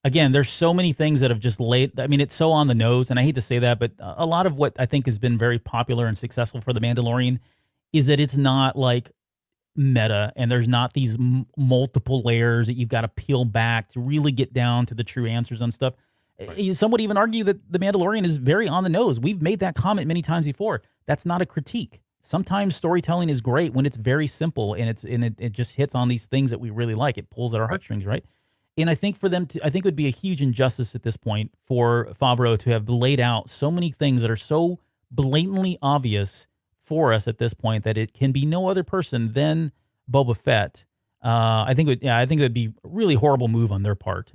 Speaker 2: again, there's so many things that have just laid. I mean, it's so on the nose, and I hate to say that, but a lot of what I think has been very popular and successful for The Mandalorian is that it's not like meta, and there's not these multiple layers that you've got to peel back to really get down to the true answers on stuff.
Speaker 3: Right.
Speaker 2: Some would even argue that The Mandalorian is very on the nose. We've made that comment many times before. That's not a critique. Sometimes storytelling is great when it's very simple and it just hits on these things that we really like. It pulls at our heartstrings, right? And I think for them to, I think it would be a huge injustice at this point for Favreau to have laid out so many things that are so blatantly obvious for us at this point that it can be no other person than Boba Fett. I think it would be a really horrible move on their part.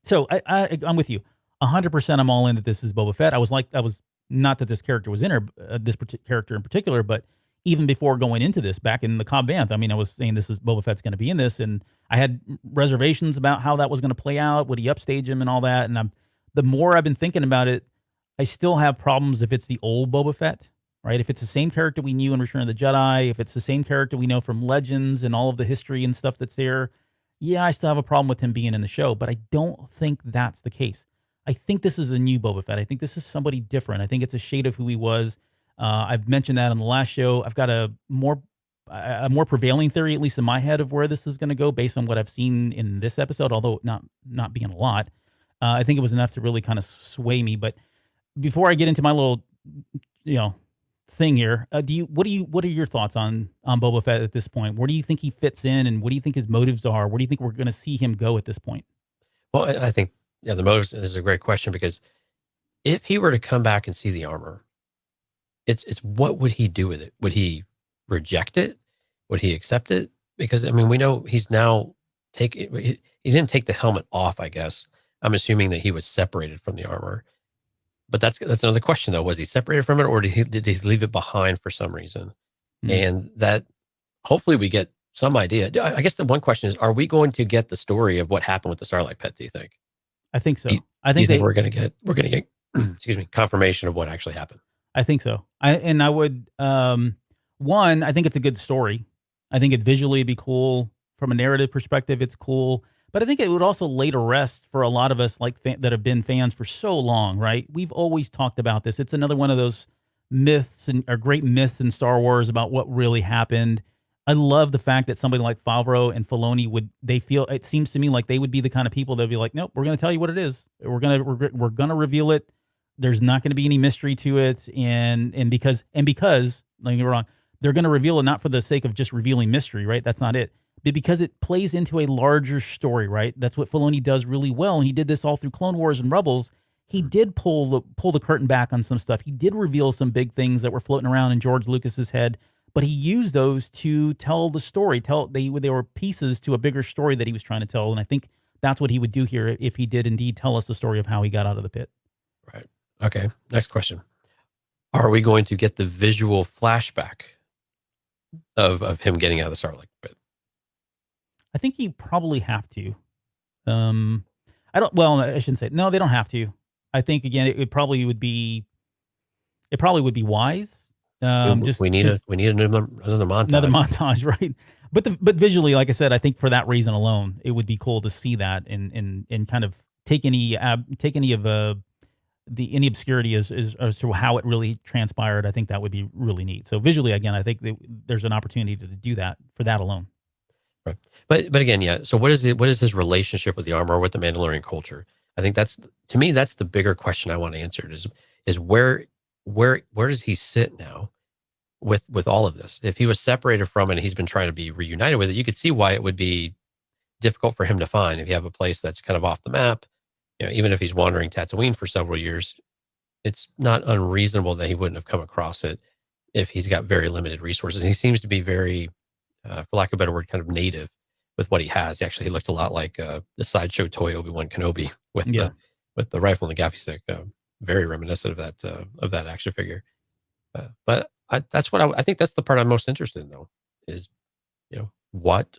Speaker 2: So I'm with you 100%. I'm all in that this is Boba Fett. I was not that this character was in her, this character in particular, but even before going into this, back in the Cobb Vanth, I mean, I was saying this is Boba Fett's going to be in this, and I had reservations about how that was going to play out. Would he upstage him and all that? And the more I've been thinking about it, I still have problems if it's the old Boba Fett, right? If it's the same character we knew in Return of the Jedi, if it's the same character we know from Legends and all of the history and stuff that's there, yeah, I still have a problem with him being in the show, but I don't think that's the case. I think this is a new Boba Fett. I think this is somebody different. I think it's a shade of who he was. I've mentioned that on the last show. I've got a more prevailing theory, at least in my head, of where this is going to go based on what I've seen in this episode, although not being a lot. I think it was enough to really kind of sway me. But before I get into my little, thing here, what are your thoughts on Boba Fett at this point? Where do you think he fits in, and what do you think his motives are? Where do you think we're going to see him go at this point?
Speaker 3: Well, I think the motives is a great question, because if he were to come back and see the armor, it's what would he do with it? Would he reject it? Would he accept it? Because I mean, we know he's now he didn't take the helmet off, I guess. I'm assuming that he was separated from the armor. But that's another question, though. Was he separated from it, or did he leave it behind for some reason? And that hopefully we get some idea. I guess the one question is, are we going to get the story of what happened with the Sarlacc Pit, do you think?
Speaker 2: I think so.
Speaker 3: I think we're going to get excuse me, confirmation of what actually happened.
Speaker 2: I think so. I would, I think it's a good story. I think it visually be cool from a narrative perspective. It's cool, but I think it would also lay to rest for a lot of us that have been fans for so long, right? We've always talked about this. It's another one of those myths or great myths in Star Wars about what really happened. I love the fact that somebody like Favreau and Filoni it seems to me like they would be the kind of people that would be like, nope, we're going to tell you what it is. We're going to reveal it. There's not going to be any mystery to it. And because, don't get me wrong, they're going to reveal it not for the sake of just revealing mystery, right? That's not it. But because it plays into a larger story, right? That's what Filoni does really well. And he did this all through Clone Wars and Rebels. He did pull the curtain back on some stuff. He did reveal some big things that were floating around in George Lucas's head, but he used those to tell the story. They were pieces to a bigger story that he was trying to tell. And I think that's what he would do here if he did indeed tell us the story of how he got out of the pit.
Speaker 3: Right. Okay. Next question. Are we going to get the visual flashback of him getting out of the Sarlacc Pit?
Speaker 2: I think you probably have to. I shouldn't say it. No, they don't have to. I think again, it probably would be wise.
Speaker 3: We need another montage.
Speaker 2: Another montage, right? But visually, like I said, I think for that reason alone, it would be cool to see that and kind of take any obscurity as to how it really transpired. I think that would be really neat. So visually, again, I think there's an opportunity to do that for that alone.
Speaker 3: Right. But again, yeah. So what is his relationship with the armor, with the Mandalorian culture? I think that's the bigger question I want to answer is where does he sit now with all of this? If he was separated from it and he's been trying to be reunited with it, you could see why it would be difficult for him to find. If you have a place that's kind of off the map, even if he's wandering Tatooine for several years, it's not unreasonable that he wouldn't have come across it if he's got very limited resources. And he seems to be very, for lack of a better word, kind of native with what he has. Actually, he looked a lot like the sideshow toy Obi-Wan Kenobi with the rifle and the gaffy stick. Very reminiscent of that action figure. But that's what I think. That's the part I'm most interested in, though, is what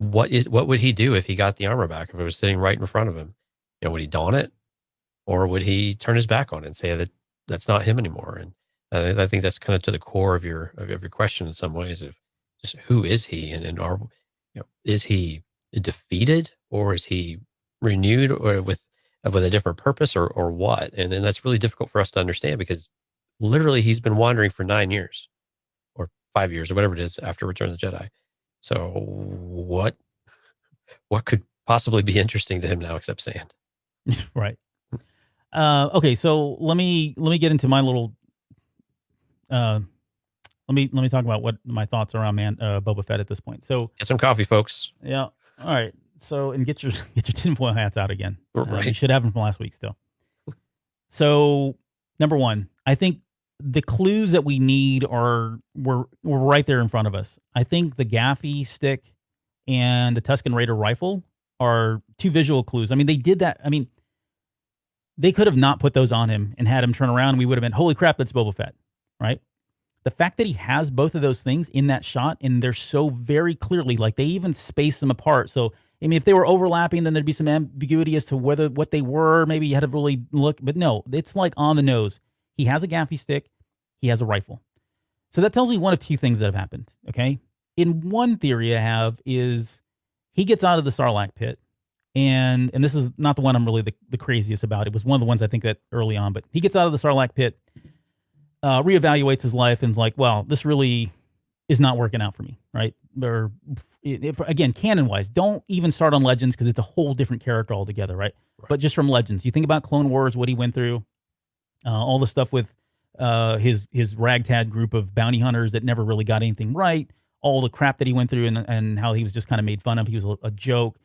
Speaker 3: would he do if he got the armor back, if it was sitting right in front of him? Would he don it, or would he turn his back on it and say that that's not him anymore? And I think that's kind of to the core of your question in some ways, of just who is he, and is he defeated, or is he renewed, or with a different purpose, or what? And then that's really difficult for us to understand, because literally he's been wandering for 9 years or 5 years or whatever it is after Return of the Jedi. So what could possibly be interesting to him now except sand?
Speaker 2: Right. Okay, so let me get into my little. Let me talk about what my thoughts are on Boba Fett at this point. So
Speaker 3: get some coffee, folks.
Speaker 2: Yeah. All right. So, and get your tinfoil hats out again.
Speaker 3: Right.
Speaker 2: You should have them from last week still. So, number one, I think the clues that we need were right there in front of us. I think the gaffy stick and the Tusken Raider rifle are two visual clues. I mean, they did that. I mean, they could have not put those on him and had him turn around, and we would have been, holy crap, that's Boba Fett, right? The fact that he has both of those things in that shot, and they're so very clearly, like, they even space them apart. So, I mean, if they were overlapping, then there'd be some ambiguity as to what they were. Maybe you had to really look, but no, it's like on the nose. He has a gaffy stick. He has a rifle. So that tells me one of two things that have happened, okay? In one theory I have is he gets out of the Sarlacc pit, and this is not the one I'm really the craziest about. It was one of the ones I think that early on, but he gets out of the Sarlacc pit, reevaluates his life, and is like, well, this really is not working out for me, right? Or again, canon-wise, don't even start on Legends, because it's a whole different character altogether, right? But just from Legends, you think about Clone Wars, what he went through, all the stuff with his ragtag group of bounty hunters that never really got anything right, all the crap that he went through, and how he was just kind of made fun of. He was a joke.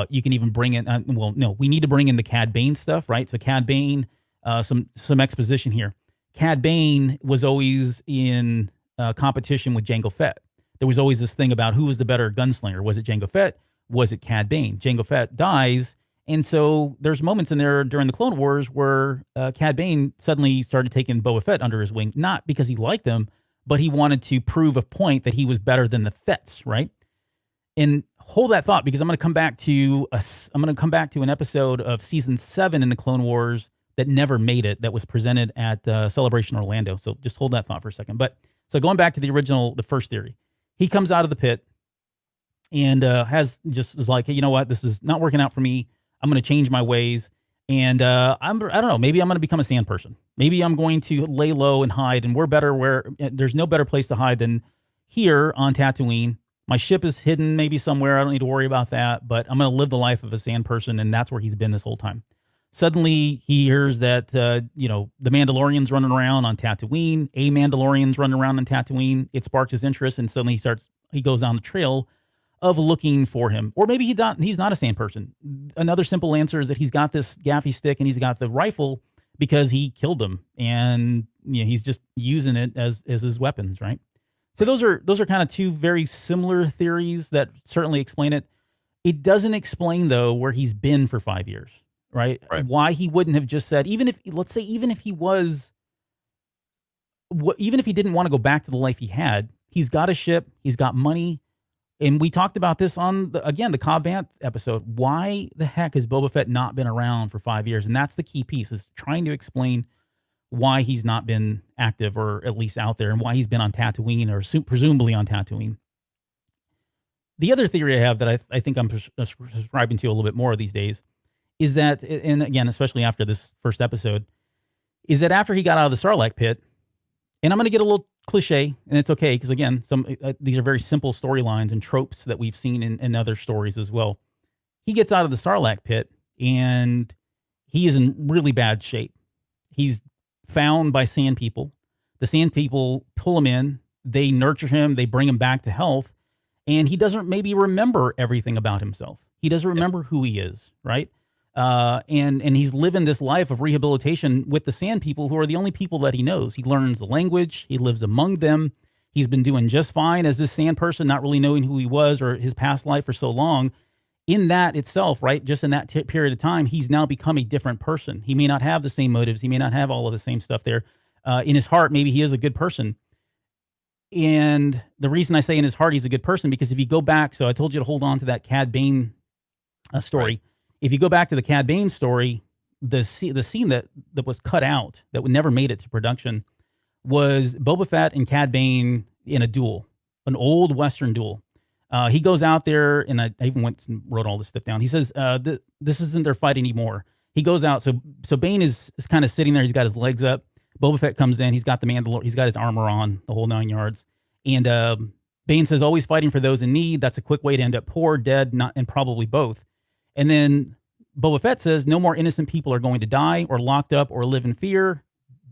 Speaker 2: You can even bring in, we need to bring in the Cad Bane stuff, right? So Cad Bane, some exposition here. Cad Bane was always in competition with Jango Fett. There was always this thing about who was the better gunslinger. Was it Jango Fett? Was it Cad Bane? Jango Fett dies, and so there's moments in there during the Clone Wars where Cad Bane suddenly started taking Boba Fett under his wing, not because he liked him, but he wanted to prove a point that he was better than the Fetts, right? And hold that thought, because I'm going to come back to an episode of season 7 in the Clone Wars that never made it, that was presented at Celebration Orlando. So just hold that thought for a second. But so going back to the first theory, he comes out of the pit and is like, hey, you know what? This is not working out for me. I'm going to change my ways. And I don't know, maybe I'm going to become a sand person. Maybe I'm going to lay low and hide. And there's no better place to hide than here on Tatooine. My ship is hidden maybe somewhere. I don't need to worry about that. But I'm going to live the life of a sand person. And that's where he's been this whole time. Suddenly he hears that, the Mandalorian's running around on Tatooine. A Mandalorian's running around on Tatooine. It sparks his interest, and suddenly he goes down the trail of looking for him. Or maybe he's not a sand person. Another simple answer is that he's got this gaffy stick and he's got the rifle because he killed him, and he's just using it as his weapons, right? So those are kind of two very similar theories that certainly explain it. It doesn't explain, though, where he's been for 5 years. Right? Why he wouldn't have just said, even if he didn't want to go back to the life he had, he's got a ship, he's got money. And we talked about this on the Cobb Vanth episode. Why the heck has Boba Fett not been around for 5 years? And that's the key piece, is trying to explain why he's not been active, or at least out there, and why he's been on Tatooine, or presumably on Tatooine. The other theory I have that I think I'm subscribing to a little bit more these days is that, and again, especially after this first episode, is that after he got out of the Sarlacc pit, and I'm going to get a little cliche, and it's okay, because again, these are very simple storylines and tropes that we've seen in other stories as well. He gets out of the Sarlacc pit, and he is in really bad shape. He's found by sand people. The sand people pull him in, they nurture him, they bring him back to health, and he doesn't maybe remember everything about himself. He doesn't remember who he is, right? And he's living this life of rehabilitation with the sand people, who are the only people that he knows. He learns the language. He lives among them. He's been doing just fine as this sand person, not really knowing who he was or his past life for so long. In that itself, right, just in that period of time, he's now become a different person. He may not have the same motives. He may not have all of the same stuff there. In his heart, maybe he is a good person. And the reason I say in his heart he's a good person, because if you go back, so I told you to hold on to that Cad Bane story. Right. If you go back to the Cad Bane story, the scene that was cut out, that never made it to production, was Boba Fett and Cad Bane in a duel, an old Western duel. He goes out there, and I even went and wrote all this stuff down. He says, this isn't their fight anymore. He goes out. So Bane is kind of sitting there. He's got his legs up. Boba Fett comes in. He's got the Mandalorian. He's got his armor on, the whole 9 yards. And Bane says, always fighting for those in need. That's a quick way to end up poor, dead, not, and probably both. And then Boba Fett says, no more innocent people are going to die or locked up or live in fear.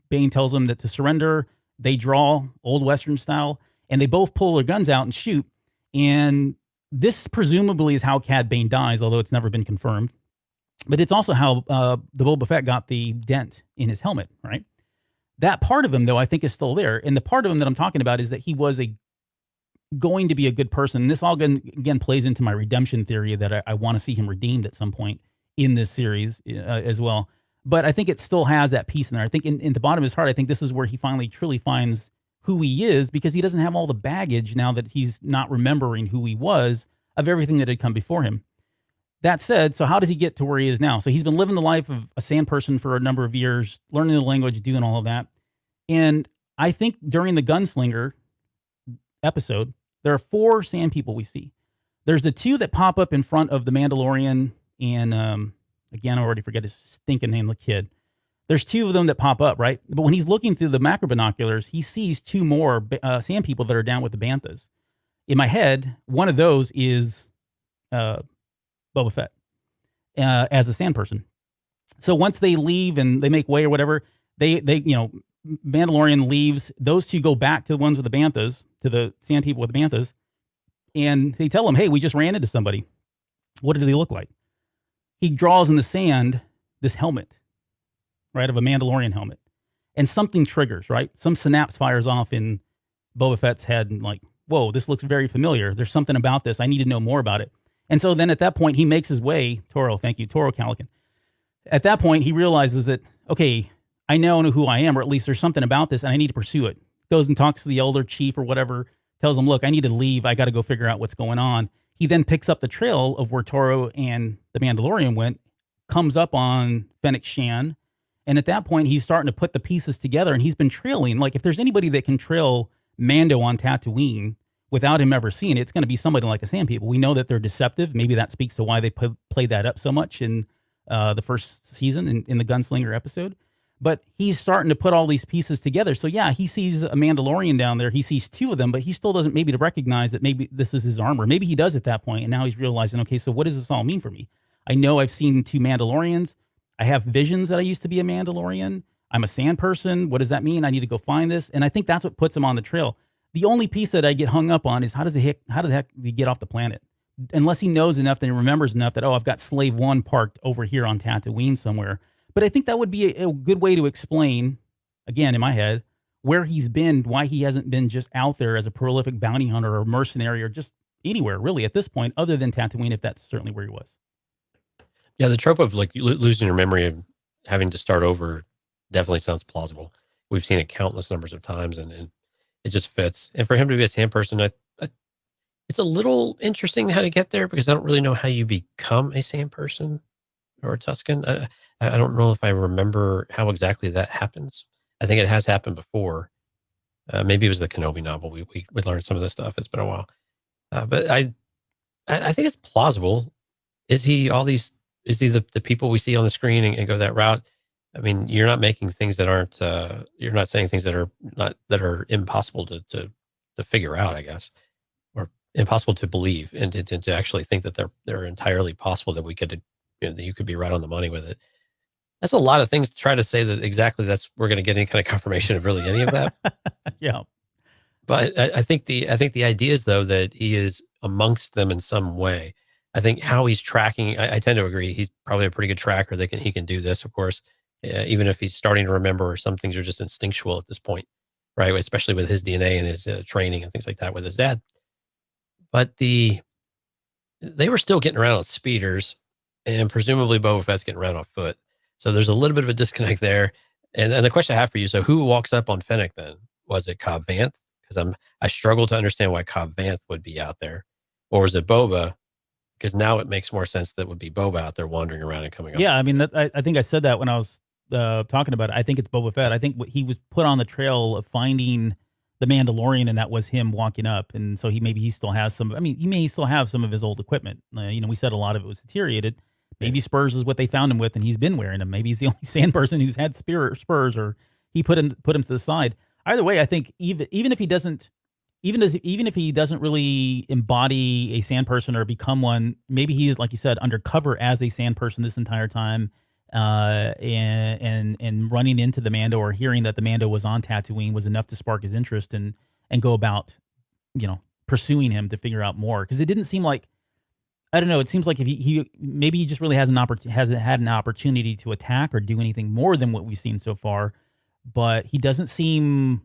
Speaker 2: Bane tells them that to surrender. They draw, old Western style, and they both pull their guns out and shoot. And this presumably is how Cad Bane dies, although it's never been confirmed. But it's also how the Boba Fett got the dent in his helmet, right? That part of him, though, I think is still there. And the part of him that I'm talking about is that he was going to be a good person. And this all, again, plays into my redemption theory that I want to see him redeemed at some point in this series as well. But I think it still has that piece in there. I think in the bottom of his heart, I think this is where he finally truly finds who he is, because he doesn't have all the baggage now that he's not remembering who he was of everything that had come before him. That said, so how does he get to where he is now? So he's been living the life of a sand person for a number of years, learning the language, doing all of that. And I think during the Gunslinger episode, there are 4 sand people we see. There's the 2 that pop up in front of the Mandalorian and, again, I already forget his stinking name, the kid. There's 2 of them that pop up, right? But when he's looking through the macro binoculars, he sees 2 more sand people that are down with the Banthas. In my head, one of those is Boba Fett as a sand person. So once they leave and they make way or whatever, they Mandalorian leaves. Those 2 go back to the ones with the Banthas, to the sand people with the Banthas, and they tell them, hey, we just ran into somebody. What did they look like? He draws in the sand this helmet, right, of a Mandalorian helmet. And something triggers, right? Some synapse fires off in Boba Fett's head and like, whoa, this looks very familiar. There's something about this. I need to know more about it. And so then at that point, he makes his way, Toro Calican. At that point, he realizes that, okay, I now know who I am, or at least there's something about this, and I need to pursue it. Goes and talks to the elder chief or whatever, tells him, look, I need to leave. I got to go figure out what's going on. He then picks up the trail of where Toro and the Mandalorian went, comes up on Fennec Shan, and at that point, he's starting to put the pieces together, and he's been trailing. Like, if there's anybody that can trail Mando on Tatooine without him ever seeing it, it's going to be somebody like a Sand People. We know that they're deceptive. Maybe that speaks to why they played that up so much in the first season, in the Gunslinger episode. But he's starting to put all these pieces together. So yeah, he sees a Mandalorian down there. He sees 2 of them, but he still doesn't maybe to recognize that maybe this is his armor. Maybe he does at that point, and now he's realizing, okay, so what does this all mean for me? I know I've seen 2 Mandalorians. I have visions that I used to be a Mandalorian. I'm a sand person. What does that mean? I need to go find this. And I think that's what puts him on the trail. The only piece that I get hung up on is how the heck did he get off the planet? Unless he knows enough, that he remembers enough that, oh, I've got Slave 1 parked over here on Tatooine somewhere. But I think that would be a good way to explain, again, in my head, where he's been, why he hasn't been just out there as a prolific bounty hunter or mercenary or just anywhere, really, at this point, other than Tatooine, if that's certainly where he was.
Speaker 3: Yeah, the trope of like losing your memory and having to start over definitely sounds plausible. We've seen it countless numbers of times, and it just fits. And for him to be a sand person, it's a little interesting how to get there, because I don't really know how you become a sand person or a Tusken. I don't know if I remember how exactly that happens. I think it has happened before. Maybe it was the Kenobi novel. We learned some of this stuff. It's been a while. But I think it's plausible. Is he the people we see on the screen and go that route? I mean, you're not making things that aren't, you're not saying things that are impossible to figure out, I guess, or impossible to believe, and to actually think that they're entirely possible, that we could, that you could be right on the money with it. That's a lot of things to try to say that exactly we're going to get any kind of confirmation of really any of that.
Speaker 2: Yeah.
Speaker 3: But I think the idea is, though, that he is amongst them in some way. I think how he's tracking, I tend to agree. He's probably a pretty good tracker. He can do this, of course, even if he's starting to remember, or some things are just instinctual at this point. right? Especially with his DNA and his training and things like that with his dad. But they were still getting around on speeders, and presumably Boba Fett's getting around on foot. So there's a little bit of a disconnect there. And the question I have for you, so who walks up on Fennec then? Was it Cobb Vanth? Because I struggle to understand why Cobb Vanth would be out there. Or is it Boba? Because now it makes more sense that it would be Boba out there wandering around and coming up.
Speaker 2: Yeah, I mean, I think I said that when I was talking about it. I think it's Boba Fett. I think he was put on the trail of finding the Mandalorian, and that was him walking up. And so he still has some. I mean, he may still have some of his old equipment. We said a lot of it was deteriorated. Maybe spurs is what they found him with, and he's been wearing them. Maybe he's the only sand person who's had spurs, or he put him to the side. Either way, I think even if he doesn't, even if he doesn't really embody a sand person or become one, maybe he is, like you said, undercover as a sand person this entire time, and running into the Mando or hearing that the Mando was on Tatooine was enough to spark his interest and go about, pursuing him to figure out more. Because it didn't seem like, I don't know. It seems like if he maybe he just really hasn't had an opportunity to attack or do anything more than what we've seen so far. But he doesn't seem.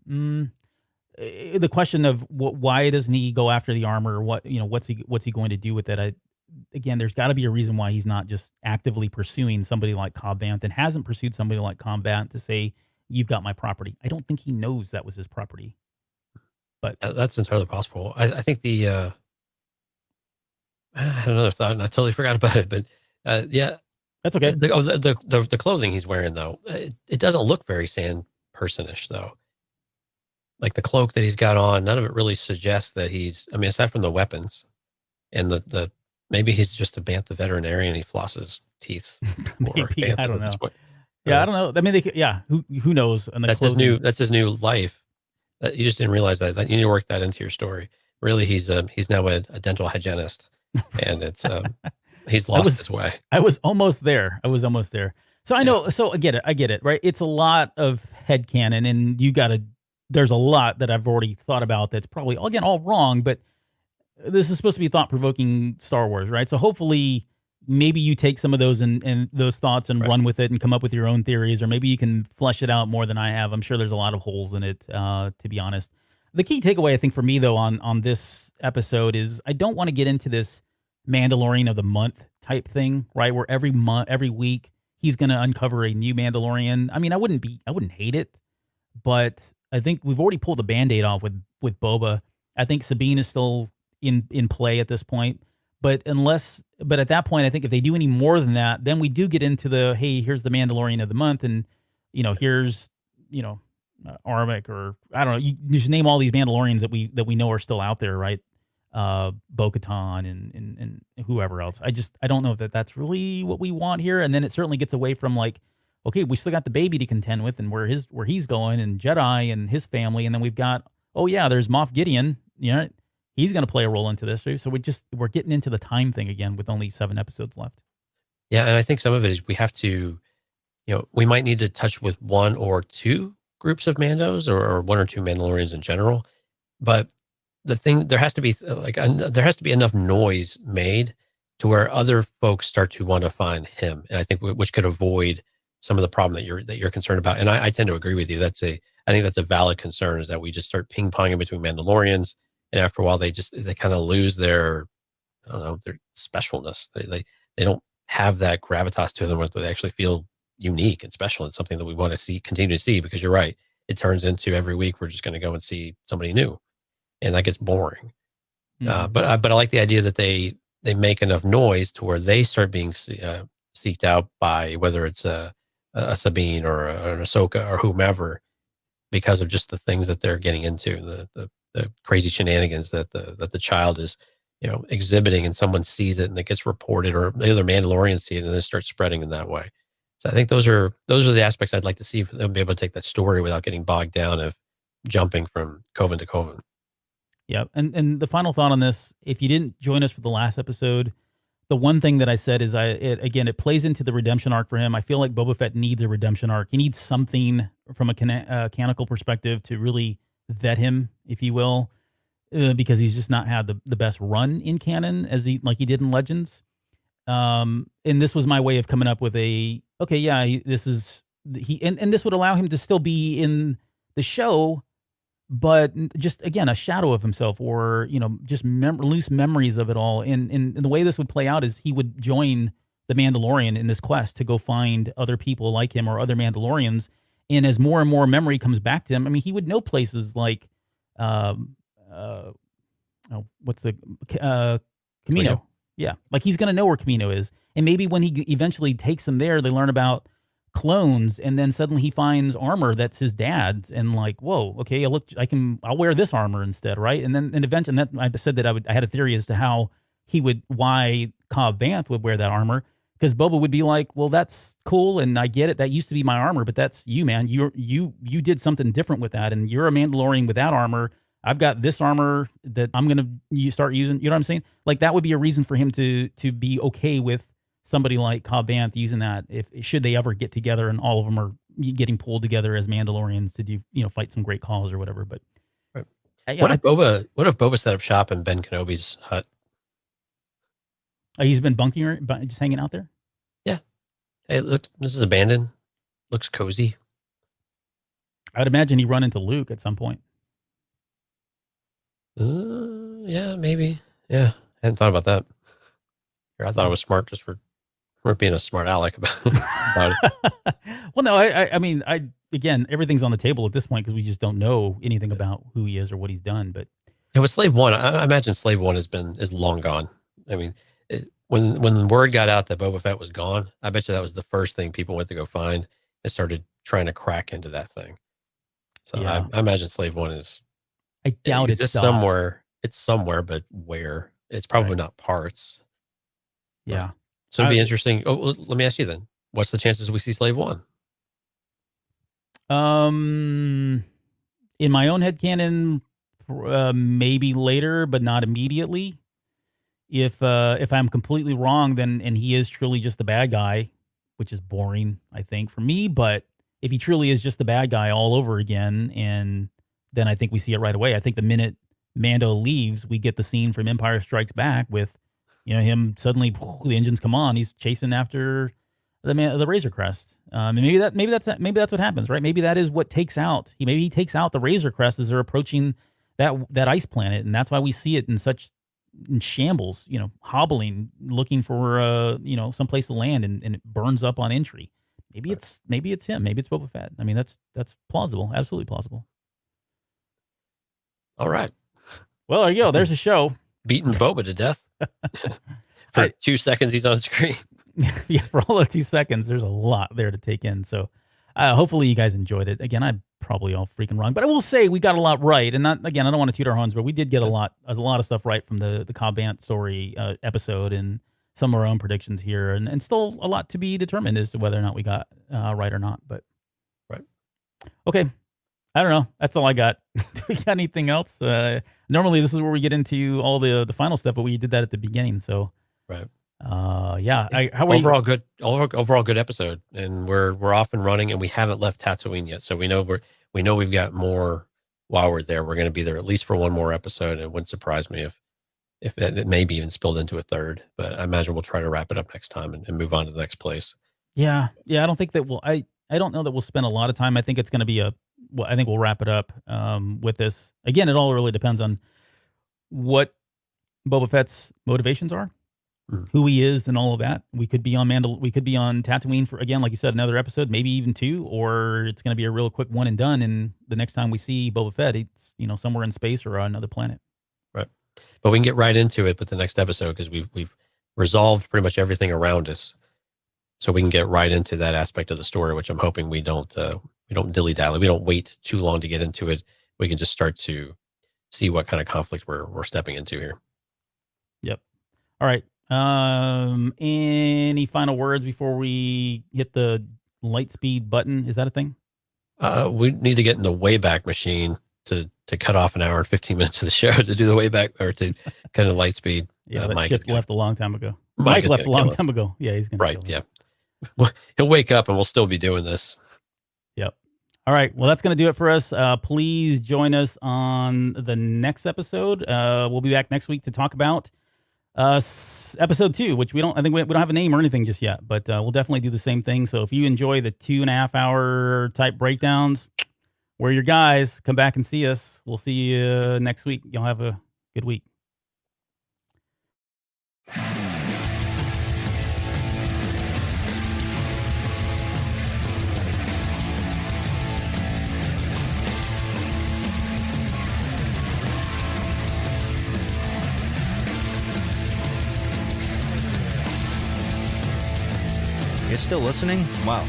Speaker 2: The question of why doesn't he go after the armor? Or what's he going to do with it? Again, there's got to be a reason why he's not just actively pursuing somebody like Cobb Vanth and hasn't pursued somebody like Cobb Vanth to say, "You've got my property." I don't think he knows that was his property. But
Speaker 3: that's entirely possible. I think I had another thought and I totally forgot about it, but yeah,
Speaker 2: that's okay.
Speaker 3: The clothing he's wearing though, it doesn't look very sand personish though. Like the cloak that he's got on, none of it really suggests that he's. I mean, aside from the weapons, and the maybe he's just a Bantha veterinarian. He flosses teeth.
Speaker 2: Maybe, I don't know. Yeah, I don't know. I mean, who knows? And
Speaker 3: that's his new life. You just didn't realize that. You need to work that into your story. Really, he's now a dental hygienist. And it's he's lost his way.
Speaker 2: I was almost there. So I know. So I get it. Right? It's a lot of headcanon, and there's a lot that I've already thought about that's probably again all wrong. But this is supposed to be thought-provoking Star Wars, right? So hopefully, maybe you take some of those and those thoughts and run with it and come up with your own theories, or maybe you can flesh it out more than I have. I'm sure there's a lot of holes in it. To be honest. The key takeaway, I think, for me, though, on this episode is I don't want to get into this Mandalorian of the month type thing, right? Where every week, he's going to uncover a new Mandalorian. I mean, I wouldn't hate it, but I think we've already pulled the Band-Aid off with Boba. I think Sabine is still in play at this point, but at that point, I think if they do any more than that, then we do get into the, hey, here's the Mandalorian of the month, and here's Armic, or I don't know. You just name all these Mandalorians that we know are still out there, right? Bo-Katan and whoever else. I don't know if that's really what we want here. And then it certainly gets away from like, okay, we still got the baby to contend with, and where he's going, and Jedi and his family, and then we've got there's Moff Gideon. He's going to play a role into this. So we're getting into the time thing again with only 7 episodes left.
Speaker 3: Yeah, and I think some of it is we have to, we might need to touch with 1 or 2 groups of Mandos or 1 or 2 Mandalorians in general, but there has to be enough noise made to where other folks start to want to find him, and I think which could avoid some of the problem that you're concerned about. And I tend to agree with you. I think that's a valid concern, is that we just start ping ponging between Mandalorians, and after a while they kind of lose their, I don't know, their specialness. They don't have that gravitas to them where they actually feel unique and special. It's something that we want to continue to see, because you're right. It turns into every week we're just going to go and see somebody new, and that gets boring. Mm-hmm. But I like the idea that they make enough noise to where they start being seeked out by, whether it's a Sabine or an Ahsoka or whomever, because of just the things that they're getting into, the crazy shenanigans that the child is exhibiting, and someone sees it and it gets reported, or the other Mandalorians see it and then it starts spreading in that way. So I think those are the aspects I'd like to see, for them to be able to take that story without getting bogged down of jumping from coven to coven.
Speaker 2: Yeah, and the final thought on this, if you didn't join us for the last episode, the one thing that I said is it plays into the redemption arc for him. I feel like Boba Fett needs a redemption arc. He needs something from a canonical perspective to really vet him, if you will, because he's just not had the best run in canon like he did in Legends. And this was my way of coming up with this would allow him to still be in the show, but just again a shadow of himself, or just loose memories of it all. And the way this would play out is he would join the Mandalorian in this quest to go find other people like him or other Mandalorians. And as more and more memory comes back to him, I mean, he would know places like, what's the Camino? Yeah, like he's gonna know where Camino is, and maybe when he eventually takes them there, they learn about clones, and then suddenly he finds armor that's his dad's, and like, whoa, okay, I'll wear this armor instead, right? And then eventually, that I said that I had a theory as to why Cobb Vanth would wear that armor, because Boba would be like, well, that's cool, and I get it, that used to be my armor, but that's you, man. You did something different with that, and you're a Mandalorian with that armor. I've got this armor that I'm gonna start using. You know what I'm saying? Like that would be a reason for him to be okay with somebody like Cobb Vanth using that, should they ever get together and all of them are getting pulled together as Mandalorians to do fight some great cause or whatever. But
Speaker 3: right. What if Boba set up shop in Ben Kenobi's hut?
Speaker 2: He's been bunking, just hanging out there.
Speaker 3: Yeah. Hey, look, this is abandoned. Looks cozy.
Speaker 2: I'd imagine he run into Luke at some point.
Speaker 3: Yeah, maybe. Yeah, I hadn't thought about that. I thought it was smart just for being a smart aleck about it.
Speaker 2: Well, no, I mean, again, everything's on the table at this point because we just don't know anything about who he is or what he's done. But
Speaker 3: with Slave One, I imagine Slave One is long gone. I mean, when word got out that Boba Fett was gone, I bet you that was the first thing people went to go find and started trying to crack into that thing. So yeah. I imagine Slave One is.
Speaker 2: I doubt it's
Speaker 3: somewhere. It's somewhere, but where? It's probably not parts.
Speaker 2: Yeah.
Speaker 3: So it'd be interesting. Oh, well, let me ask you then. What's the chances we see Slave One?
Speaker 2: In my own headcanon, maybe later, but not immediately. If I'm completely wrong, and he is truly just the bad guy, which is boring, I think, for me. But if he truly is just the bad guy all over again, and then I think we see it right away. I think the minute Mando leaves, we get the scene from Empire Strikes Back with, him suddenly, the engines come on. He's chasing after the Razor Crest. And maybe that's what happens, right? Maybe that is what takes out. Maybe he takes out the Razor Crest as they're approaching that ice planet, and that's why we see it in shambles, hobbling, looking for some place to land, and it burns up on entry. Maybe it's him. Maybe it's Boba Fett. I mean, that's plausible. Absolutely plausible.
Speaker 3: All right.
Speaker 2: Well, there you go. There's a show.
Speaker 3: Beating Boba to death. For 2 seconds he's on screen.
Speaker 2: Yeah, for all of 2 seconds, there's a lot there to take in. So hopefully you guys enjoyed it. Again, I'm probably all freaking wrong, but I will say we got a lot right. And I don't want to toot our horns, but we did get a lot of stuff right from the Cobb Vanth story episode, and some of our own predictions here, and still a lot to be determined as to whether or not we got right or not. But
Speaker 3: right.
Speaker 2: Okay. I don't know. That's all I got. Do we got anything else? Normally, this is where we get into all the final stuff, but we did that at the beginning. So,
Speaker 3: right.
Speaker 2: Yeah.
Speaker 3: Overall good episode, and we're off and running, and we haven't left Tatooine yet. So we know we've got more while we're there. We're going to be there at least for one more episode. And it wouldn't surprise me if it maybe even spilled into a third. But I imagine we'll try to wrap it up next time and move on to the next place.
Speaker 2: Yeah. I don't think that I don't know that we'll spend a lot of time. I think it's going to be I think we'll wrap it up with this. Again, it all really depends on what Boba Fett's motivations are, who he is, and all of that. We could be on we could be on Tatooine for, again, like you said, another episode, maybe even 2, or it's going to be a real quick one and done. And the next time we see Boba Fett, it's somewhere in space or on another planet.
Speaker 3: Right, but we can get right into it with the next episode because we've resolved pretty much everything around us, so we can get right into that aspect of the story, which I'm hoping we don't dilly-dally. We don't wait too long to get into it. We can just start to see what kind of conflict we're stepping into here.
Speaker 2: Yep. All right. Any final words before we hit the light speed button? Is that a thing?
Speaker 3: We need to get in the Wayback Machine to cut off an hour and 15 minutes of the show to do the Wayback, or to kind of light speed.
Speaker 2: Yeah, that ship left a long time ago. Mike left a long time ago. Yeah, he's gonna
Speaker 3: kill us. Yeah. Well, he'll wake up and we'll still be doing this.
Speaker 2: Yep. All right. Well, that's going to do it for us. Please join us on the next episode. We'll be back next week to talk about episode 2, which we don't have a name or anything just yet, but we'll definitely do the same thing. So if you enjoy the 2.5 hour type breakdowns, We're your guys. Come back and see us. We'll see you next week. Y'all have a good week.
Speaker 1: You're still listening? Wow,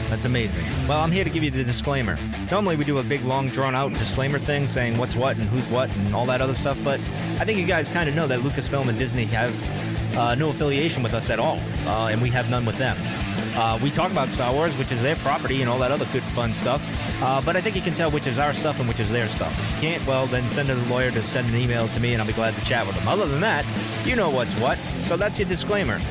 Speaker 1: that's amazing. Well, I'm here to give you the disclaimer. Normally we do a big, long, drawn-out disclaimer thing saying what's what and who's what and all that other stuff, but I think you guys kind of know that Lucasfilm and Disney have no affiliation with us at all, and we have none with them. We talk about Star Wars, which is their property, and all that other good, fun stuff, but I think you can tell which is our stuff and which is their stuff. If you can't, well, then send a lawyer to send an email to me, and I'll be glad to chat with them. Other than that, you know what's what, so that's your disclaimer.